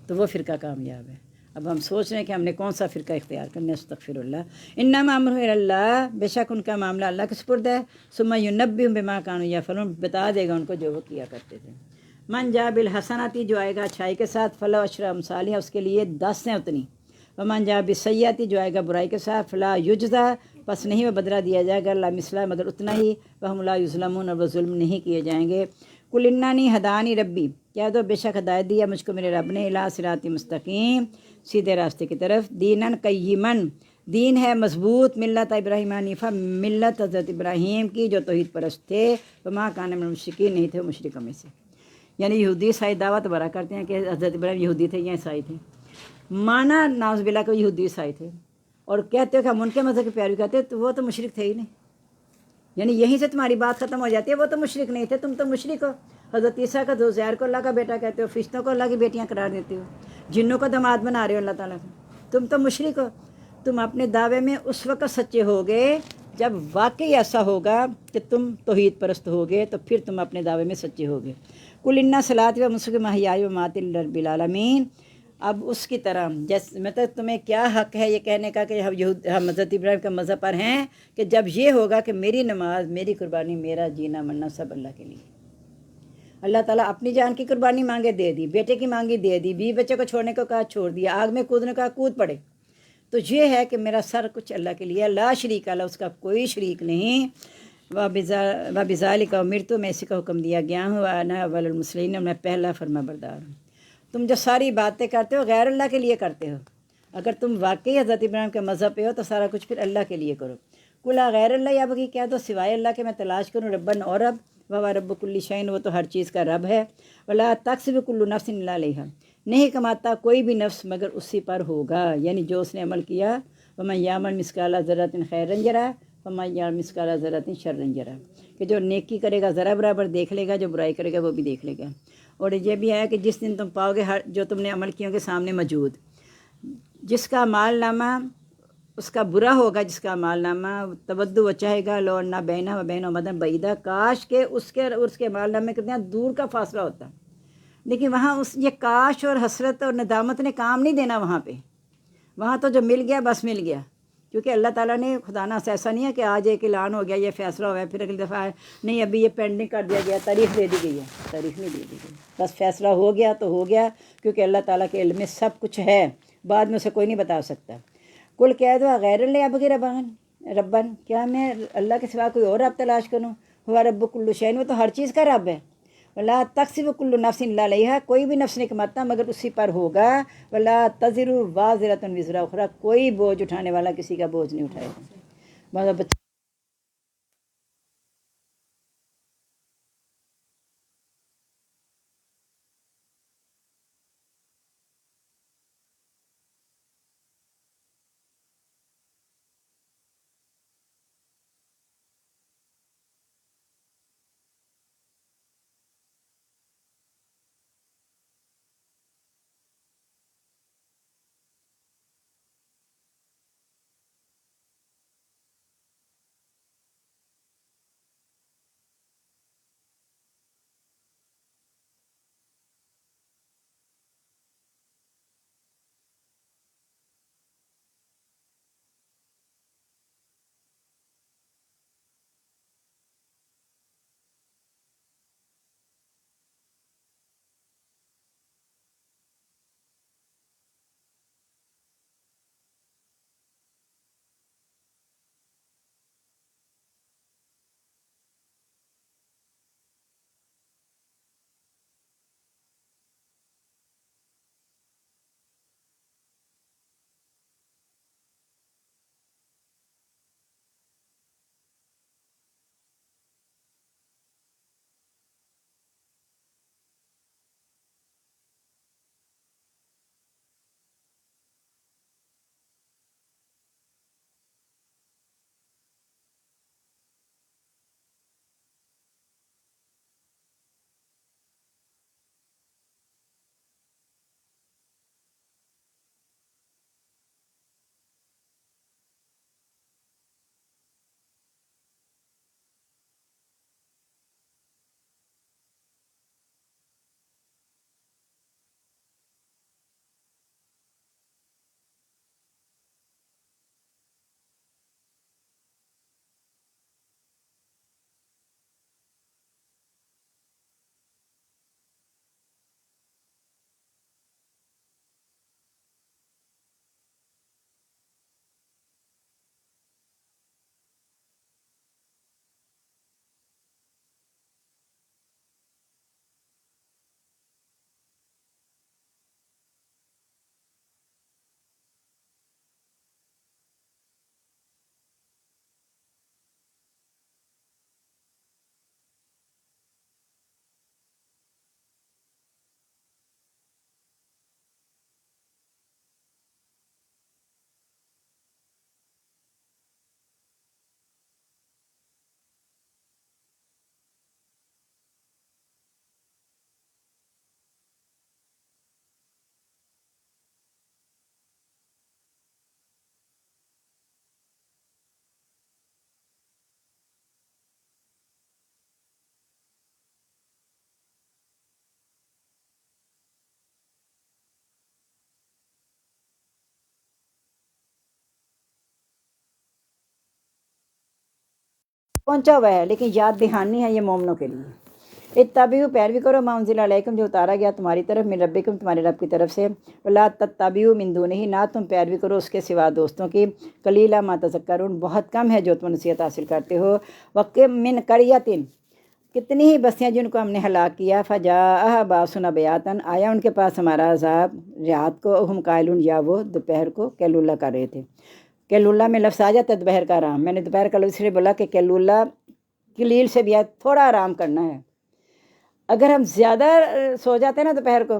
تو وہ فرقہ کامیاب ہے. اب ہم سوچ رہے ہیں کہ ہم نے کون سا فرقہ اختیار کرنا ہے. استغفر اللہ. انما امرہ الی اللہ, بے شک ان کا معاملہ اللہ کے سپرد ہے. ثم ینبئہم بما کانوا یفعلون, بتا دے گا ان کو جو وہ کیا کرتے تھے. من جاء بالحسناتی, جو آئے گا اچھائی کے ساتھ, فلاح عشر امثالها, اس کے لیے 10 ہیں اتنی. ومن جاء بالسیئاتی, جو آئے گا برائی کے ساتھ, فلا یجزا, پس نہیں وہ بدلہ دیا جائے گا, لا مثلہ, مگر اتنا ہی, وہم لا یظلمون, اور وہ ظلم نہیں کیے جائیں گے. قل اننی ہدانی ربی, کہہ دو بے شک ہدایت دیا مجھ کو میرے رب نے, الی صراط مستقیم, سیدھے راستے کی طرف, دینن قیمن, دین ہے مضبوط, ملت ابراہیم حنیفہ, ملت حضرت ابراہیم کی جو توحید پرست تھے, وما کان من المشرکین, نہیں تھے مشرکوں میں سے. یعنی یہودی عیسائی دعوت برا کرتے ہیں کہ حضرت ابراہیم یہودی تھے یا عیسائی تھے. مانا ناؤز باللہ کو یہودی عیسائی تھے, اور کہتے ہو کہ ہم ان کے مذہب کی پیروی کرتے, تو وہ تو مشرک تھے ہی نہیں. یعنی یہیں سے تمہاری بات ختم ہو جاتی ہے, وہ تو مشرک نہیں تھے, تم تو مشرک ہو. حضرت عیسیٰ کا تو زیر کو اللہ کا بیٹا کہتے ہو, فرشتوں کو اللہ کی بیٹیاں قرار دیتے ہو, جنوں کو داماد بنا رہے ہو اللہ تعالیٰ کو, تم تو مشرک ہو. تم اپنے دعوے میں اس وقت سچے ہوگے جب واقعی ایسا ہوگا کہ تم توحید پرست ہوگے, تو پھر تم اپنے دعوے میں سچے ہوگے. قل ان صلاتی و نسکی و محیای و مماتی للہ رب العالمین. اب اس کی طرح جیسے مطلب تمہیں کیا حق ہے یہ کہنے کا کہ ہم حضرت ابراہیم کا مذہب پر ہیں, کہ جب یہ ہوگا کہ میری نماز, میری قربانی, میرا جینا مرنا سب اللہ کے لیے. اللہ تعالیٰ اپنی جان کی قربانی مانگے دے دی, بیٹے کی مانگی دے دی, بیوی بچے کو چھوڑنے کو کہا چھوڑ دیا, آگ میں کودنے کا کود پڑے. تو یہ ہے کہ میرا سر کچھ اللہ کے لیے, لا شریک اللہ, اس کا کوئی شریک نہیں. وبذالک امرت, میں اسی کا حکم دیا گیا ہوں, وانا اول المسلمین, میں پہلا فرما بردار ہوں. تم جو ساری باتیں کرتے ہو غیر اللہ کے لیے کرتے ہو. اگر تم واقعی حضرت ابراہیم کے مذہب پہ ہو تو سارا کچھ پھر اللہ کے لیے کرو. کلا غیر اللہ یا بغی, کیا تو سوائے اللہ کے میں تلاش کروں, ربن اور رب, وہ رب کل شین, وہ تو ہر چیز کا رب ہے. ولا تکسب کل نفس الا علیہا, نہیں کماتا کوئی بھی نفس مگر اسی پر ہوگا, یعنی جو اس نے عمل کیا. ومن یعمل مثقال ذرۃ خیرا یرہ ومن یعمل مثقال ذرۃ شرا یرہ, کہ جو نیکی کرے گا ذرا برابر دیکھ لے گا, جو برائی کرے گا وہ بھی دیکھ لے گا. اور یہ بھی ہے کہ جس دن تم پاؤ گے ہر جو تم نے عمل کیوں کے سامنے موجود, جس کا مال نامہ اس کا برا ہوگا, جس کا مال نامہ تودو وہ چاہے گا لو نہ بینہ و بین و مدن بعیدہ, کاش کے اس کے مال نامے کتنا دور کا فاصلہ ہوتا. لیکن وہاں یہ کاش اور حسرت اور ندامت نے کام نہیں دینا وہاں پہ. وہاں تو جو مل گیا بس مل گیا, کیونکہ اللہ تعالیٰ نے خدا نا ایسا نہیں ہے کہ آج ایک اعلان ہو گیا, یہ فیصلہ ہوا ہے, پھر اگلی دفعہ نہیں ابھی یہ پینڈنگ کر دیا گیا, تاریخ دے دی گئی ہے. تاریخ نہیں دے دی گئی, بس فیصلہ ہو گیا تو ہو گیا, کیونکہ اللہ تعالیٰ کے علم میں سب کچھ ہے, بعد میں اسے کوئی نہیں بتا سکتا. کل کہہ دو غیر اللہ ابغی ربن, کیا میں اللہ کے سوا کوئی اور رب تلاش کروں. ہوا رب کل شین, وہ تو ہر چیز کا رب ہے. ولا تکسب کل نفس الا علیہا, کوئی بھی نفس نہیں کماتا مگر اسی پر ہوگا. ولا تزر وازرۃ وزر اخری, کوئی بوجھ اٹھانے والا کسی کا بوجھ نہیں اٹھائے گا. پہنچا ہوا ہے، لیکن یاد دہانی ہے یہ مومنوں کے لیے۔ اتبعوا، پیروی کرو، ما انزل علیکم، جو اتارا گیا تمہاری طرف، من ربکم، تمہارے رب کی طرف سے، ولا تتبعوا من دونہ، نہ تم پیروی کرو اس کے سوا دوستوں کی، قلیلا ما تذکرون، بہت کم ہے جو تم نصیحت حاصل کرتے ہو۔ وکم من قریۃ، کتنی ہی بستیاں جن کو ہم نے ہلاک کیا، فجاءہا باسنا بیاتن، آیا ان کے پاس ہمارا عذاب رات کو، ہم قائلون، یا وہ دوپہر کو کیلولہ کر رہے تھے۔ کیلولہ میں لفظ آ جاتا ہے دوپہر کا آرام، میں نے دوپہر کا لفظ اس لیے بولا کہ کیلولہ کلیل سے بھی ہے، تھوڑا آرام کرنا ہے۔ اگر ہم زیادہ سو جاتے ہیں نا دوپہر کو،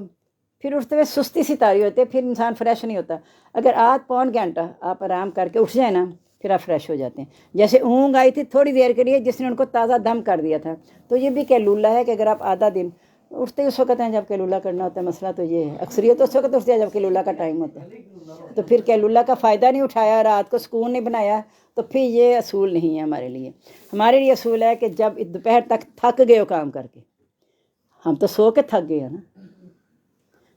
پھر اٹھتے ہوئے سستی سی طاری ہوتی ہے، پھر انسان فریش نہیں ہوتا۔ اگر آدھ پون گھنٹہ آپ آرام کر کے اٹھ جائیں نا، پھر آپ فریش ہو جاتے ہیں۔ جیسے اونگ آئی تھی تھوڑی دیر کے لیے، جس نے ان کو تازہ دم کر دیا تھا، تو یہ بھی کیلولہ ہے کہ اگر آپ آدھا دن اٹھتے اس وقت ہیں جب کیلولہ کرنا ہوتا ہے، مسئلہ تو یہ ہے، اکثریت اس وقت اٹھتے ہیں جب کیلولہ کا ٹائم ہوتا ہے، تو پھر کیلولہ کا فائدہ نہیں اٹھایا، رات کو سکون نہیں بنایا، تو پھر یہ اصول نہیں ہے ہمارے لیے۔ ہمارے لیے اصول ہے کہ جب دوپہر تک تھک گئے ہو کام کر کے، ہم تو سو کے تھک گئے ہیں نا،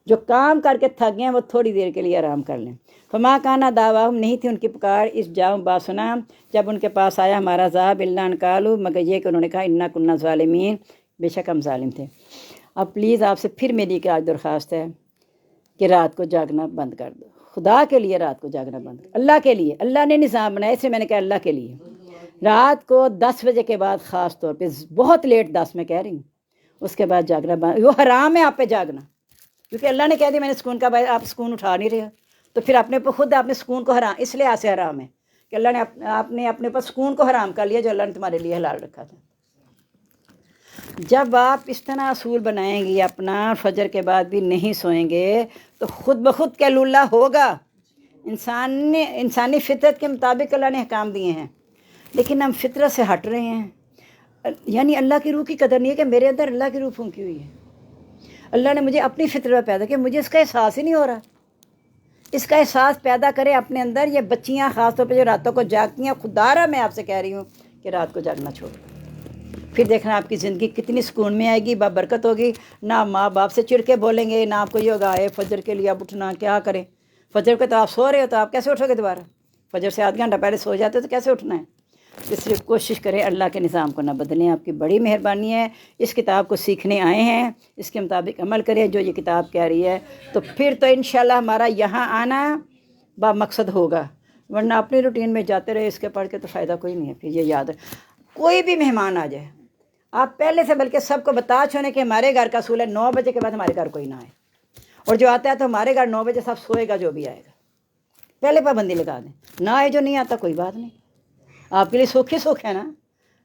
جو کام کر کے تھک گئے ہیں وہ تھوڑی دیر کے لیے آرام کر لیں۔ فما کانا دعواہم، نہیں تھی ان کی پکار، اس جاؤ باسنا، جب ان کے پاس آیا ہمارا عذاب، الا ان قالوا، مگر یہ کہ انہوں نے کہا انا کنا ظالمین، بے شک ہم ظالم تھے۔ اب پلیز آپ سے پھر میری ایک آج درخواست ہے کہ رات کو جاگنا بند کر دو، خدا کے لیے رات کو جاگنا بند کر، اللہ کے لیے، اللہ نے نظام بنایا، اس لیے میں نے کہا اللہ کے لیے۔ رات کو 10 بجے کے بعد خاص طور پہ، بہت لیٹ 10 میں کہہ رہی ہوں، اس کے بعد جاگنا بند، وہ حرام ہے آپ پہ جاگنا، کیونکہ اللہ نے کہہ دیا میں نے سکون کا باعث، آپ سکون اٹھا نہیں رہے، تو پھر اپنے پر خود اپنے سکون کو حرام، اس لیے سے حرام ہے کہ اللہ نے آپ نے اپنے پر سکون کو حرام کر لیا جو اللہ نے تمہارے لیے حلال رکھا تھا۔ جب آپ اس طرح اصول بنائیں گی اپنا، فجر کے بعد بھی نہیں سوئیں گے، تو خود بخود کیلولہ ہوگا۔ انسانی فطرت کے مطابق اللہ نے احکام دیے ہیں، لیکن ہم فطرت سے ہٹ رہے ہیں۔ یعنی اللہ کی روح کی قدر نہیں ہے کہ میرے اندر اللہ کی روح پھونکی ہوئی ہے، اللہ نے مجھے اپنی فطرت پیدا کیا، مجھے اس کا احساس ہی نہیں ہو رہا۔ اس کا احساس پیدا کرے اپنے اندر۔ یہ بچیاں خاص طور پہ جو راتوں کو جاگتی ہیں، خدا را میں آپ سے کہہ رہی ہوں کہ رات کو جاگنا چھوڑ، پھر دیکھنا آپ کی زندگی کتنی سکون میں آئے گی، بابرکت ہوگی۔ نہ ماں باپ سے چڑ کے بولیں گے، نہ آپ کو یہ ہوگا فجر کے لیے اب اٹھنا کیا کریں، فجر کو تو آپ سو رہے ہو تو آپ کیسے اٹھو گے دوبارہ، فجر سے آدھ گھنٹہ پہلے سو جاتے ہو تو کیسے اٹھنا ہے۔ اس لیے کوشش کریں اللہ کے نظام کو نہ بدلیں، آپ کی بڑی مہربانی ہے، اس کتاب کو سیکھنے آئے ہیں، اس کے مطابق عمل کریں جو یہ کتاب کہہ رہی ہے، تو پھر تو انشاءاللہ ہمارا یہاں آنا با مقصد ہوگا، ورنہ اپنی روٹین میں جاتے رہے اس کے پڑھ کے تو فائدہ کوئی نہیں ہے۔ پھر یہ یاد ہے، کوئی بھی مہمان آ جائے، آپ پہلے سے بلکہ سب کو بتا چھوڑیں کہ ہمارے گھر کا اصول ہے 9 بجے کے بعد ہمارے گھر کوئی نہ آئے، اور جو آتا ہے تو ہمارے گھر 9 بجے سب سوئے گا جو بھی آئے گا، پہلے پابندی لگا دیں، نہ آئے جو نہیں آتا کوئی بات نہیں، آپ کے لیے سکھ ہی سکھ ہے نا،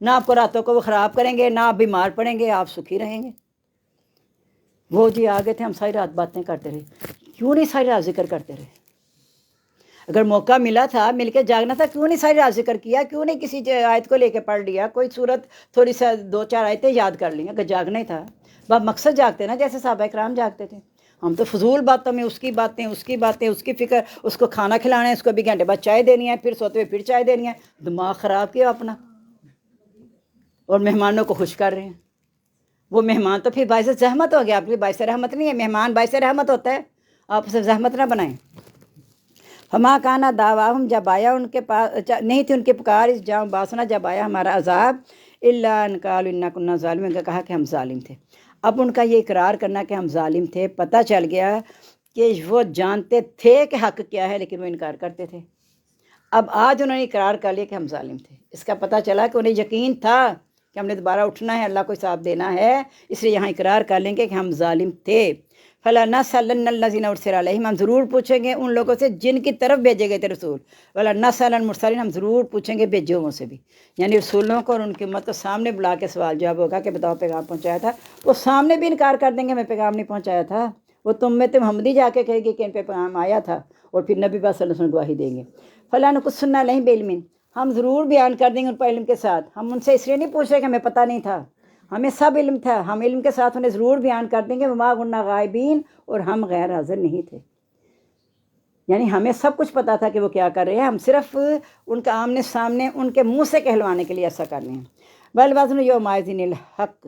نہ آپ کو راتوں کو وہ خراب کریں گے، نہ آپ بیمار پڑیں گے، آپ سکھی رہیں گے۔ وہ جی آ گئے تھے، ہم ساری رات باتیں کرتے رہے، کیوں نہیں ساری رات ذکر کرتے رہے؟ اگر موقع ملا تھا مل کے جاگنا تھا، کیوں نہیں ساری رات ذکر کیا؟ کیوں نہیں کسی آیت کو لے کے پڑھ لیا، کوئی صورت تھوڑی سا 2-4 آیتیں یاد کر لیں؟ اگر جاگنا ہی تھا باب مقصد جاگتے نا، جیسے صحابہ کرام جاگتے تھے۔ ہم تو فضول باتوں میں اس کی باتیں اس کی فکر، اس کو کھانا کھلانا ہے، اس کو بھی گھنٹے بعد چائے دینی ہے، پھر سوتے ہوئے پھر چائے دینی ہے، دماغ خراب کیا اپنا، اور مہمانوں کو خوش کر رہے ہیں۔ وہ مہمان تو پھر باعث زحمت ہو گیا، آپ کے لیے باعث رحمت نہیں ہے، مہمان باعث رحمت ہوتا ہے، آپ اسے زحمت نہ بنائیں۔ فما کانا دعواہم، جب آیا ان کے پاس، نہیں تھی ان کی پکار، اس جاؤ باسنا، جب آیا ہمارا عذاب، الا ان قالوا انا کنا ظالمین، کا کہا کہ ہم ظالم تھے۔ اب ان کا یہ اقرار کرنا کہ ہم ظالم تھے، پتہ چل گیا کہ وہ جانتے تھے کہ حق کیا ہے لیکن وہ انکار کرتے تھے۔ اب آج انہوں نے اقرار کر لیا کہ ہم ظالم تھے، اس کا پتہ چلا کہ انہیں یقین تھا کہ ہم نے دوبارہ اٹھنا ہے، اللہ کو حساب دینا ہے، اس لیے یہاں اقرار کر لیں گے کہ ہم ظالم تھے۔ فَلَنَسْأَلَنَّ الَّذِينَ أُرْسِلَ عَلَيْهِمْ، ہم ضرور پوچھیں گے ان لوگوں سے جن کی طرف بھیجے گئے تھے رسول، وَلَنَسْأَلَنَّ الْمُرْسَلِينَ، ہم ضرور پوچھیں گے بھیجے ہوئوں سے بھی، یعنی رسولوں کو اور ان کی امت کو سامنے بلا کے سوال جواب ہوگا کہ بتاؤ پیغام پہنچایا تھا، وہ سامنے بھی انکار کر دیں گے میں پیغام نہیں پہنچایا تھا، وہ تم میں محمدی جا کے کہے گی کہ ان پہ پیغام آیا تھا، اور پھر نبی پاک صلی اللہ علیہ وسلم گواہی دیں گے۔ فَلَنُقُصَّنَّ عَلَيْهِمْ بِعِلْمٍ، ہم ضرور بیان کر دیں گے ان پر علم کے ساتھ، ہم ان سے اس لیے نہیں پوچھ رہے کہ ہمیں پتہ نہیں تھا، ہمیں سب علم تھا، ہم علم کے ساتھ انہیں ضرور بیان کر دیں گے، وما كنا غائبین، اور ہم غیر حاضر نہیں تھے، یعنی ہمیں سب کچھ پتا تھا کہ وہ کیا کر رہے ہیں، ہم صرف ان کا آمنے سامنے ان کے منہ سے کہلوانے کے لیے ایسا کر رہے ہیں۔ والوزن یومئذ الحق،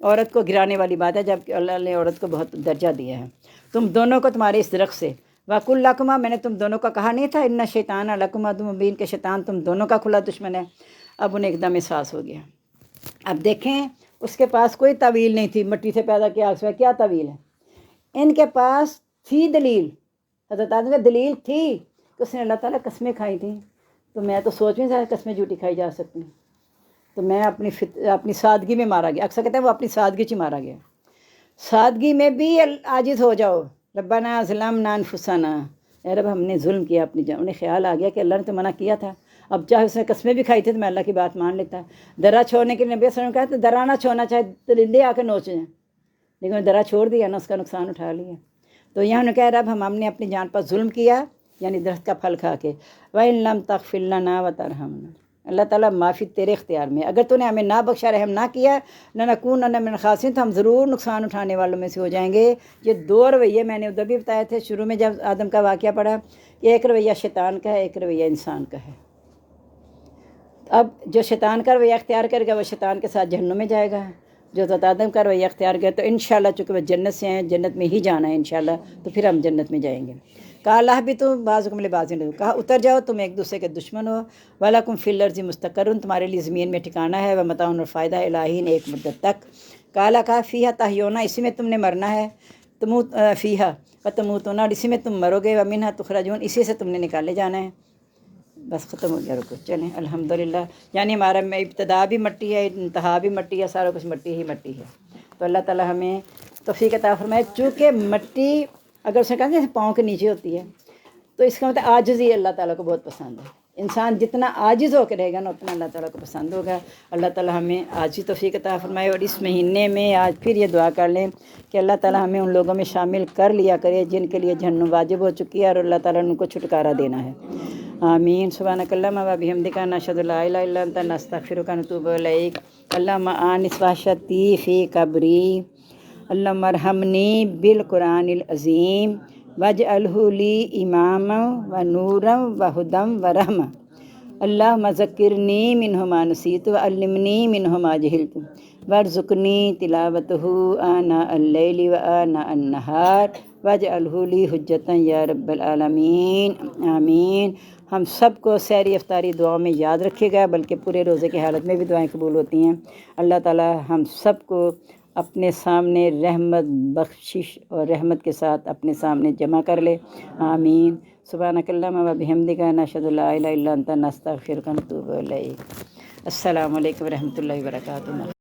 عورت کو گرانے والی بات ہے، جبکہ اللہ نے عورت کو بہت درجہ دیا ہے. تم دونوں کو تمہارے اس درخت سے وَقُلْ لَكُمَا، میں نے تم دونوں کا کہا نہیں تھا اِنَّ الشَّيْطَانَ لَكُمْ عَدُوٌّ مُبِينٌ، کہ شیطان تم دونوں کا کھلا دشمن ہے. اب انہیں ایک دم احساس ہو گیا. اب دیکھیں اس کے پاس کوئی تعویل نہیں تھی، مٹی سے پیدا کیا آگ سے، کیا تعویل ہے؟ ان کے پاس تھی دلیل، حضرت آدم کی دلیل تھی کہ اس نے اللہ تعالیٰ قسمیں کھائی تھیں. تو میں تو سوچ نہیں سکتا قسمیں جھوٹی کھائی جا سکتی. تو میں اپنی سادگی میں مارا گیا. اکثر کہتے ہیں وہ اپنی سادگی سے مارا گیا. سادگی میں بھی عاجز ہو جاؤ. ربنا ظلمنا انفسنا، اے رب ہم نے ظلم کیا اپنی جان. انہیں خیال آ گیا کہ اللہ نے تو منع کیا تھا، اب چاہے اس نے قسمیں بھی کھائی تھی تو میں اللہ کی بات مان لیتا. درا چھوڑنے کے نبی صلی اللہ علیہ وسلم کہا تو درا نہ چھوڑنا، چاہے درندے آ کے نوچ جائیں، لیکن انہیں درا چھوڑ دیا نا، اس کا نقصان اٹھا لیا. تو یہاں نے کہا رب ہم نے اپنی جان پر ظلم کیا، یعنی درخت کا پھل کھا کے. وَإِن لَمْ تَغْفِرْ لَنَا وَتَرْحَمْنَا، اللہ تعالیٰ معافی تیرے اختیار میں، اگر تو نے ہمیں نہ بخشا رحم نہ کیا لَنَكُونَنَّ مِنَ الْخَاسِرِينَ، تو ہم ضرور نقصان اٹھانے والوں میں سے ہو جائیں گے. یہ دو رویے میں نے ادھر بھی بتایا تھے شروع میں جب آدم کا واقعہ پڑھا، کہ ایک رویہ شیطان کا ہے، ایک رویہ انسان کا ہے. اب جو شیطان کا رویہ اختیار کرے گا وہ شیطان کے ساتھ جہنم میں جائے گا. جو حضرت آدم کا رویہ اختیار کرے تو انشاءاللہ چونکہ وہ جنت سے ہیں، جنت میں ہی جانا ہے انشاءاللہ، تو پھر ہم جنت میں جائیں گے. کہا اللہ بھی تو بعضکم لبعض عدو، کہا اتر جاؤ تم ایک دوسرے کے دشمن ہو. وَلَكُمْ فِي الْأَرْضِ مُسْتَقَرٌّ، تمہارے لیے زمین میں ٹھکانہ ہے، وَمَتَاعٌ اور فائدہ ہے، الٰہین ایک مدت تک. کہا فیہا تحیون، اسی میں تم نے مرنا ہے، تموت فیہا وتموتون، اور اسی میں تم مرو گے، ومنہا تخرجون، اسی سے تم نے نکالے جانا ہے. بس ختم ہو گیا. رکو چلیں الحمدللہ. یعنی ہمارا ابتدا بھی مٹی ہے، انتہا بھی مٹی ہے، سارا کچھ مٹی ہی مٹی ہے. تو اللہ تعالیٰ ہمیں توفیق عطا فرمائے. چونکہ مٹی اگر اسے کہتے ہیں پاؤں کے نیچے ہوتی ہے تو اس کا مطلب عاجزی اللہ تعالیٰ کو بہت پسند ہے. انسان جتنا عاجز ہو کے رہے گا نا اتنا اللہ تعالیٰ کو پسند ہوگا. اللہ تعالیٰ ہمیں عاجزی توفیق عطا فرمائے. اور اس مہینے میں آج پھر یہ دعا کر لیں کہ اللہ تعالیٰ ہمیں ان لوگوں میں شامل کر لیا کرے جن کے لیے جہنم واجب ہو چکی ہے، اور اللہ تعالیٰ نے ان کو چھٹکارا دینا ہے. آمین. سبحانک اللہم و بحمدک، نشہد ان لا الہ الا انت، نستغفرک ونتوب الیک. اللہم آنس وحشتی فی قبری، اللہم ارحمنی بالقرآن العظیم، واجعلہ لی اماما و نورا و ہدی و رحمہ. اللہم ذکرنی منہ ما نسیت وعلمنی منہ ما جہلت، وارزقنی تلاوتہ آناء اللیل و آناء النہار، واجعلہ لی حجتا یا رب العالمین. آمین. ہم سب کو سحری افطاری دعاؤں میں یاد رکھے گا، بلکہ پورے روزے کی حالت میں بھی دعائیں قبول ہوتی ہیں. اللہ تعالیٰ ہم سب کو اپنے سامنے رحمت بخشش اور رحمت کے ساتھ اپنے سامنے جمع کر لے. آمین. سبحانک اللہم و بحمدک، نشہد ان لا الہ الا انت، نستغفرک ونتوب الیک. السلام علیکم و رحمۃ اللہ وبرکاتہ.